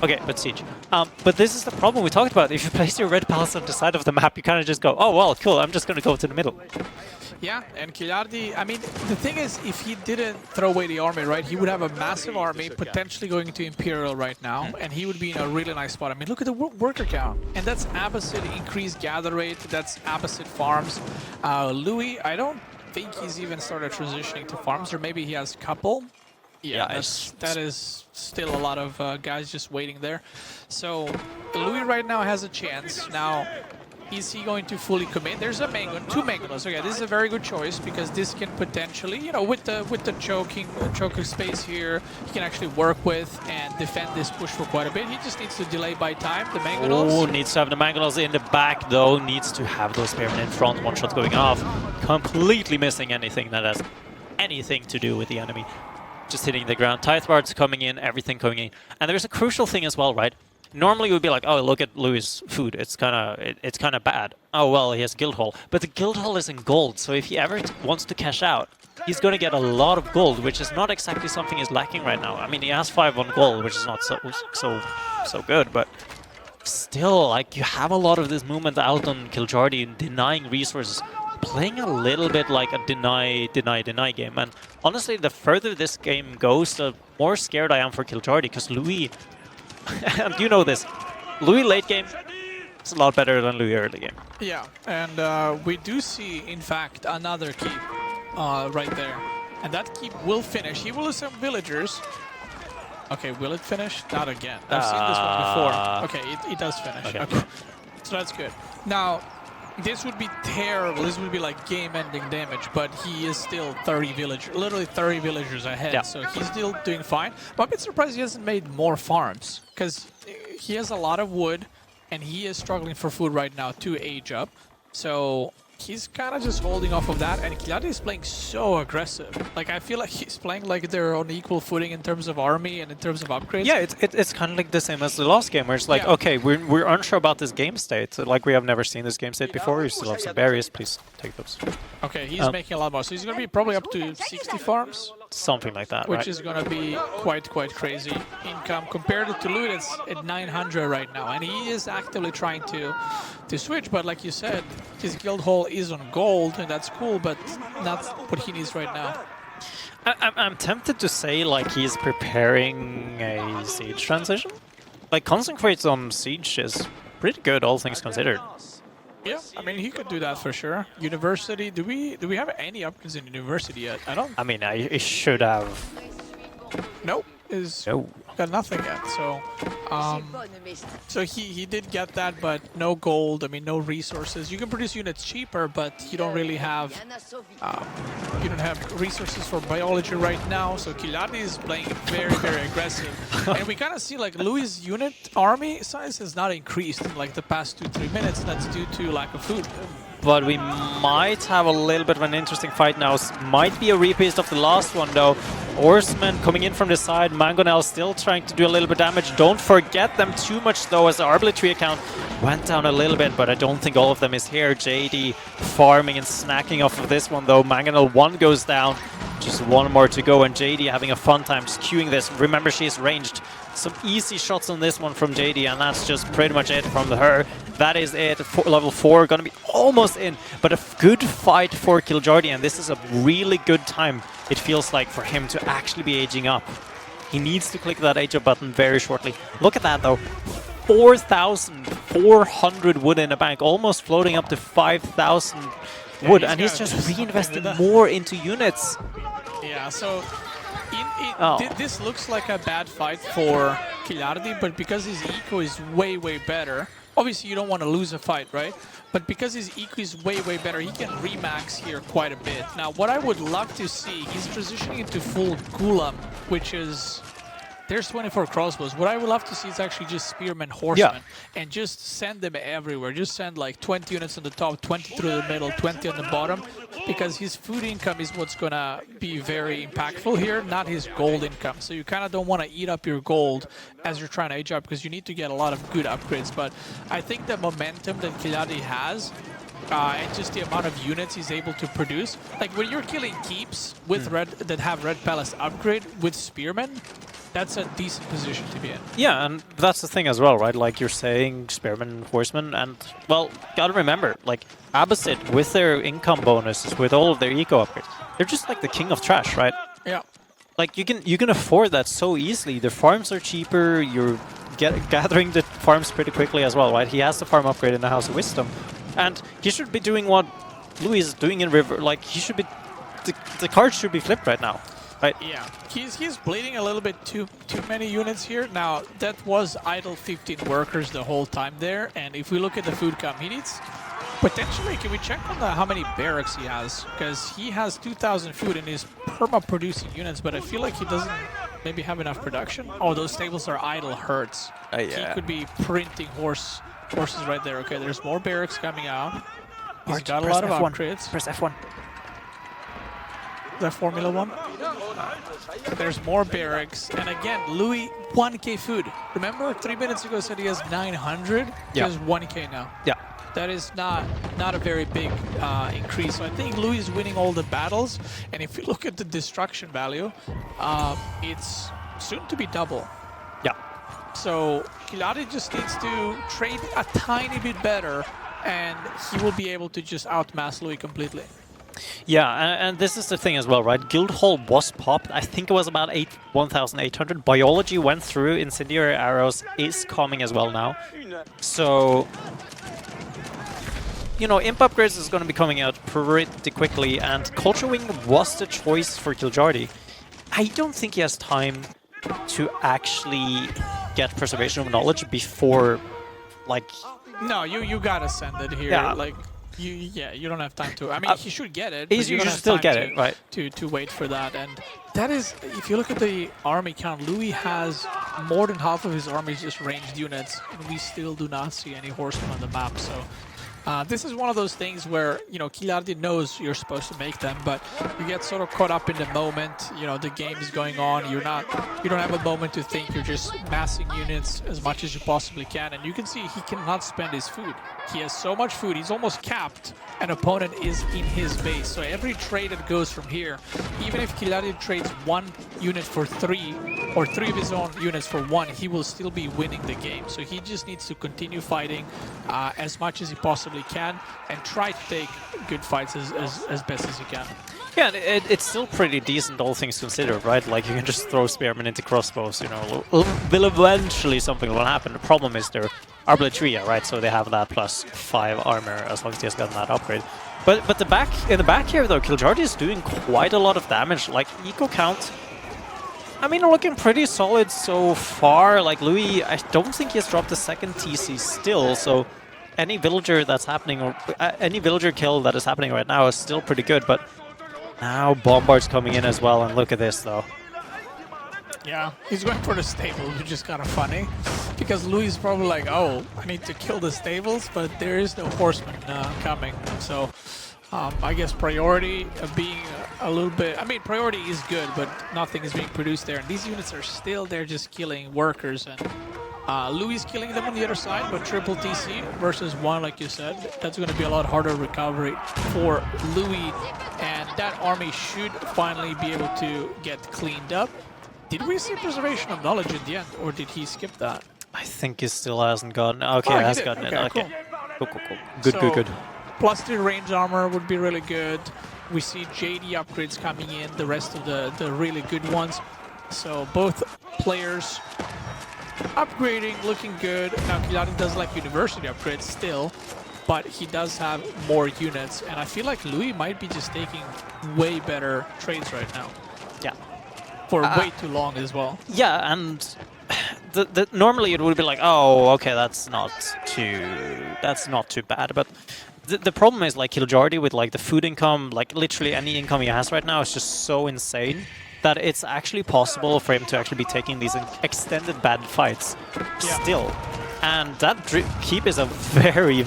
Okay, but siege. But this is the problem we talked about. If you place your Red Palace on the side of the map, you kind of just go, oh well, cool, I'm just gonna go to the middle. Yeah, and Kiljardi, I mean, the thing is, if he didn't throw away the army, right, he would have a massive army, potentially going to Imperial right now, and he would be in a really nice spot. I mean, look at the worker count. And that's Abbasid increased gather rate, that's Abbasid farms. Loue, I don't think he's even started transitioning to farms, or maybe he has a couple. Yeah, that is still a lot of guys just waiting there. So Loue right now has a chance. Now, is he going to fully commit? There's a Mangon, 2 Mangonos. Okay, this is a very good choice, because this can potentially, you know, with the choking space here, he can actually work with and defend this push for quite a bit. He just needs to delay by time the Mangonos. Oh, needs to have the Mangonos in the back though. Needs to have those spearmen in front. One shot going off. Completely missing anything that has anything to do with the enemy. Just hitting the ground. Tithe Bard's coming in, everything coming in. And there's a crucial thing as well, right? Normally we'd be like, oh, look at Louis' food. It's kind of bad. Oh, well, he has Guild Hall. But the Guild Hall is in gold, so if he ever wants to cash out, he's going to get a lot of gold, which is not exactly something he's lacking right now. I mean, he has 5 on gold, which is not so good, but still, like, you have a lot of this movement out on Kiljardi denying resources, playing a little bit like a deny game. And honestly, the further this game goes, the more scared I am for Kiljardi, because Loue, and you know this, Loue late game is a lot better than Loue early game. Yeah, and we do see, in fact, another keep right there. And that keep will finish. He will lose some villagers. Okay, will it finish? Not again. I've seen this one before. Okay, it does finish. Okay. So that's good. Now, this would be terrible. This would be like game-ending damage, but he is still 30 villagers, literally 30 villagers ahead. Yeah. So he's still doing fine. But I'm a bit surprised he hasn't made more farms, because he has a lot of wood, and he is struggling for food right now to age up. So he's kind of just holding off of that, and Kiljardi is playing so aggressive. Like, I feel like he's playing like they're on equal footing in terms of army and in terms of upgrades. Yeah, it's kind of like the same as the last game, where it's like, okay, we're unsure about this game state. Like, we have never seen this game state before. We still have some berries. Please take those. Okay, he's making a lot more. So he's going to be probably up to 60 farms. Something like that, which is going to be quite crazy income compared to Loue. That's at 900 right now, and he is actively trying to switch. But like you said, his guild hall is on gold, and that's cool, but not what he needs right now. I'm tempted to say like he's preparing a siege transition. Like, concentrates on siege is pretty good, all things considered. Yeah, I mean, he could do that for sure. University, do we have any upgrades in university yet? I don't. I mean, I should have. Nope, got nothing yet. So So he did get that, but no gold. I mean, no resources. You can produce units cheaper, but you don't really have resources for biology right now. So Kiljardi is playing very, very aggressive, and we kind of see like Louis' unit army size has not increased in like the past 2-3 minutes. That's due to lack of food. But we might have a little bit of an interesting fight now. Might be a repeat of the last one though. Oarsman coming in from the side. Mangonel still trying to do a little bit of damage. Don't forget them too much though, as the arbitrary account went down a little bit, but I don't think all of them is here. JD farming and snacking off of this one though. Mangonel 1 goes down. Just one more to go, and JD having a fun time just queuing this. Remember, she is ranged. Some easy shots on this one from JD, and that's just pretty much it from her. That is it. Level 4 gonna be almost in, but a good fight for Kiljardi, and this is a really good time, it feels like, for him to actually be aging up. He needs to click that age up button very shortly. Look at that though. 4,400 wood in a bank, almost floating up to 5,000 wood, and he's just reinvesting more into units. Yeah, so this looks like a bad fight for Kiljardi, but because his eco is way, way better, obviously you don't want to lose a fight, right? But because his eco is way, way better, he can remax here quite a bit. Now, what I would love to see, he's transitioning into full Gulam, which is... There's 24 crossbows. What I would love to see is actually just spearmen, horsemen, and just send them everywhere. Just send like 20 units on the top, 20 through the middle, 20 on the bottom, because his food income is what's gonna be very impactful here, not his gold income. So you kind of don't want to eat up your gold as you're trying to age up, because you need to get a lot of good upgrades. But I think the momentum that Kiljardi has, and just the amount of units he's able to produce, like when you're killing keeps with red that have red palace upgrade with spearmen, that's a decent position to be in. Yeah, and that's the thing as well, right? Like you're saying, spearmen, horsemen, and, well, gotta remember, like, Abbasid, with their income bonuses, with all of their eco upgrades, they're just like the king of trash, right? Yeah. Like, you can afford that so easily. The farms are cheaper, you're gathering the farms pretty quickly as well, right? He has the farm upgrade in the House of Wisdom, and he should be doing what Loue is doing in River. Like, he should be... The cards should be flipped right now. Right. Yeah, he's bleeding a little bit too many units here. Now, that was idle 15 workers the whole time there, and if we look at the food count, he needs... Potentially, can we check on how many barracks he has? Because he has 2,000 food and he's perma-producing units, but I feel like he doesn't maybe have enough production. Oh, those stables are idle herds. Yeah. He could be printing horses right there. Okay, there's more barracks coming out. He's got a lot of upgrades. Press F1. The Formula 1. There's more barracks, and again, Loue 1k food. Remember 3 minutes ago said he has 900? He has 1k now. Yeah. That is not a very big increase. So I think Loue is winning all the battles, and if you look at the destruction value, it's soon to be double. Yeah. So Kiljardi just needs to trade a tiny bit better, and he will be able to just outmass Loue completely. Yeah, and this is the thing as well, right? Guildhall was popped. I think it was about 1,800. Biology went through. Incendiary arrows is coming as well now. So, you know, imp upgrades is going to be coming out pretty quickly, and Culture Wing was the choice for Kiljardi. I don't think he has time to actually get Preservation of Knowledge before, like... No, you gotta send it here. Yeah. Like, you don't have time to. I mean, he should get it. You should still get it, right? To wait for that, and that is, if you look at the army count, Loue has more than half of his army is just ranged units, and we still do not see any horsemen on the map. So this is one of those things where, you know, Kiljardi knows you're supposed to make them, but you get sort of caught up in the moment. You know, the game is going on. You don't have a moment to think. You're just massing units as much as you possibly can, and you can see he cannot spend his food. He has so much food, he's almost capped. An opponent is in his base. So every trade that goes from here, even if Kiljardi trades 1 unit for 3, or 3 of his own units for 1, he will still be winning the game. So he just needs to continue fighting as much as he possibly can, and try to take good fights as best as he can. Yeah, it's still pretty decent, all things considered, right? Like, you can just throw spearmen into crossbows, you know. Will eventually something will happen. The problem is they're Arbitria, right? So they have that +5 armor as long as he has gotten that upgrade. But in the back here, though, Kiljardi is doing quite a lot of damage. Like, eco count I mean, looking pretty solid so far. Like, Loue, I don't think he has dropped a second TC still, so any villager that's happening, or any villager kill that is happening right now is still pretty good, but now Bombard's coming in as well, and look at this, though. Yeah, he's going for the stable, which is kind of funny, because Louis is probably like, oh, I need to kill the stables, but there is no horseman coming, so I guess priority being a little bit, I mean, priority is good, but nothing is being produced there, and these units are still there just killing workers, and Louis is killing them on the other side, but triple TC versus one, like you said, that's going to be a lot harder recovery for Louis, and that army should finally be able to get cleaned up. Did we see Preservation of Knowledge in the end, or did he skip that? I think he still hasn't gotten. Okay, he has gotten it. Okay, cool. Good. +3 range armor would be really good. We see JD upgrades coming in, the rest of the really good ones. So both players upgrading, looking good. Now Kiljardi does like university upgrades still, but he does have more units, and I feel like Louis might be just taking way better trades right now. Yeah. For way too long as well. Yeah, and normally it would be like, oh, okay, that's not too bad. But the problem is, like, Kiljardi with like the food income, like literally any income he has right now is just so insane that it's actually possible for him to actually be taking these extended bad fights still. And that keep is a very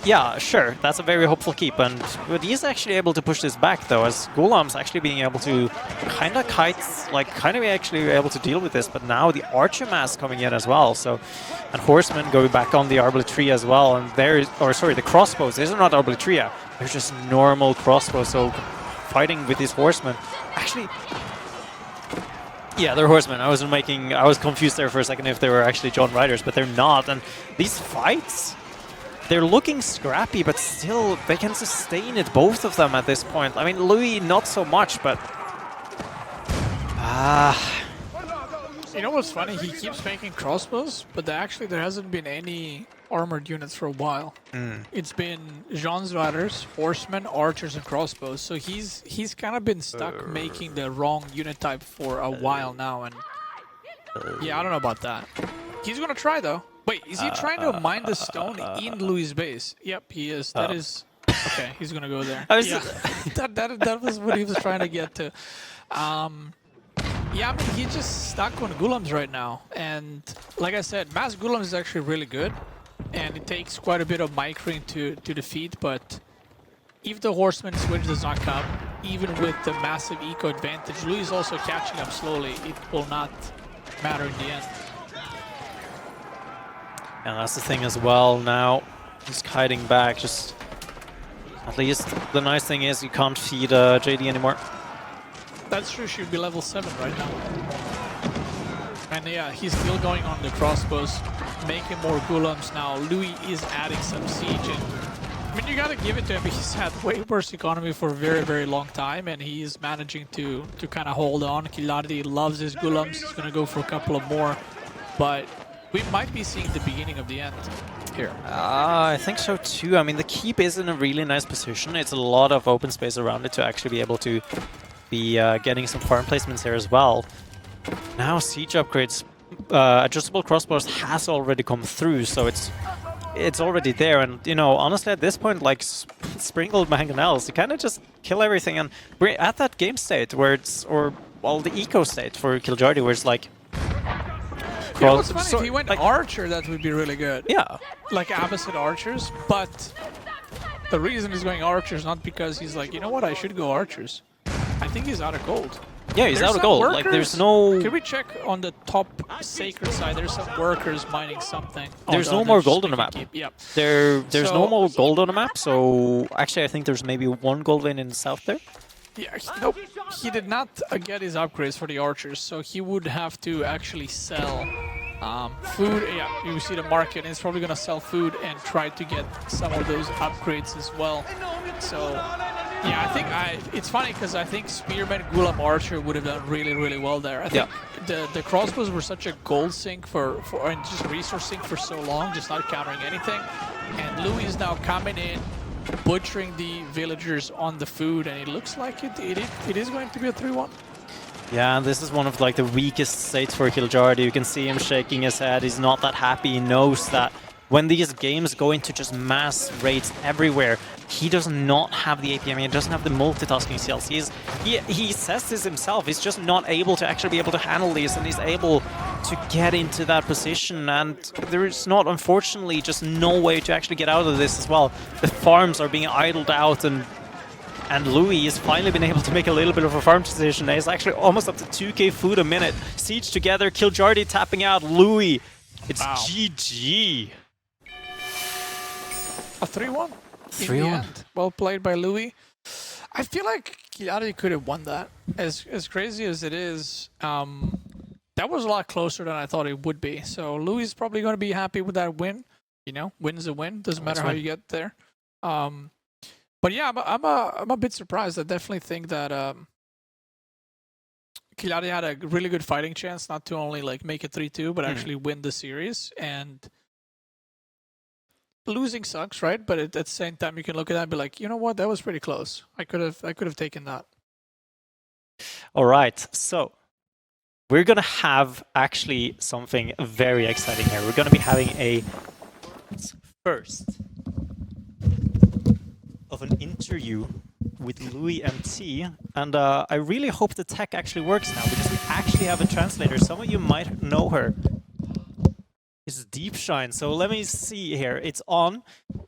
yeah, sure, that's a very hopeful keep, but he's actually able to push this back, though, as Gulam's actually being able to kind of actually able to deal with this, but now the Archer Mass coming in as well, so, and Horsemen going back on the Arbitria as well, and the crossbows, these are not Arbitria, they're just normal crossbows, so fighting with these Horsemen, actually, yeah, they're Horsemen. I was confused there for a second if they were actually John Riders, but they're not, and these fights, they're looking scrappy, but still, they can sustain it, both of them at this point. I mean, Louis, not so much, but... You know what's funny? He keeps making crossbows, but there hasn't been any armored units for a while. It's been Jean's Riders, Horsemen, Archers, and Crossbows, so he's kind of been stuck making the wrong unit type for a while now, and... Yeah, I don't know about that. He's gonna try, though. Wait, is he trying to mine the stone in Louis' base? Yep, he is. That is... Okay, he's gonna go there. Yeah. that was what he was trying to get to. Yeah, I mean, he's just stuck on Gulams right now. And like I said, Mass Gulams is actually really good. And it takes quite a bit of micring to defeat, but if the Horseman switch does not come, even with the massive eco advantage, Louis is also catching up slowly. It will not matter in the end. And that's the thing as well now, just hiding back, just... At least the nice thing is you can't feed JD anymore. That's true, she'd be level 7 right now. And yeah, he's still going on the crossbows, making more Gulams now. Louis is adding some siege, and I mean, you gotta give it to him, he's had way worse economy for a very, very long time, and he's managing to kind of hold on. Kiljardi loves his Gulams, he's gonna go for a couple of more, but we might be seeing the beginning of the end here. I think so too. I mean, the keep is in a really nice position. It's a lot of open space around it to actually be able to be getting some farm placements here as well. Now siege upgrades, adjustable crossbows has already come through, so it's already there. And you know, honestly, at this point, like sprinkled mangonels, you kind of just kill everything, and we're at that game state where it's, or well, the eco state for Kiljardi, where it's like. You know what's funny? If he went like, Archer, that would be really good. Yeah. Like Abbasid Archers, but the reason he's going Archers not because he's like, you know what, I should go Archers. I think he's out of gold. Yeah, he's out of gold. Like, there's no... Can we check on the top sacred side? There's some workers mining something. There's no more gold on the map. Yep. There's no more gold on the map, so actually I think there's maybe one gold vein in the south there. Yeah, nope. He did not get his upgrades for the archers, so he would have to actually sell food. Yeah, you see the market, and he's probably going to sell food and try to get some of those upgrades as well. So, yeah, I think it's funny because I think Spearman, Gulam, Archer would have done really, really well there. I think the crossbows were such a gold sink for and just resource sink for so long, just not countering anything. And Louis is now coming in, butchering the villagers on the food, and it looks like it is going to be a 3-1. Yeah, this is one of like the weakest states for Kiljardi. You can see him shaking his head. He's not that happy. He knows that when these games go into just mass raids everywhere, he does not have the APM. He doesn't have the multitasking skills. He says this himself. He's just not able to actually be able to handle these, and he's able to get into that position. And there is not, unfortunately, just no way to actually get out of this as well. The farms are being idled out, and Loue has finally been able to make a little bit of a farm position. He's actually almost up to 2k food a minute. Siege together, Kiljardi tapping out, Loue. It's GG. A 3-1. 3-1. Well played by Loue. I feel like Kiljardi could have won that. As crazy as it is, that was a lot closer than I thought it would be. So Loue is probably going to be happy with that win. You know, win is a win. Doesn't matter how you get there. But yeah, I'm a bit surprised. I definitely think that Kiljardi had a really good fighting chance, not to only like make it 3-2, but actually win the series. And losing sucks, right? But at the same time, you can look at that and be like, you know what, that was pretty close. I could have taken that. All right, so we're gonna have actually something very exciting here. We're gonna be having a first of an interview with Loue MT, and I really hope the tech actually works now, because we actually have a translator. Some of you might know her. It's Deepshine. So let me see here. It's on.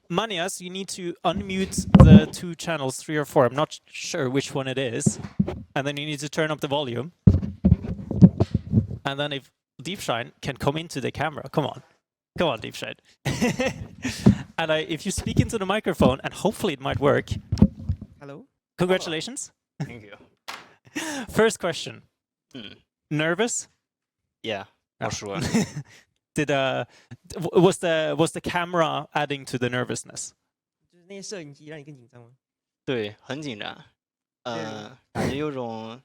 Manias, you need to unmute the 2 channels, 3 or 4. I'm not sure which one it is. And then you need to turn up the volume. And then if Deepshine can come into the camera, come on. Come on, Deepshine. And if you speak into the microphone, and hopefully it might work. Hello. Congratulations. Thank you. First question. Nervous? Yeah, for sure. Was the camera adding to the nervousness? 就是那些摄影机让你更紧张吗？对，很紧张，感觉有种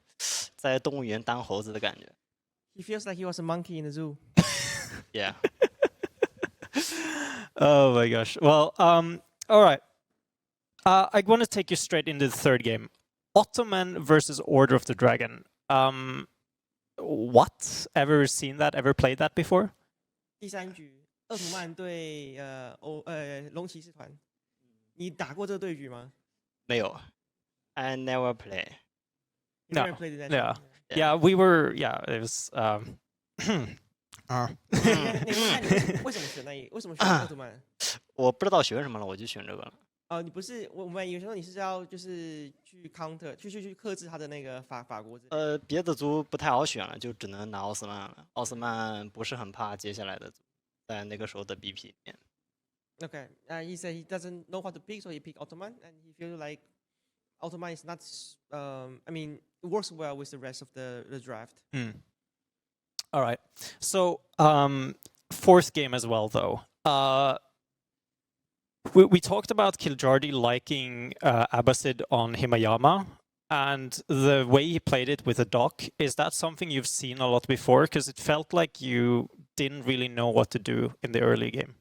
在动物园当猴子的感觉。He feels like he was a monkey in the zoo. Yeah. Oh my gosh. Well, all right. I want to take you straight into the third game. Ottoman versus Order of the Dragon. What? Ever seen that? Ever played that before? 第3局，鄂图曼对龙骑士团，你打过这个对局吗？没有，I never play. You never played that. Yeah. Yeah, we were. Yeah, it was. 你为什么选那一？为什么选鄂图曼？我不知道选什么了，我就选这个了。你不是我们有时候你是要就是去 counter 去克制他的那个法国之类的。别的族不太好选了，就只能拿奥斯曼了。奥斯曼不是很怕接下来的族，在那个时候的 BP 里面。Okay, he said he doesn't know what to pick, so he picked Ottoman, and he feels like Ottoman is not. I mean, it works well with the rest of the draft. All right. So, fourth game as well, though. We talked about Kiljardi liking Abbasid on Himayama, and the way he played it with the dock. Is that something you've seen a lot before? Because it felt like you didn't really know what to do in the early game.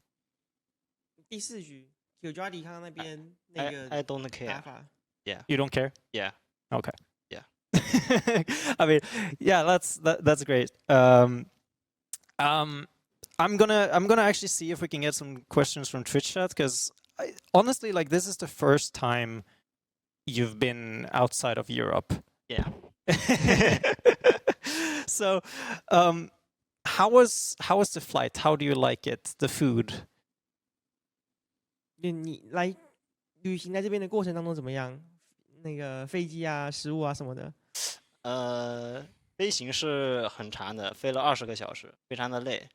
第4局 Kiljardi 看到那边那个 I don't 打 care. 法。 Yeah. You don't care? Yeah. Okay. Yeah. I mean, yeah, that's great. I'm gonna actually see if we can get some questions from Twitch chat, because honestly, like, this is the first time you've been outside of Europe. Yeah. So, how was the flight? How do you like it? The food? 你来旅行在这边的过程当中怎么样？那个飞机啊、食物啊什么的。飞行是很长的，飞了20个小时，非常的累。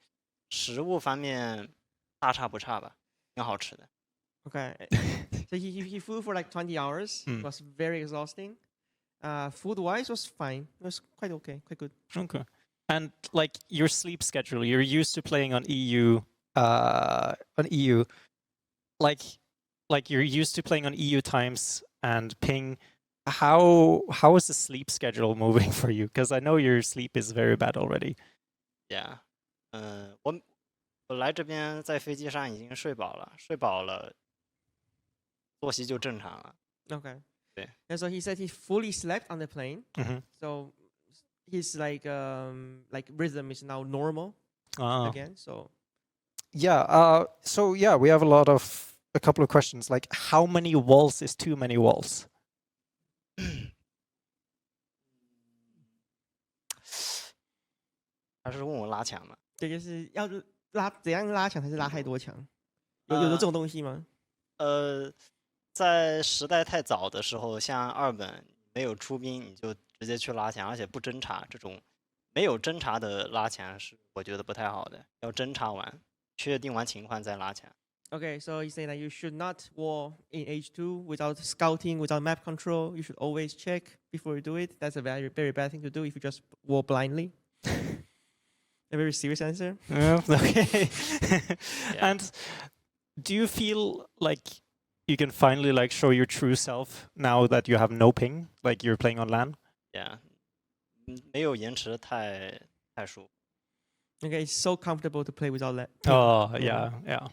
食物方面大差不差吧，挺好吃的。Okay, so he flew for like 20 hours. It was very exhausting. Food wise was fine. It was quite okay, quite good. Okay. And like your sleep schedule, you're used to playing on EU, like you're used to playing on EU times and ping. How is the sleep schedule moving for you? Because I know your sleep is very bad already. Yeah. 我来这边在飞机上已经睡饱了，作息就正常了。 Okay. Yeah. And so he said he fully slept on the plane. Mhm. So his like rhythm is now normal Ah. again. So Yeah. So yeah, we have a couple of questions. Like, how many walls is too many walls? 他是问我拉墙嘛？这就是要拉怎样拉墙才是拉太多墙？有这种东西吗？在时代太早的时候，像2本没有出兵，你就直接去拉墙，而且不侦查，这种没有侦查的拉墙是我觉得不太好的，要侦查完，确定完情况再拉墙。 Okay, so he's saying that you should not war in H2 without scouting, without map control. You should always check before you do it. That's a very, very bad thing to do if you just war blindly. A very serious answer. Yeah, okay. Yeah. And do you feel like you can finally like show your true self now that you have no ping, like you're playing on LAN? Yeah，没有延迟太舒服。 Okay, it's so comfortable to play without that. Oh, yeah, yeah.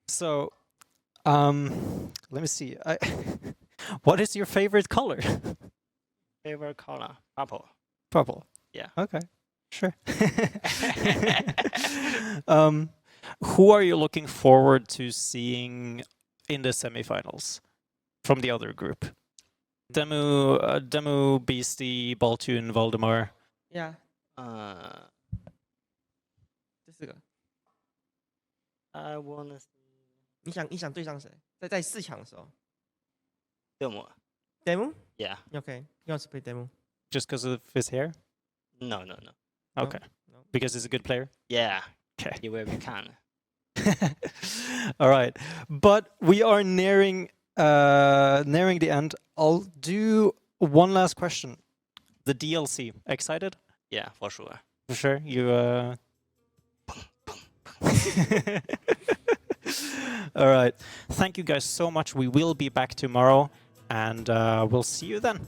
So, let me see. What is your favorite color? Favorite color purple。 Purple. Yeah. Okay. Sure. Who are you looking forward to seeing in the semifinals from the other group? Demu, Beasty, Baltune, Voldemar. Yeah. 这四个， I wanna see 你想对上谁？在4强的时候 Demo。 ，Demo? Yeah. Okay, he wants to play Demo. Just because of his hair? No. Okay. No. Because he's a good player? Yeah. Okay. 因为we can。 All right. But we are nearing the end. I'll do one last question. The DLC. Excited? Yeah, for sure. For sure. You All right. Thank you guys so much. We will be back tomorrow and we'll see you then.